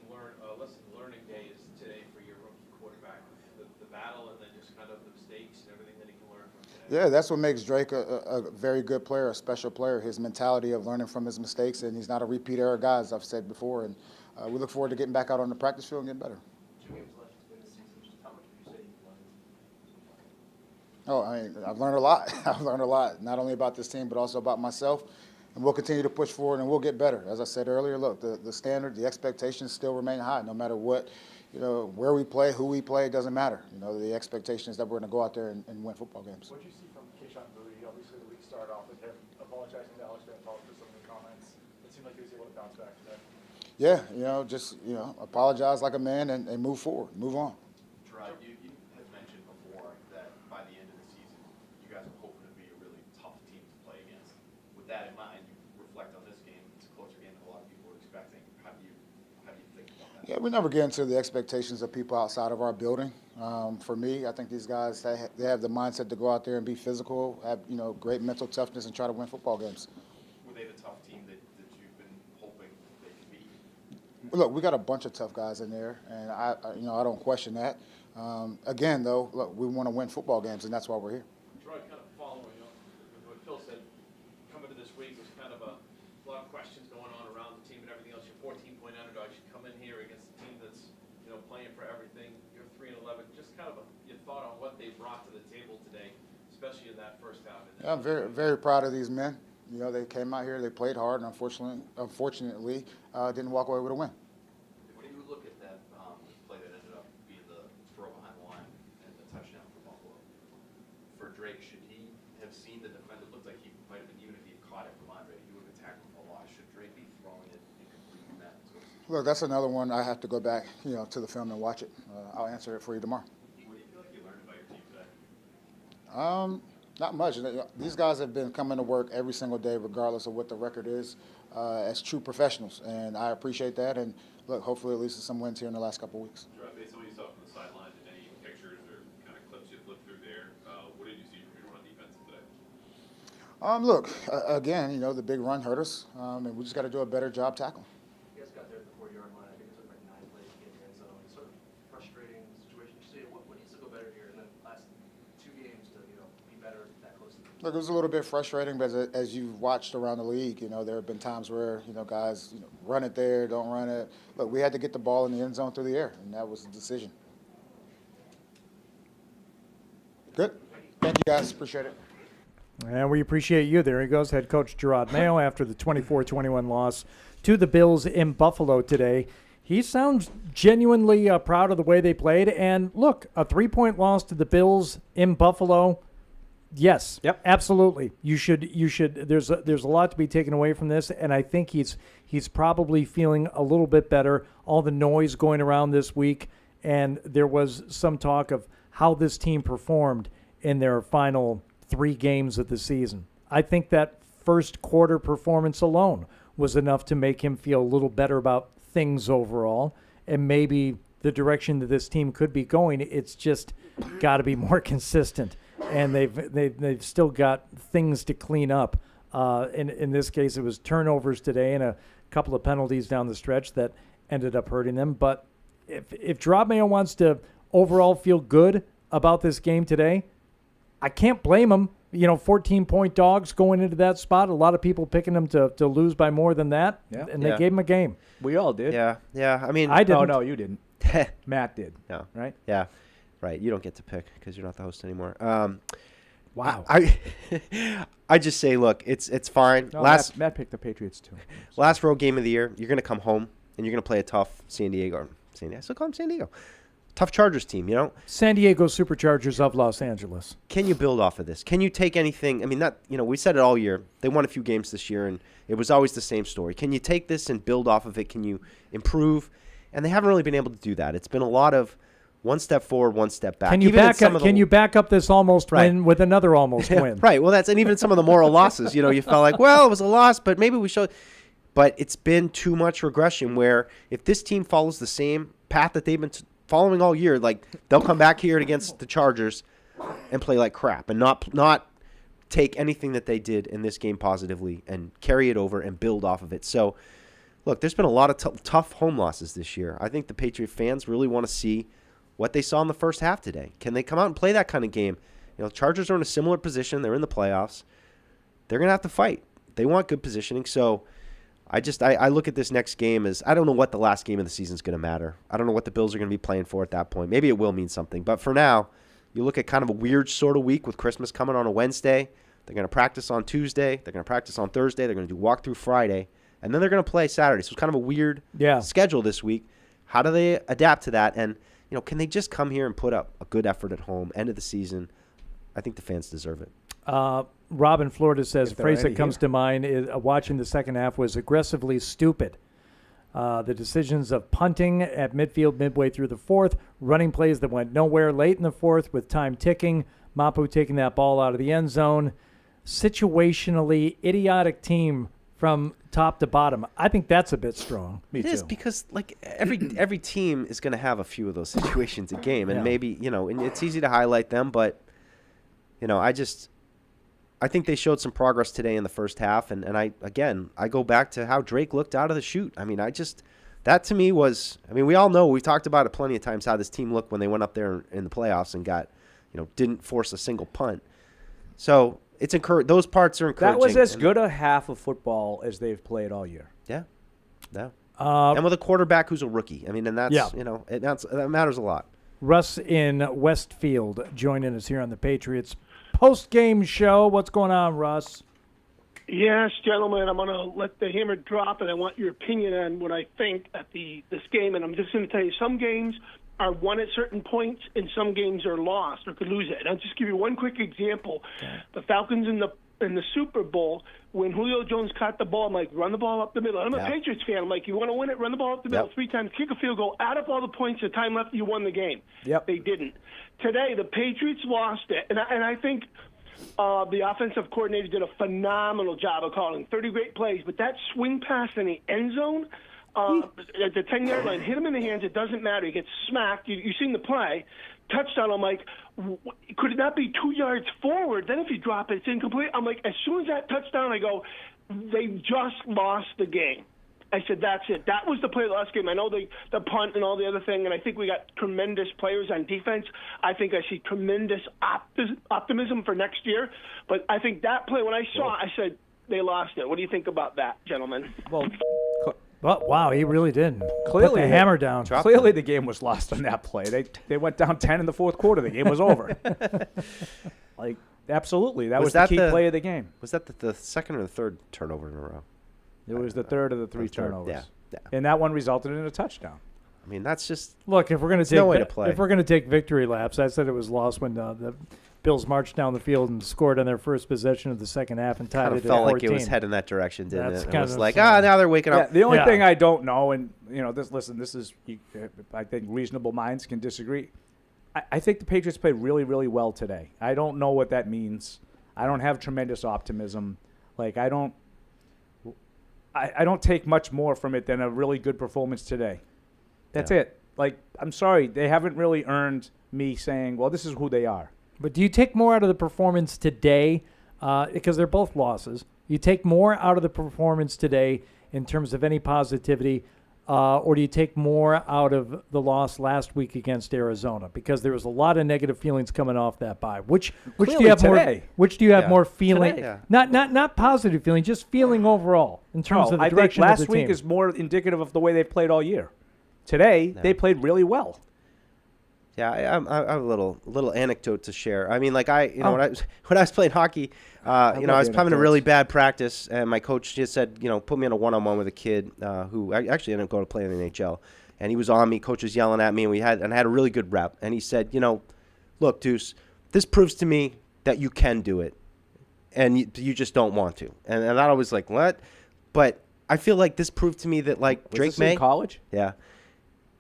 Speaker 8: learning day is today for your rookie quarterback? The battle and then just kind of the mistakes and everything that he can learn from today?
Speaker 22: Yeah, that's what makes Drake a very good player, a special player, his mentality of learning from his mistakes. And he's not a repeat error guy, as I've said before. And we look forward to getting back out on the practice field and getting better.
Speaker 8: 2 games left in the season. Just how much would you say you've learned?
Speaker 22: I've learned a lot. I've learned a lot, not only about this team, but also about myself. And we'll continue to push forward, and we'll get better. As I said earlier, look, the standard, the expectations still remain high, no matter what, where we play, who we play, it doesn't matter. The expectation is that we're going to go out there and win football games.
Speaker 23: What did you see from Keyshawn Boutte? Obviously, the week started off with him apologizing to Alex Van Pelt for some of the comments. It seemed like he was able to bounce back today.
Speaker 22: Yeah, apologize like a man and move forward, move on.
Speaker 24: Gerard, you have mentioned before that by the end of the season, you guys are hoping to be a really tough team to play against. With that in mind, you reflect on this game. It's a closer game than a lot of people were expecting. How do you think about that?
Speaker 22: Yeah, we never get into the expectations of people outside of our building. For me, I think these guys, they have the mindset to go out there and be physical, have great mental toughness, and try to win football games.
Speaker 24: Were they the tough team that you've been hoping they could beat?
Speaker 22: Look, we got a bunch of tough guys in there, and I don't question that. Again, though, look, we want to win football games, and that's why we're here.
Speaker 8: Gerard, kind of following up what Phil said, coming to this week was kind of a lot of questions going on around the team and everything else. You're 14-point underdogs. You come in here against a team that's playing for everything. You're 3-11. Just kind of your thought on what they brought to the table today, especially in that first half.
Speaker 22: Yeah, I'm very, very proud of these men. They came out here, they played hard, and unfortunately, didn't walk away with a win.
Speaker 24: When you look at that play that ended up being the throw behind the line and the touchdown for Buffalo, for Drake, should he have seen the defender? It looked like he might have been, even if he had caught it from Andre, he would have attacked him a lot. Should Drake be throwing it incomplete in that sort of situation?
Speaker 22: Look, that's another one I have to go back, to the film and watch it. I'll answer it for you tomorrow.
Speaker 24: What do you feel like you learned about your team today?
Speaker 22: Not much. These guys have been coming to work every single day, regardless of what the record is, as true professionals, and I appreciate that. And look, hopefully at least some wins here in the last couple of weeks.
Speaker 3: Based on what you saw from the sidelines and any pictures or kind of clips you flipped through there, what did you see from your run defense today?
Speaker 22: Look, again, the big run hurt us, and we just got to do a better job tackling.
Speaker 8: You guys got there at the 4-yard line. I think it took like 9 plays to get in the end zone. It's sort of frustrating situation. You say, what needs to go better here in the last 2 games to be better that close to the
Speaker 22: Look, it was a little bit frustrating, but as you've watched around the league, there have been times where, guys, run it there, don't run it. Look, we had to get the ball in the end zone through the air, and that was the decision. Good. Thank you, guys. Appreciate it.
Speaker 5: And we appreciate you. There he goes, head coach Gerard Mayo after the 24-21 loss to the Bills in Buffalo today. He sounds genuinely proud of the way they played. And look, a 3-point loss to the Bills in Buffalo. Yes,
Speaker 6: yep,
Speaker 5: absolutely. You should. There's a lot to be taken away from this, and I think he's probably feeling a little bit better. All the noise going around this week, and there was some talk of how this team performed in their final 3 games of the season. I think that first quarter performance alone was enough to make him feel a little better about things overall, and maybe the direction that this team could be going. It's just got to be more consistent. And they've still got things to clean up. In this case, it was turnovers today and a couple of penalties down the stretch that ended up hurting them. But if Gerard Mayo wants to overall feel good about this game today, I can't blame him. 14-point dogs going into that spot. A lot of people picking them to lose by more than that, and they gave him a game.
Speaker 6: We all did.
Speaker 4: Yeah. I mean,
Speaker 6: I didn't. No, you didn't. Matt did.
Speaker 4: No.
Speaker 6: Right?
Speaker 4: Yeah. Right. You don't get to pick because you're not the host anymore.
Speaker 6: Wow.
Speaker 4: I just say, look, it's fine.
Speaker 6: No, Matt picked the Patriots too.
Speaker 4: Last road game of the year, you're going to come home and you're going to play a tough San Diego. I still call them San Diego. tough Chargers team, you know?
Speaker 5: San Diego Superchargers of Los Angeles.
Speaker 4: Can you build off of this? Can you take anything? I mean, we said it all year. They won a few games this year, and it was always the same story. Can you take this and build off of it? Can you improve? And they haven't really been able to do that. It's been a lot of one step forward, one step back.
Speaker 5: Can you back up this almost win with another almost win?
Speaker 4: Right. Well, and even some of the moral losses, you felt like, well, it was a loss, but maybe we should. But it's been too much regression where if this team follows the same path that they've been following all year, like they'll come back here against the Chargers and play like crap and not take anything that they did in this game positively and carry it over and build off of it. So, look, there's been a lot of tough home losses this year. I think the Patriot fans really want to see what they saw in the first half today. Can they come out and play that kind of game? The Chargers are in a similar position. They're in the playoffs. They're going to have to fight. They want good positioning. So I look at this next game as I don't know what the last game of the season is going to matter. I don't know what the Bills are going to be playing for at that point. Maybe it will mean something. But for now, you look at kind of a weird sort of week with Christmas coming on a Wednesday. They're going to practice on Tuesday. They're going to practice on Thursday. They're going to do walkthrough Friday. And then they're going to play Saturday. So it's kind of a weird schedule this week. How do they adapt to that? And, can they just come here and put up a good effort at home, end of the season? I think the fans deserve it.
Speaker 5: Rob in Florida says, a phrase that comes to mind is watching the second half was aggressively stupid. The decisions of punting at midfield midway through the fourth, running plays that went nowhere late in the fourth with time ticking, Mapu taking that ball out of the end zone. Situationally idiotic team from top to bottom. I think that's a bit strong.
Speaker 4: It is because every team is going to have a few of those situations a game, and maybe and it's easy to highlight them, but I think they showed some progress today in the first half, and I go back to how Drake looked out of the chute. I mean, that to me was, we all know, we've talked about it plenty of times, how this team looked when they went up there in the playoffs and got, didn't force a single punt. So it's those parts are encouraging.
Speaker 6: That was as good a half of football as they've played all year.
Speaker 4: Yeah. And with a quarterback who's a rookie. And that's, that matters a lot.
Speaker 5: Russ in Westfield joining us here on the Patriots Postgame show. What's going on, Russ?
Speaker 9: Yes, gentlemen, I'm going to let the hammer drop, and I want your opinion on what I think at this game. And I'm just going to tell you, some games are won at certain points, and some games are lost or could lose it. And I'll just give you one quick example. Okay. The Falcons in the Super Bowl, when Julio Jones caught the ball, I'm like, run the ball up the middle. I'm a Patriots fan. I'm like, you want to win it, run the ball up the middle 3 times, kick a field goal, add up all the points, the time left, you won the game.
Speaker 6: Yep.
Speaker 9: They didn't. Today, the Patriots lost it, and I think the offensive coordinator did a phenomenal job of calling 30 great plays, but that swing pass in the end zone at the 10-yard line, hit him in the hands, it doesn't matter. He gets smacked. You've seen the play. Touchdown, I'm like, could it not be 2 yards forward? Then if you drop it, it's incomplete. I'm like, as soon as that touchdown, I go, they just lost the game. I said, that's it. That was the play of the last game. I know the punt and all the other thing, and I think we got tremendous players on defense. I think I see tremendous optimism for next year. But I think that play, when I saw it, I said, they lost it. What do you think about that, gentlemen?
Speaker 5: Well, wow, he really did. Clearly, put the hammer down.
Speaker 6: Clearly, the game was lost on that play. They went down 10 in the fourth quarter. The game was over. Absolutely. That was the key play of the game.
Speaker 4: Was that the second or the third turnover in a row?
Speaker 6: It was the third of the 3 turnovers.
Speaker 4: Yeah.
Speaker 6: And that one resulted in a touchdown.
Speaker 4: That's just
Speaker 5: look. If we're going to take victory laps, I said it was lost when the Bills marched down the field and scored on their first possession of the second half and tied it at 14.
Speaker 4: Felt like it was heading that direction, didn't it? It was like, now they're waking up.
Speaker 6: The only thing I don't know, and this is, I think reasonable minds can disagree. I think the Patriots played really, really well today. I don't know what that means. I don't have tremendous optimism. I don't take much more from it than a really good performance today. That's it. I'm sorry, they haven't really earned me saying, well, this is who they are.
Speaker 5: But do you take more out of the performance today, because they're both losses, you take more out of the performance today in terms of any positivity, or do you take more out of the loss last week against Arizona? Because there was a lot of negative feelings coming off that bye. Which do you have
Speaker 6: today.
Speaker 5: Which do you have more feeling?
Speaker 6: Today.
Speaker 5: Not positive feeling, just feeling overall in terms of the direction of the team.
Speaker 6: Last week is more indicative of the way they've played all year. Today, they played really well.
Speaker 4: Yeah, I have a little anecdote to share. When I was playing hockey, I was having a really bad practice, and my coach just said, put me in a one-on-one with a kid who I actually ended up going to play in the NHL, and he was on me. Coach was yelling at me, and I had a really good rep. And he said, look, Deuce, this proves to me that you can do it, and you just don't want to. And I was like, what? But I feel like this proved to me that, like, Drake May.
Speaker 6: In college?
Speaker 4: Yeah.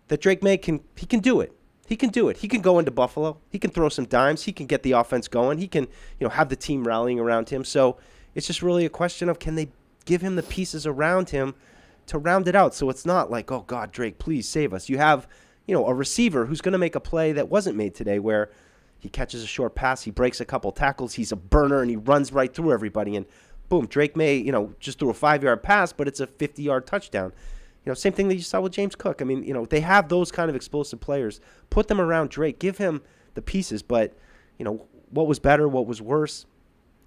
Speaker 4: That Drake May can do it. He can do it. He can go into Buffalo. He can throw some dimes. He can get the offense going. He can, have the team rallying around him. So it's just really a question of, can they give him the pieces around him to round it out, so it's not like, oh, God, Drake, please save us. You have, a receiver who's going to make a play that wasn't made today where he catches a short pass, he breaks a couple tackles, he's a burner, and he runs right through everybody. And boom, Drake May, just threw a 5-yard pass, but it's a 50-yard touchdown. Same thing that you saw with James Cook. I mean, they have those kind of explosive players. Put them around Drake. Give him the pieces. But, what was better, what was worse?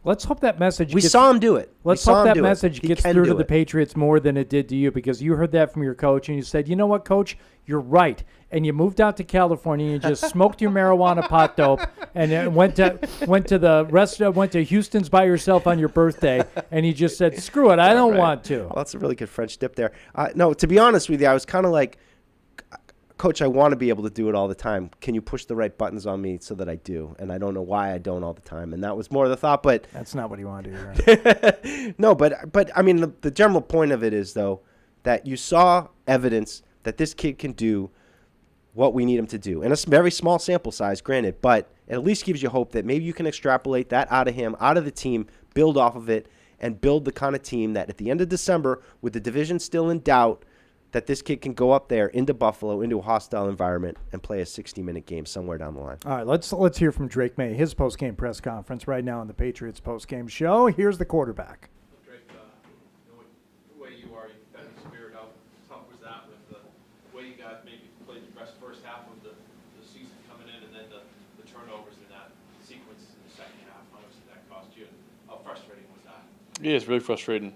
Speaker 5: Let's hope that message
Speaker 4: We saw him do it.
Speaker 5: Let's hope that message gets through to the Patriots more than it did to you, because you heard that from your coach and you said, you know what, Coach, you're right. And you moved out to California and you just smoked your marijuana pot dope and then went to Houston's by yourself on your birthday, and you just said, screw it, I don't want to.
Speaker 4: Well, that's a really good French dip there. No, to be honest with you, I was kind of like, Coach, I want to be able to do it all the time. Can you push the right buttons on me so that I do? And I don't know why I don't all the time. And that was more of the thought. But
Speaker 5: that's not what you want to do. Right?
Speaker 4: No, but I mean, the general point of it is, though, that you saw evidence that this kid can do what we need him to do. And it's a very small sample size, granted, but it at least gives you hope that maybe you can extrapolate that out of him, out of the team, build off of it, and build the kind of team that at the end of December, with the division still in doubt, that this kid can go up there into Buffalo, into a hostile environment, and play a 60-minute game somewhere down the line.
Speaker 5: All right, let's hear from Drake May, his post-game press conference right now on the Patriots post-game show. Here's the quarterback.
Speaker 8: Drake, the way you are, you've got the spirit out. How tough was that with the way you got maybe played the best first half of the season coming in, and then the turnovers in that sequence in the second half? How much did that cost you? How frustrating was that?
Speaker 10: Yeah, it's really frustrating.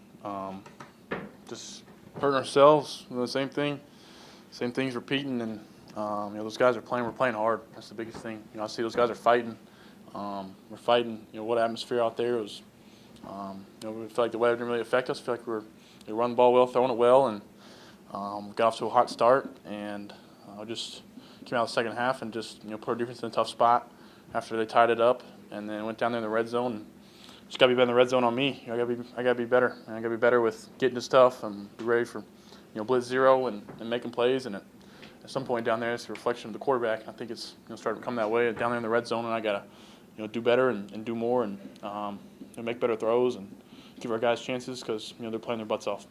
Speaker 10: Just hurting ourselves, the same things repeating, and those guys are playing. We're playing hard. That's the biggest thing. I see those guys are fighting. We're fighting. What atmosphere out there was. We feel like the weather didn't really affect us. Feel like we run the ball well, throwing it well, and got off to a hot start, and just came out of the second half and just put our defense in a tough spot after they tied it up, and then went down there in the red zone. And just got to be better in the red zone on me. I got to be better. And I got to be better with getting to stuff and be ready for, blitz zero and making plays. And at some point down there, it's a reflection of the quarterback. I think it's starting to come that way down there in the red zone, and I got to do better and do more and make better throws and give our guys chances because they're playing their butts off.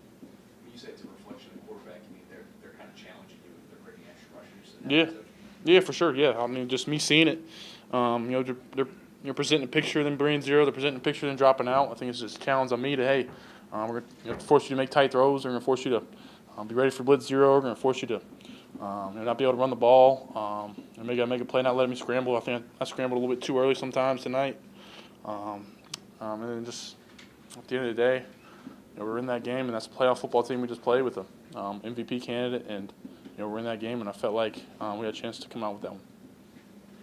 Speaker 24: When you say it's a reflection of the quarterback, you mean they're kind of challenging you if they're breaking extra rushers?
Speaker 10: Yeah, for sure. Yeah, I mean, just me seeing it. They're presenting a picture, then bringing zero. They're presenting a picture, then dropping out. I think it's just a challenge on me to, hey, we're going to force you to make tight throws. We're going to force you to be ready for blitz zero. We're going to force you to not be able to run the ball. And maybe I make a play, not letting me scramble. I think I scrambled a little bit too early sometimes tonight. And then just at the end of the day, we're in that game, and that's a playoff football team we just played with a MVP candidate, and we're in that game, and I felt like we had a chance to come out with that one.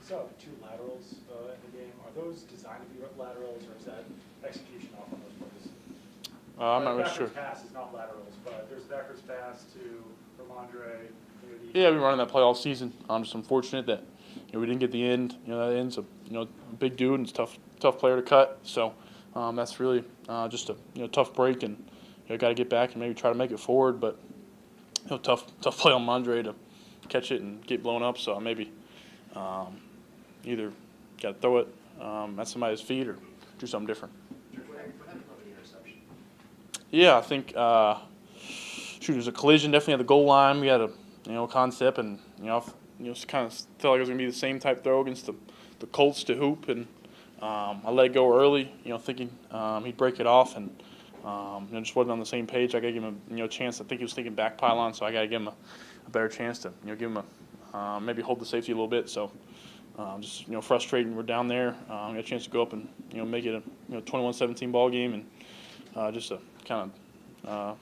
Speaker 23: So 2 laterals in the game. Are those designed to be laterals, or is that execution off on those plays?
Speaker 10: I'm not really sure.
Speaker 23: The pass is not laterals, but there's a backwards pass to Ramondre.
Speaker 10: Yeah, we've been running that play all season. I'm just unfortunate that we didn't get the end. That end's a big dude and it's tough player to cut. So that's really just a tough break, and got to get back and maybe try to make it forward. But tough play on Mondre to catch it and get blown up. So I maybe either got to throw it at somebody's feet or do something different. Yeah, I think it was a collision definitely at the goal line. We had a concept, and kind of felt like it was gonna be the same type throw against the Colts to Hoop, and I let it go early, thinking he'd break it off, and just wasn't on the same page. I got to give him a chance. I think he was thinking back pylon, so I got to give him a better chance to give him a maybe hold the safety a little bit. So just frustrating. We're down there. Got a chance to go up and make it a 21-17 ball game, and just a kind of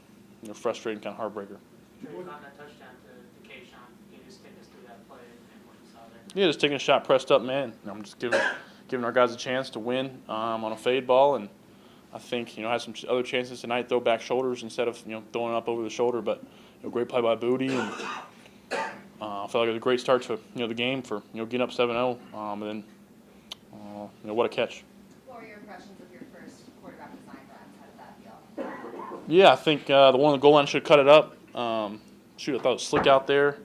Speaker 10: frustrating kind of heartbreaker.
Speaker 11: On that touchdown to Keyshawn, can you just take us through that play and what you saw there?
Speaker 10: Yeah, just taking a shot pressed up, man. I'm just giving our guys a chance to win on a fade ball, and I think had some other chances tonight, throw back shoulders instead of throwing up over the shoulder. But great play by Booty, and I felt like it was a great start to the game for getting up 7-0, and then what a catch.
Speaker 12: What were your impressions of your first quarterback design runs? How did that feel?
Speaker 10: Yeah, I think the one on the goal line should have cut it up. I thought it was slick out there.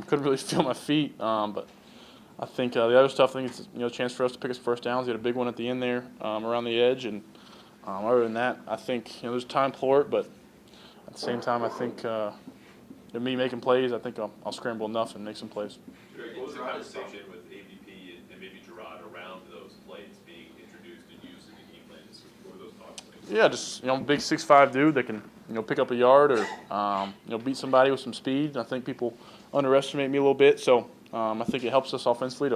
Speaker 10: Couldn't really feel my feet, but I think the other stuff, I think it's a chance for us to pick us first downs. We had a big one at the end there around the edge, and other than that, I think there's time for it. But at the same time, I think me making plays, I think I'll scramble enough and make some plays.
Speaker 3: What was the conversation with AVP and maybe Gerard around those plays being introduced and used in the game plan this week? What were those thoughts?
Speaker 10: Yeah, just big 6'5" dude that can pick up a yard or beat somebody with some speed. I think people underestimate me a little bit, so I think it helps us offensively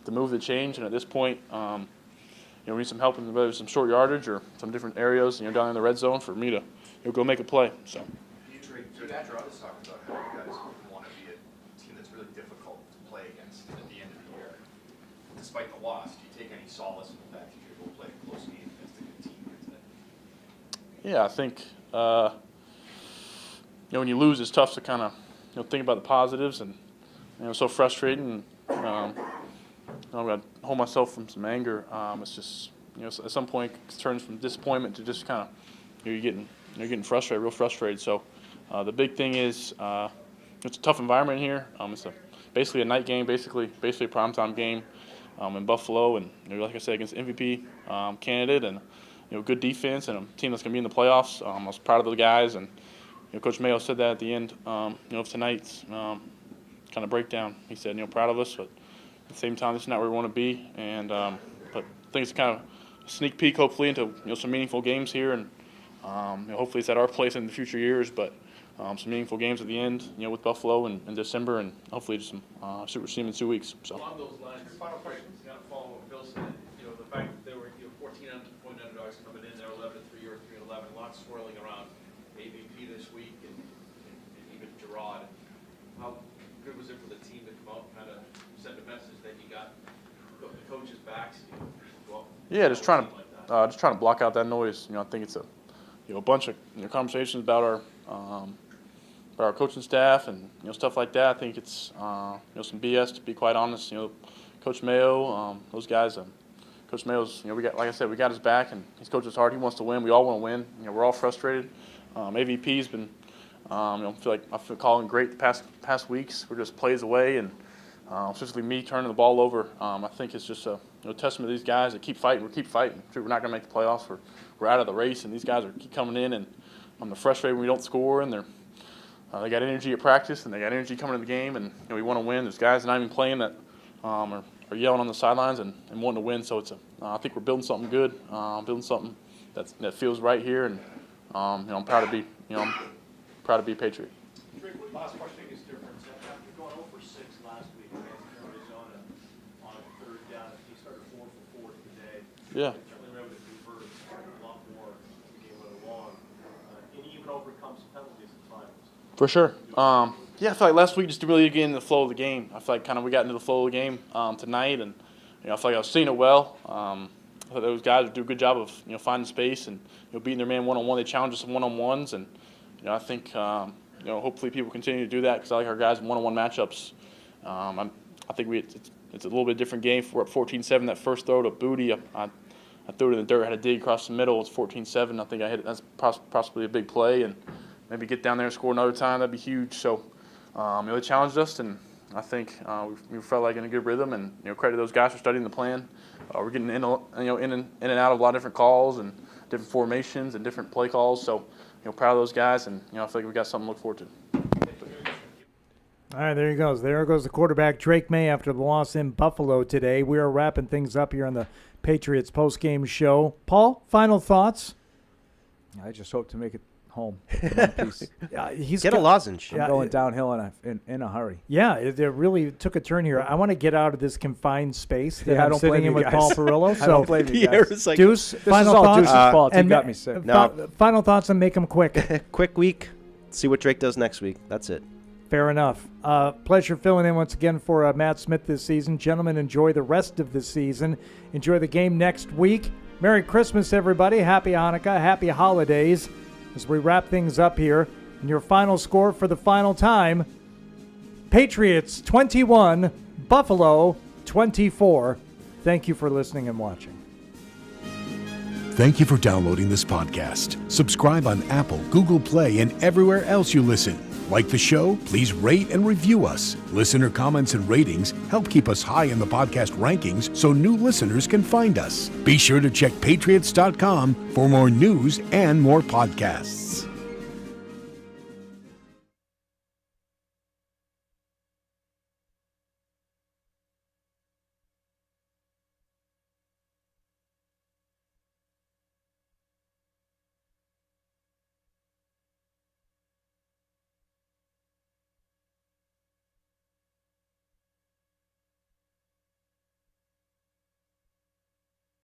Speaker 10: to move the change. And at this point, we need some help in whether it's some short yardage or some different areas down in the red zone for me to go make a play. So.
Speaker 24: Patriots has talked about how you guys want to be a team that's really difficult to play against at the end of the year. Despite the loss, do you take any solace in the fact that you're able to play a close game against a good team here today?
Speaker 10: Yeah, I think when you lose, it's tough to kind of think about the positives, and so frustrating. And I'm gonna hold myself from some anger. It's just at some point it turns from disappointment to just kind of you're getting frustrated, real frustrated. So the big thing is it's a tough environment here. It's basically a night game, basically a primetime game in Buffalo, and like I said, against MVP candidate and good defense and a team that's gonna be in the playoffs. I was proud of the guys, and Coach Mayo said that at the end of tonight's kind of breakdown. He said, proud of us, but at the same time, this is not where we want to be. And but I think it's kind of a sneak peek, hopefully, into some meaningful games here, and hopefully it's at our place in the future years. But some meaningful games at the end, with Buffalo in December, and hopefully just some Super Team in 2 weeks. So.
Speaker 8: Along those lines, your final question is kind of following what Bill said. The fact that there were 14-point underdogs coming in, they're 11-3 or 3-11, lots swirling around AVP this week, and even Gerard. How good was it for the team to come out and kind of send a message that you got the coach's backs?
Speaker 10: Yeah, just trying to block out that noise. I think it's a bunch of conversations about our coaching staff and stuff like that. I think it's some BS, to be quite honest. Coach Mayo, those guys. Coach Mayo's, we got, like I said, we got his back, and he's coached us hard. He wants to win. We all want to win. We're all frustrated. AVP's been, I feel calling great the past weeks. We're just plays away, and especially me turning the ball over. I think it's just a testament to these guys that keep fighting. We keep fighting. We're not going to make the playoffs. We're out of the race, and these guys keep coming in, and I'm frustrated when we don't score, and they got energy at practice, and they got energy coming to the game, and we want to win. There's guys not even playing that are yelling on the sidelines and wanting to win. So I think we're building something good, building something that feels right here, and I'm proud to be a Patriot.
Speaker 8: Drake, what last question is different? After going 0-6 last week against Arizona on a third down, you started 4 for 4 today.
Speaker 10: Yeah.
Speaker 8: Certainly were able to convert a lot more as the game went along, and even overcome some penalties at times.
Speaker 10: For sure. Yeah, I feel like last week just to really get into the flow of the game. I feel like we got into the flow of the game tonight, and I feel like I was seeing it well. I thought those guys would do a good job of finding space and beating their man one-on-one. They challenged us in one-on-ones, and I think hopefully people continue to do that because I like our guys in one-on-one matchups. I think it's a little bit different game. We're up 14-7. That first throw to Booty, I threw it in the dirt, had a dig across the middle. It's 14-7. I think I hit it. That's possibly a big play, and maybe get down there and score another time. That'd be huge. So they challenged us, and I think we felt like in a good rhythm. And credit those guys for studying the plan. We're getting in and out of a lot of different calls and different formations and different play calls. So proud of those guys, and I feel like we got something to look forward to.
Speaker 5: All right, there he goes. There goes the quarterback, Drake May, after the loss in Buffalo today. We are wrapping things up here on the Patriots postgame show. Paul, final thoughts?
Speaker 6: I just hope to make it home.
Speaker 5: He's
Speaker 4: a lozenge.
Speaker 6: I'm going downhill in a hurry.
Speaker 5: Yeah, it really took a turn here. I want to get out of this confined space that
Speaker 6: I
Speaker 5: I'm
Speaker 6: don't
Speaker 5: sitting
Speaker 6: blame
Speaker 5: in
Speaker 6: you
Speaker 5: with
Speaker 6: guys.
Speaker 5: Paul Perillo.
Speaker 6: I don't blame you guys.
Speaker 5: Deuce,
Speaker 6: This
Speaker 5: final
Speaker 6: is all
Speaker 5: thoughts.
Speaker 6: Deuce's fault. You
Speaker 5: And
Speaker 6: got me sick.
Speaker 5: Final thoughts and make them quick.
Speaker 4: Quick week. See what Drake does next week. That's it.
Speaker 5: Fair enough. Pleasure filling in once again for Matt Smith this season. Gentlemen, enjoy the rest of the season. Enjoy the game next week. Merry Christmas, everybody. Happy Hanukkah. Happy holidays. As we wrap things up here, and your final score for the final time, Patriots 21, Buffalo 24. Thank you for listening and watching.
Speaker 19: Thank you for downloading this podcast. Subscribe on Apple, Google Play, and everywhere else you listen. Like the show? Please rate and review us. Listener comments and ratings help keep us high in the podcast rankings so new listeners can find us. Be sure to check Patriots.com for more news and more podcasts.